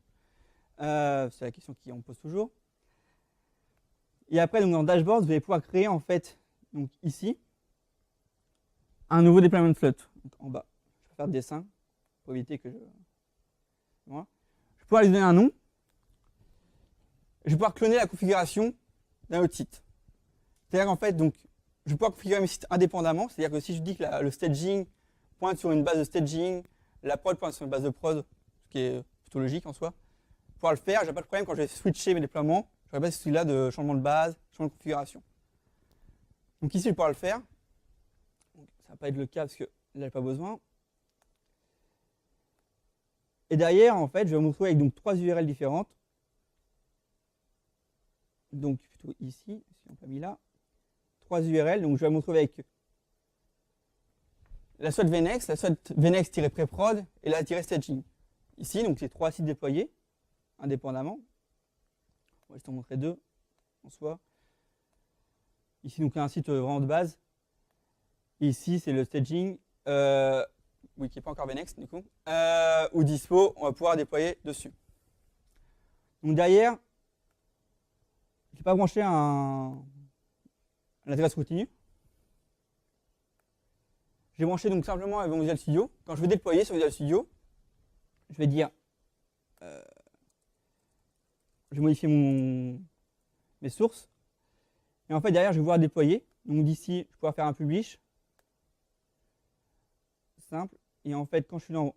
C'est la question qu'on pose toujours. Et après, donc, dans Dashboard, vous allez pouvoir créer en fait, donc ici, un nouveau deployment slot. Donc, en bas, je vais faire le dessin pour éviter que je. Voilà. Je vais pouvoir lui donner un nom. Je vais pouvoir cloner la configuration d'un autre site. C'est-à-dire qu'en fait, donc, je vais pouvoir configurer mes sites indépendamment. C'est-à-dire que si je dis que le staging pointe sur une base de staging, la prod pointe sur une base de prod, ce qui est plutôt logique en soi, pour pouvoir le faire, je n'ai pas de problème quand je vais switcher mes déploiements. Je n'aurai pas celui-là de changement de base, changement de configuration. Donc ici, je vais pouvoir le faire. Donc, ça ne va pas être le cas parce que là, je n'ai pas besoin. Et derrière, en fait, je vais me retrouver avec donc, 3 URL différentes. Donc plutôt ici, si on n'a pas mis là. 3 URL, donc je vais me retrouver avec la SWAT VNext, la SWAT VNext-preprod et la -staging. Ici, donc c'est 3 sites déployés, indépendamment. On va juste en montrer 2 en soi. Ici, donc, il y a un site vraiment de base. Et ici, c'est le staging, oui, qui n'est pas encore VNext, du coup, ou dispo, on va pouvoir déployer dessus. Donc, derrière, je n'ai pas branché un intégration continue. J'ai branché donc simplement avec Visual Studio. Quand je vais déployer sur Visual Studio, je vais dire. Je vais modifier mes sources. Et en fait, derrière, je vais pouvoir déployer. Donc d'ici, je vais pouvoir faire un publish. Simple. Et en fait, quand je suis dans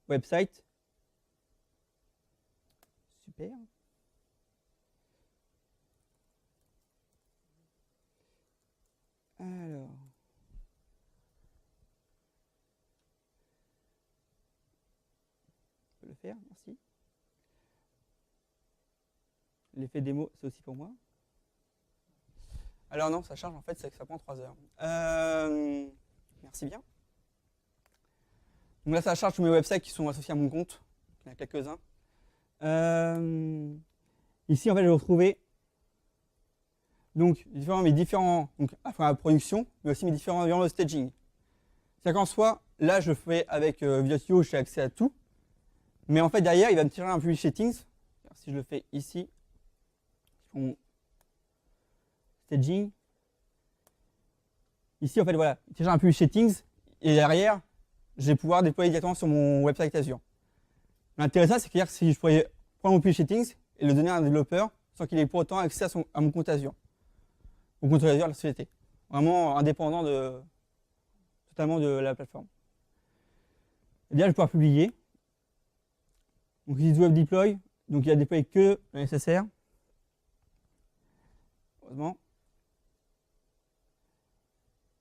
website, super. Alors. Je peux le faire, merci. L'effet démo, c'est aussi pour moi. Alors non, ça charge en fait, c'est que ça prend 3 heures. Merci bien. Donc là, ça charge tous mes websites qui sont associés à mon compte. Il y en a quelques-uns. Ici, en fait, je vais retrouver donc mes différents, donc à la production, mais aussi mes différents environnements de staging. C'est-à-dire qu'en soi, là, je fais avec Visual Studio, j'ai accès à tout. Mais en fait, derrière, il va me tirer un publish settings. Si je le fais ici, mon staging. Ici, en fait, voilà, il tire un publish settings. Et derrière, je vais pouvoir déployer directement sur mon website Azure. L'intéressant, c'est que si je pourrais prendre mon publish settings et le donner à un développeur sans qu'il ait pour autant accès à mon compte Azure. Au compte Azure de la société. Vraiment indépendant totalement de la plateforme. Et bien, je vais pouvoir publier. Donc, ici, web deploy. Donc, il a déployé que le nécessaire. Heureusement.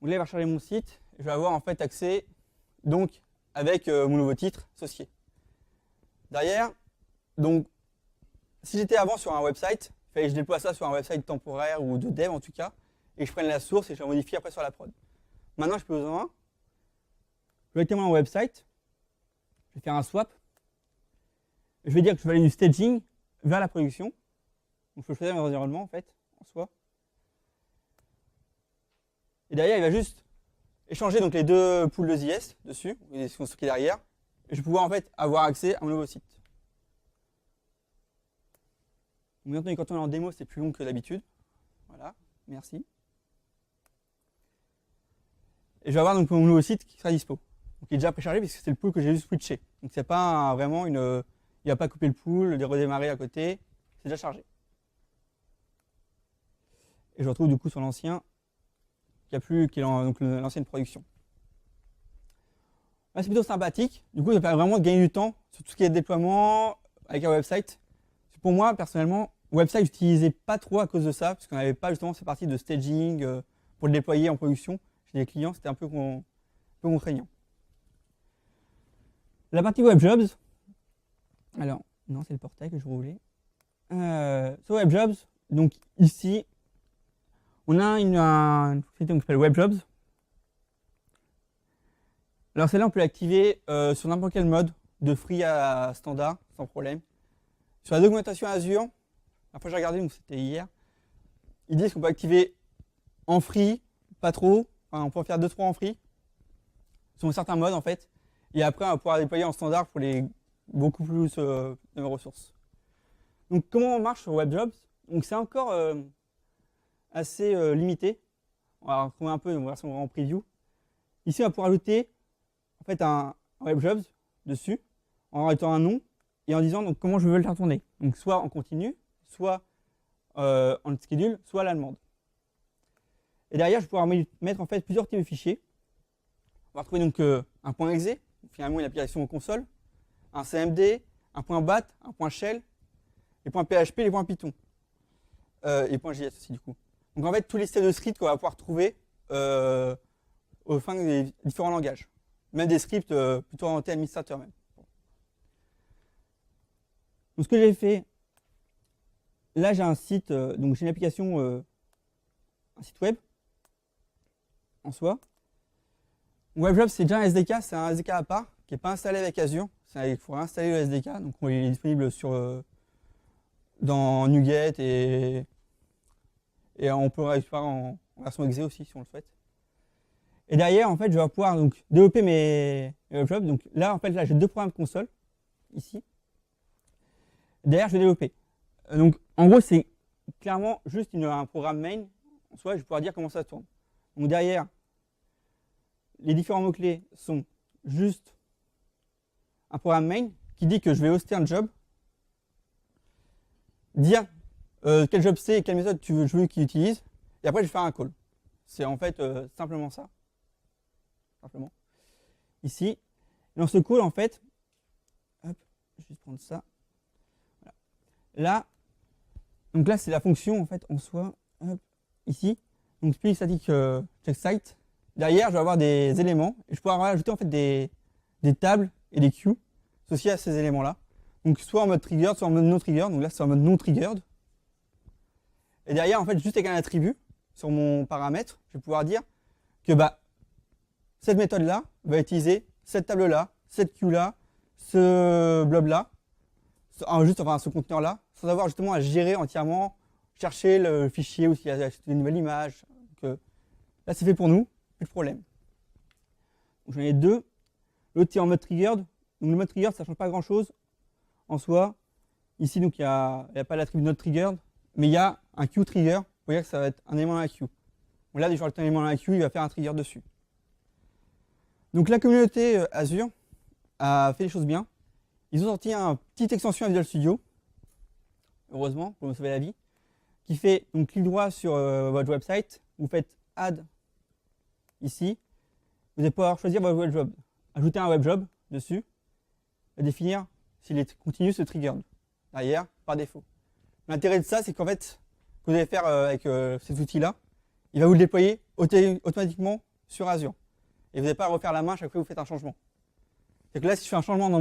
Donc là, il va recharger mon site. Je vais avoir en fait accès donc avec mon nouveau titre associé. Derrière, donc, si j'étais avant sur un website, il fallait que je déploie ça sur un website temporaire ou de dev en tout cas, et que je prenne la source et je la modifie après sur la prod. Maintenant, je peux besoin. Je vais directement un website. Je vais faire un swap. je vais dire que je vais aller du staging vers la production. Donc je peux choisir mes environnements en fait, en soi. Et derrière, il va juste échanger donc, les deux poules de JS dessus, qui sont stockées derrière. Et je vais pouvoir en fait avoir accès à mon nouveau site. Donc, maintenant, quand on est en démo, c'est plus long que d'habitude. Voilà, merci. Et je vais avoir donc mon nouveau site qui sera dispo. Donc il est déjà préchargé puisque c'est le pool que j'ai juste switché. Donc c'est pas vraiment il ne va pas couper le pool, le redémarrer à côté, c'est déjà chargé. Et je retrouve du coup sur l'ancien, qui est donc l'ancienne production. Là c'est plutôt sympathique. Du coup ça permet vraiment de gagner du temps sur tout ce qui est déploiement avec un website. Pour moi personnellement, website j'utilisais pas trop à cause de ça, parce qu'on n'avait pas justement cette partie de staging pour le déployer en production. Chez les clients, c'était un peu contraignant. La partie WebJobs, alors, non, c'est le portail que je voulais. Sur WebJobs, donc ici, on a une fonctionnalité qui s'appelle WebJobs. Alors celle-là, on peut l'activer sur n'importe quel mode, de free à standard, sans problème. Sur la documentation Azure, la fois j'ai regardé, donc c'était hier, ils disent qu'on peut activer en free, pas trop. Enfin, on peut en faire 2-3 en free, sur certains modes en fait, et après on va pouvoir déployer en standard pour les beaucoup plus de ressources. Donc comment on marche sur WebJobs? Donc c'est encore assez limité. On va retrouver un peu une version en preview. Ici on va pouvoir ajouter en fait un WebJobs dessus, en rajoutant un nom et en disant donc comment je veux le faire tourner. Donc soit en continu, soit en schedule, soit à la demande. Et derrière, je vais pouvoir mettre en fait plusieurs types de fichiers. On va retrouver donc un point .exe, finalement une application console, un CMD, un point .bat, un point .shell, les points PHP, les points Python, et points JS aussi du coup. Donc en fait, tous les systèmes de scripts qu'on va pouvoir trouver au fin des différents langages. Même des scripts plutôt orientés administrateurs même. Donc ce que j'ai fait, là j'ai un site, donc j'ai une application, un site web, en soi. WebJobs, c'est déjà un SDK, c'est un SDK à part, qui n'est pas installé avec Azure. Il faut réinstaller le SDK, donc il est disponible dans NuGet et on peut le récupérer en version exe aussi si on le souhaite. Et derrière, en fait, je vais pouvoir donc, développer mes WebJobs. Donc là, en fait, là, j'ai deux programmes console, ici. Derrière, je vais développer. Donc, en gros, c'est clairement juste un programme main. En soi, je vais pouvoir dire comment ça tourne. Donc derrière, les différents mots-clés sont juste un programme main qui dit que je vais hoster un job, dire quel job c'est et quelle méthode je veux qu'il utilise, et après je vais faire un call. C'est en fait simplement ça. Simplement. Ici, dans ce call, en fait, hop, je vais juste prendre ça. Voilà. Là, donc là c'est la fonction en fait en soi, hop, ici. Donc split static check site. Derrière, je vais avoir des éléments et je pourrais rajouter en fait des tables et des queues associées à ces éléments-là. Donc soit en mode triggered, soit en mode non triggered. Donc là, c'est en mode non triggered. Et derrière, en fait, juste avec un attribut sur mon paramètre, je vais pouvoir dire que cette méthode-là va utiliser cette table-là, cette queue-là, ce blob-là, ce conteneur-là, sans avoir justement à gérer entièrement, chercher le fichier ou s'il y a une nouvelle image. Donc, là, c'est fait pour nous, plus de problème. Donc, j'en ai deux. L'autre est en mode triggered. Donc, le mode triggered, ça ne change pas grand-chose en soi. Ici, donc, il n'y a pas l'attribut not triggered, mais il y a un queue trigger. Vous voyez que ça va être un élément dans la queue. Donc là, dès que je rajoute un élément dans la queue, il va faire un trigger dessus. Donc, la communauté Azure a fait les choses bien. Ils ont sorti une petite extension à Visual Studio, heureusement, pour me sauver la vie, qui fait donc clic droit sur votre website, vous faites add ici, vous allez pouvoir choisir votre webjob, ajouter un webjob dessus, et définir s'il est continu ce triggered, derrière, par défaut. L'intérêt de ça, c'est qu'en fait, ce que vous allez faire avec cet outil-là, il va vous le déployer automatiquement sur Azure. Et vous n'allez pas à refaire la main chaque fois que vous faites un changement. C'est que là, si je fais un changement dans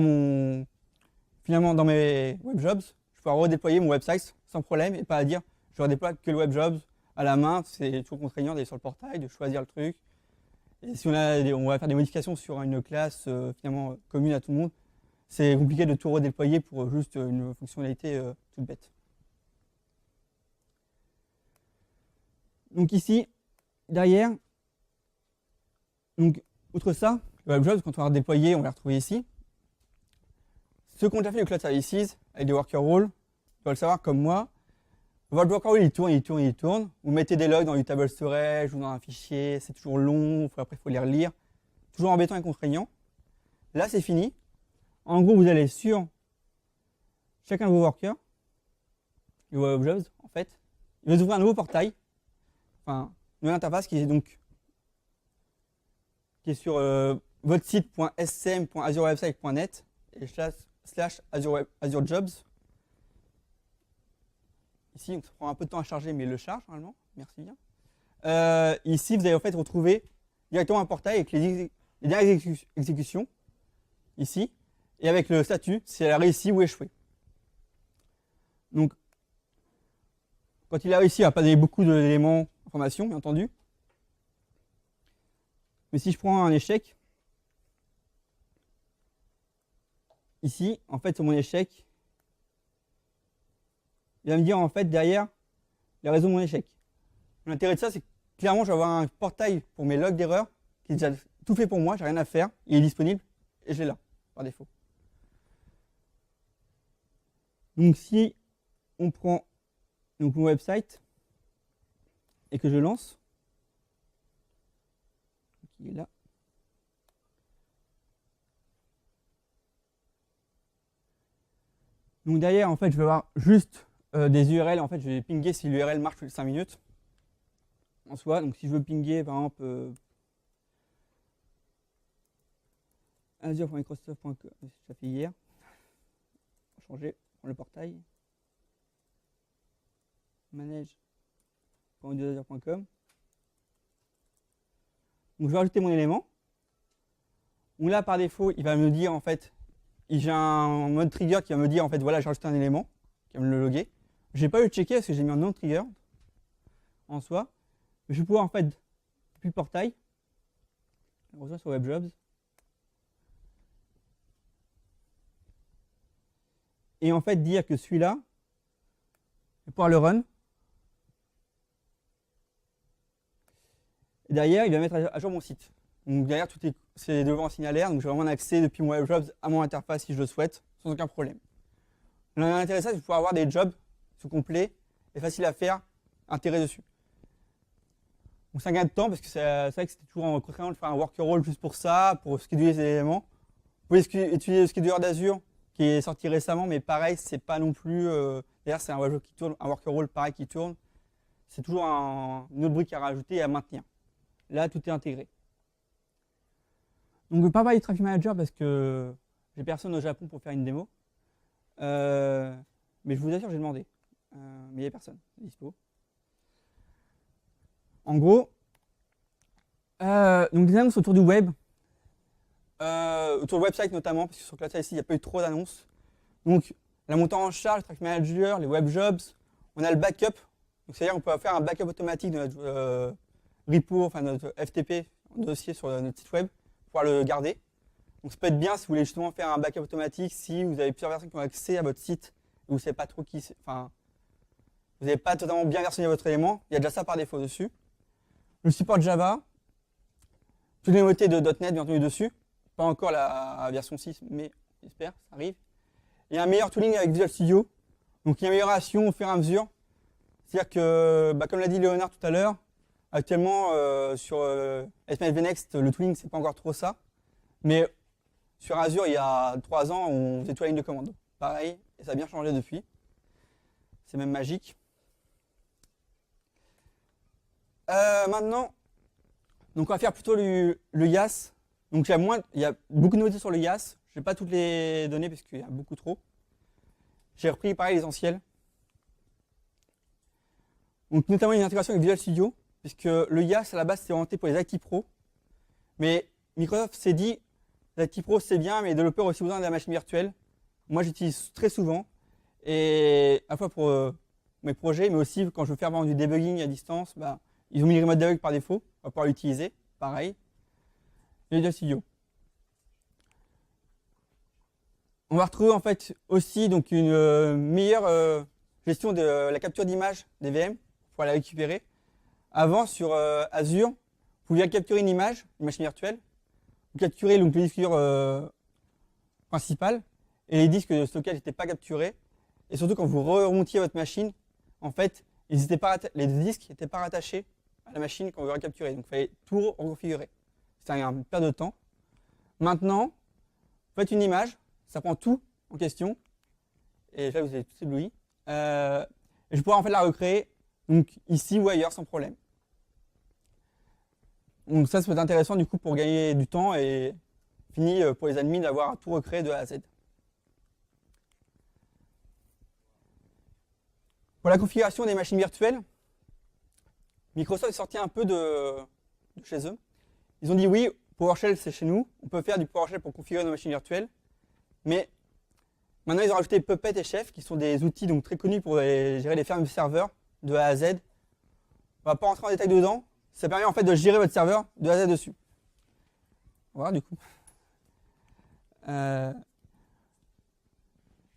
mes webjobs, je peux redéployer mon website sans problème et pas à dire je redéploie que le webjobs à la main. C'est toujours contraignant d'aller sur le portail, de choisir le truc. Et si on va faire des modifications sur une classe finalement commune à tout le monde, c'est compliqué de tout redéployer pour juste une fonctionnalité toute bête. Donc ici, derrière, donc, outre ça, le WebJobs, quand on va redéployer, on va le retrouver ici. Ceux qui ont déjà fait le Cloud Services avec des worker roles doivent le savoir comme moi. Votre worker role, il tourne. Vous mettez des logs dans du table storage ou dans un fichier, c'est toujours long, après il faut les relire. Toujours embêtant et contraignant. Là, c'est fini. En gros, vous allez sur chacun de vos workers, le WebJobs, en fait. Il va vous ouvrir un nouveau portail, enfin, une nouvelle interface qui est sur votre site.scm.azurewebsite.net et /Azure Jobs. Ici, ça prend un peu de temps à charger, mais il le charge normalement. Merci bien. Ici, vous allez en fait retrouver directement un portail avec les dernières exécutions. Ici. Et avec le statut, si elle a réussi ou échoué. Donc, quand il a réussi, il va pas donner beaucoup d'éléments d'information, bien entendu. Mais si je prends un échec, ici, en fait, sur mon échec, il va me dire en fait derrière la raison de mon échec. L'intérêt de ça, c'est que clairement, je vais avoir un portail pour mes logs d'erreur qui est déjà tout fait pour moi, j'ai rien à faire, il est disponible et je l'ai là, par défaut. Donc si on prend donc, mon website et que je lance, il est là. Donc derrière, en fait, je vais avoir juste des URL. En fait, je vais pinguer si l'URL marche toutes les 5 minutes. En soi, donc si je veux pinguer, par exemple, azure.microsoft.com, ça fait hier. On va changer, prendre le portail. manage.azure.com. Donc je vais rajouter mon élément. Donc là, par défaut, il va me dire en fait, j'ai un mode trigger qui va me dire en fait, voilà, j'ai rajouté un élément, qui va me le loguer. Je n'ai pas eu le checker parce que j'ai mis un non trigger en soi. Mais je vais pouvoir en fait, depuis le portail, on reçoit sur WebJobs. Et en fait, dire que celui-là, je vais pouvoir le run. Et derrière, il va mettre à jour mon site. Donc derrière, c'est devant un signalaire, donc j'ai vraiment un accès depuis mon WebJobs à mon interface si je le souhaite, sans aucun problème. L'intéressant, c'est de pouvoir avoir des jobs tout complets et faciles à faire, intégrés dessus. Donc ça gagne de temps parce que c'est vrai que c'était toujours contraignant de faire un worker role juste pour ça, pour scheduler les éléments. Vous pouvez utiliser le scheduler d'Azure qui est sorti récemment, mais pareil, c'est pas non plus. D'ailleurs, c'est un WebJobs qui tourne, un worker role pareil qui tourne. C'est toujours une autre brique à rajouter et à maintenir. Là, tout est intégré. Donc, je ne vais pas parler du Traffic Manager parce que j'ai personne au Japon pour faire une démo. Mais je vous assure, j'ai demandé. Mais il n'y a personne dispo. En gros, donc des annonces autour du web, autour du website notamment, parce que sur Cloud ici, il n'y a pas eu trop d'annonces. Donc, la montée en charge, le Traffic Manager, les web jobs, on a le backup. Donc, c'est-à-dire qu'on peut faire un backup automatique de notre repo, enfin notre FTP, dossier sur notre site web, pour pouvoir le garder. Donc ça peut être bien si vous voulez justement faire un backup automatique, si vous avez plusieurs personnes qui ont accès à votre site, et vous ne savez pas trop qui c'est, enfin, vous n'avez pas totalement bien versionné votre élément, il y a déjà ça par défaut dessus. Le support Java, toutes les nouveautés de .NET bien entendu dessus, pas encore la version 6, mais j'espère, ça arrive. Il y a un meilleur tooling avec Visual Studio, donc il y a une amélioration au fur et à mesure. C'est-à-dire que, comme l'a dit Léonard tout à l'heure, actuellement sur ASP.NET VNext, le tooling c'est pas encore trop ça, mais sur Azure il y a 3 ans on faisait toute la ligne de commande. Pareil, et ça a bien changé depuis. C'est même magique. Maintenant, donc on va faire plutôt le YAS. Donc il y a beaucoup de nouveautés sur le YAS. Je ne vais pas toutes les donner parce qu'il y a beaucoup trop. J'ai repris pareil l'essentiel. Donc notamment une intégration avec Visual Studio, puisque le YAS à la base c'est orienté pour les IT Pro. Mais Microsoft s'est dit, les IT Pro c'est bien, mais les développeurs ont aussi besoin de la machine virtuelle. Moi j'utilise très souvent, et à la fois pour mes projets, mais aussi quand je veux faire vraiment du debugging à distance, ils ont mis le remote debug par défaut, on va pouvoir l'utiliser, pareil. Et Visual Studio. On va retrouver en fait aussi donc une meilleure gestion de la capture d'image des VM pour la récupérer. Avant sur Azure, vous pouviez capturer une image, une machine virtuelle, vous capturez donc le disque dur principal et les disques de stockage n'étaient pas capturés. Et surtout quand vous remontiez votre machine, en fait, les disques n'étaient pas rattachés à la machine quand vous recapturez. Donc il fallait tout reconfigurer. C'était une perte de temps. Maintenant, vous faites une image, ça prend tout en question. Et là, vous avez tout ébloui. Et je pourrais en fait la recréer donc, ici ou ailleurs sans problème. Donc ça peut être intéressant du coup pour gagner du temps et fini pour les admins d'avoir tout recréé de A à Z. Pour la configuration des machines virtuelles, Microsoft est sorti un peu de chez eux. Ils ont dit oui, PowerShell c'est chez nous, on peut faire du PowerShell pour configurer nos machines virtuelles, mais maintenant ils ont rajouté Puppet et Chef qui sont des outils donc, très connus pour gérer les fermes de serveurs de A à Z. On ne va pas rentrer en détail dedans, ça permet en fait de gérer votre serveur de A à Z dessus. Voilà du coup.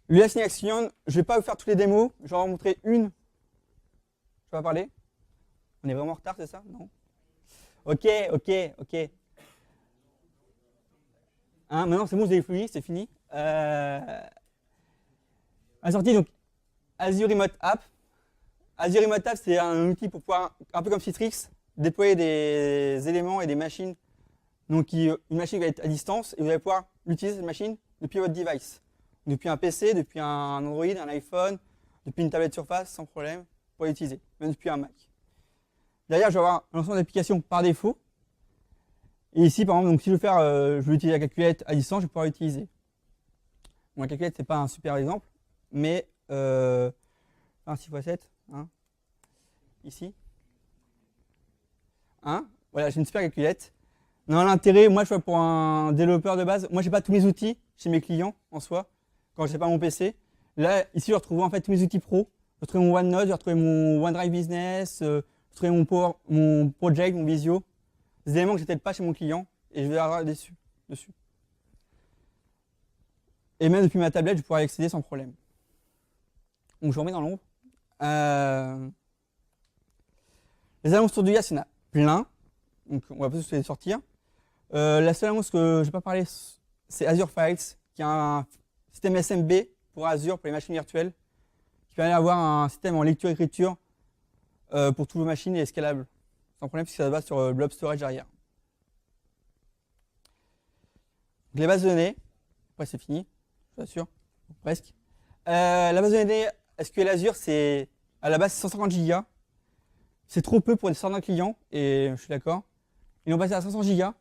L'US in Action, je ne vais pas vous faire toutes les démos, je vais en montrer une. Je vais pas parler. On est vraiment en retard, c'est ça? Non? Ok. Hein, maintenant c'est bon, vous avez fouillé, c'est fini. La sortie, donc Azure Remote App. Azure Remote App, c'est un outil pour pouvoir, un peu comme Citrix, déployer des éléments et des machines. Donc une machine va être à distance et vous allez pouvoir utiliser cette machine depuis votre device. Depuis un PC, depuis un Android, un iPhone, depuis une tablette Surface, sans problème, pour l'utiliser, même depuis un Mac. Derrière, je vais avoir un ensemble d'applications par défaut. Et ici, par exemple, donc, si je veux utiliser la calculette à distance, je vais pouvoir l'utiliser. Bon, la calculette, ce n'est pas un super exemple, mais 6 x 7, hein, ici. Hein, voilà, j'ai une super calculette. Non, l'intérêt, moi, je vois pour un développeur de base, moi, je n'ai pas tous mes outils chez mes clients en soi, quand je n'ai pas mon PC. Là, ici, je retrouve en fait tous mes outils pro. Je retrouve mon OneNote, je retrouve mon OneDrive Business, je retrouve mon Project, mon Visio. Des éléments que je n'étais pas chez mon client et je vais avoir dessus. Et même depuis ma tablette, je pourrais y accéder sans problème. Donc, je vous remets dans l'ombre. Les annonces autour du IaaS, il y en a plein. Donc, on va pas tous les sortir. La seule annonce que je n'ai pas parlé, c'est Azure Files, qui est un système SMB pour Azure, pour les machines virtuelles, qui permet d'avoir un système en lecture-écriture pour toutes vos machines et scalable, sans problème, puisque ça se base sur Blob Storage arrière. Donc, les bases de données, après c'est fini, je suis assure, presque. La base de données SQL Azure, c'est à la base 150 Go. C'est trop peu pour certains clients, et je suis d'accord. Ils l'ont passé à 500 Go. C'est-à-dire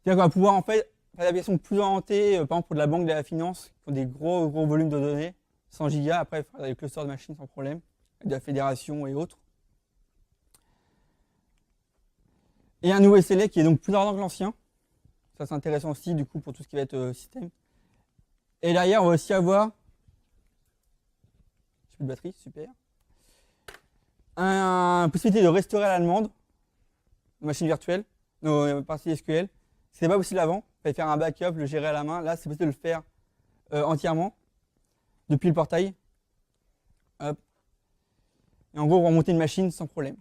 qu'on va pouvoir en fait faire des applications plus orientées, par exemple pour de la banque de la finance, qui font des gros volumes de données, 100 Go, après faire des clusters de machines sans problème, avec de la fédération et autres. Et un nouveau SLA qui est donc plus ardent que l'ancien. Ça c'est intéressant aussi du coup pour tout ce qui va être système. Et derrière on va aussi avoir, j'ai plus de batterie, super. Une possibilité de restaurer à la demande nos machines virtuelles, nos parties SQL. Ce n'était pas possible avant, il fallait faire un backup, le gérer à la main. Là, c'est possible de le faire entièrement depuis le portail. Hop. Et en gros, on va monter une machine sans problème.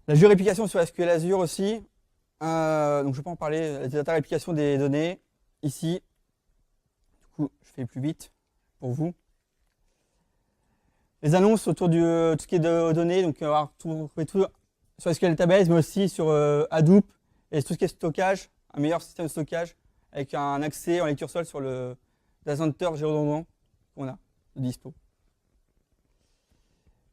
La réplication sur SQL Azure aussi. Donc, je ne vais pas en parler. La data réplication des données ici. Du coup, je fais plus vite pour vous. Les annonces autour de tout ce qui est de données, donc on va retrouver tout sur SQL Database, mais aussi sur Hadoop et tout ce qui est stockage, un meilleur système de stockage avec un accès en lecture seule sur le data center géodondant qu'on a de dispo.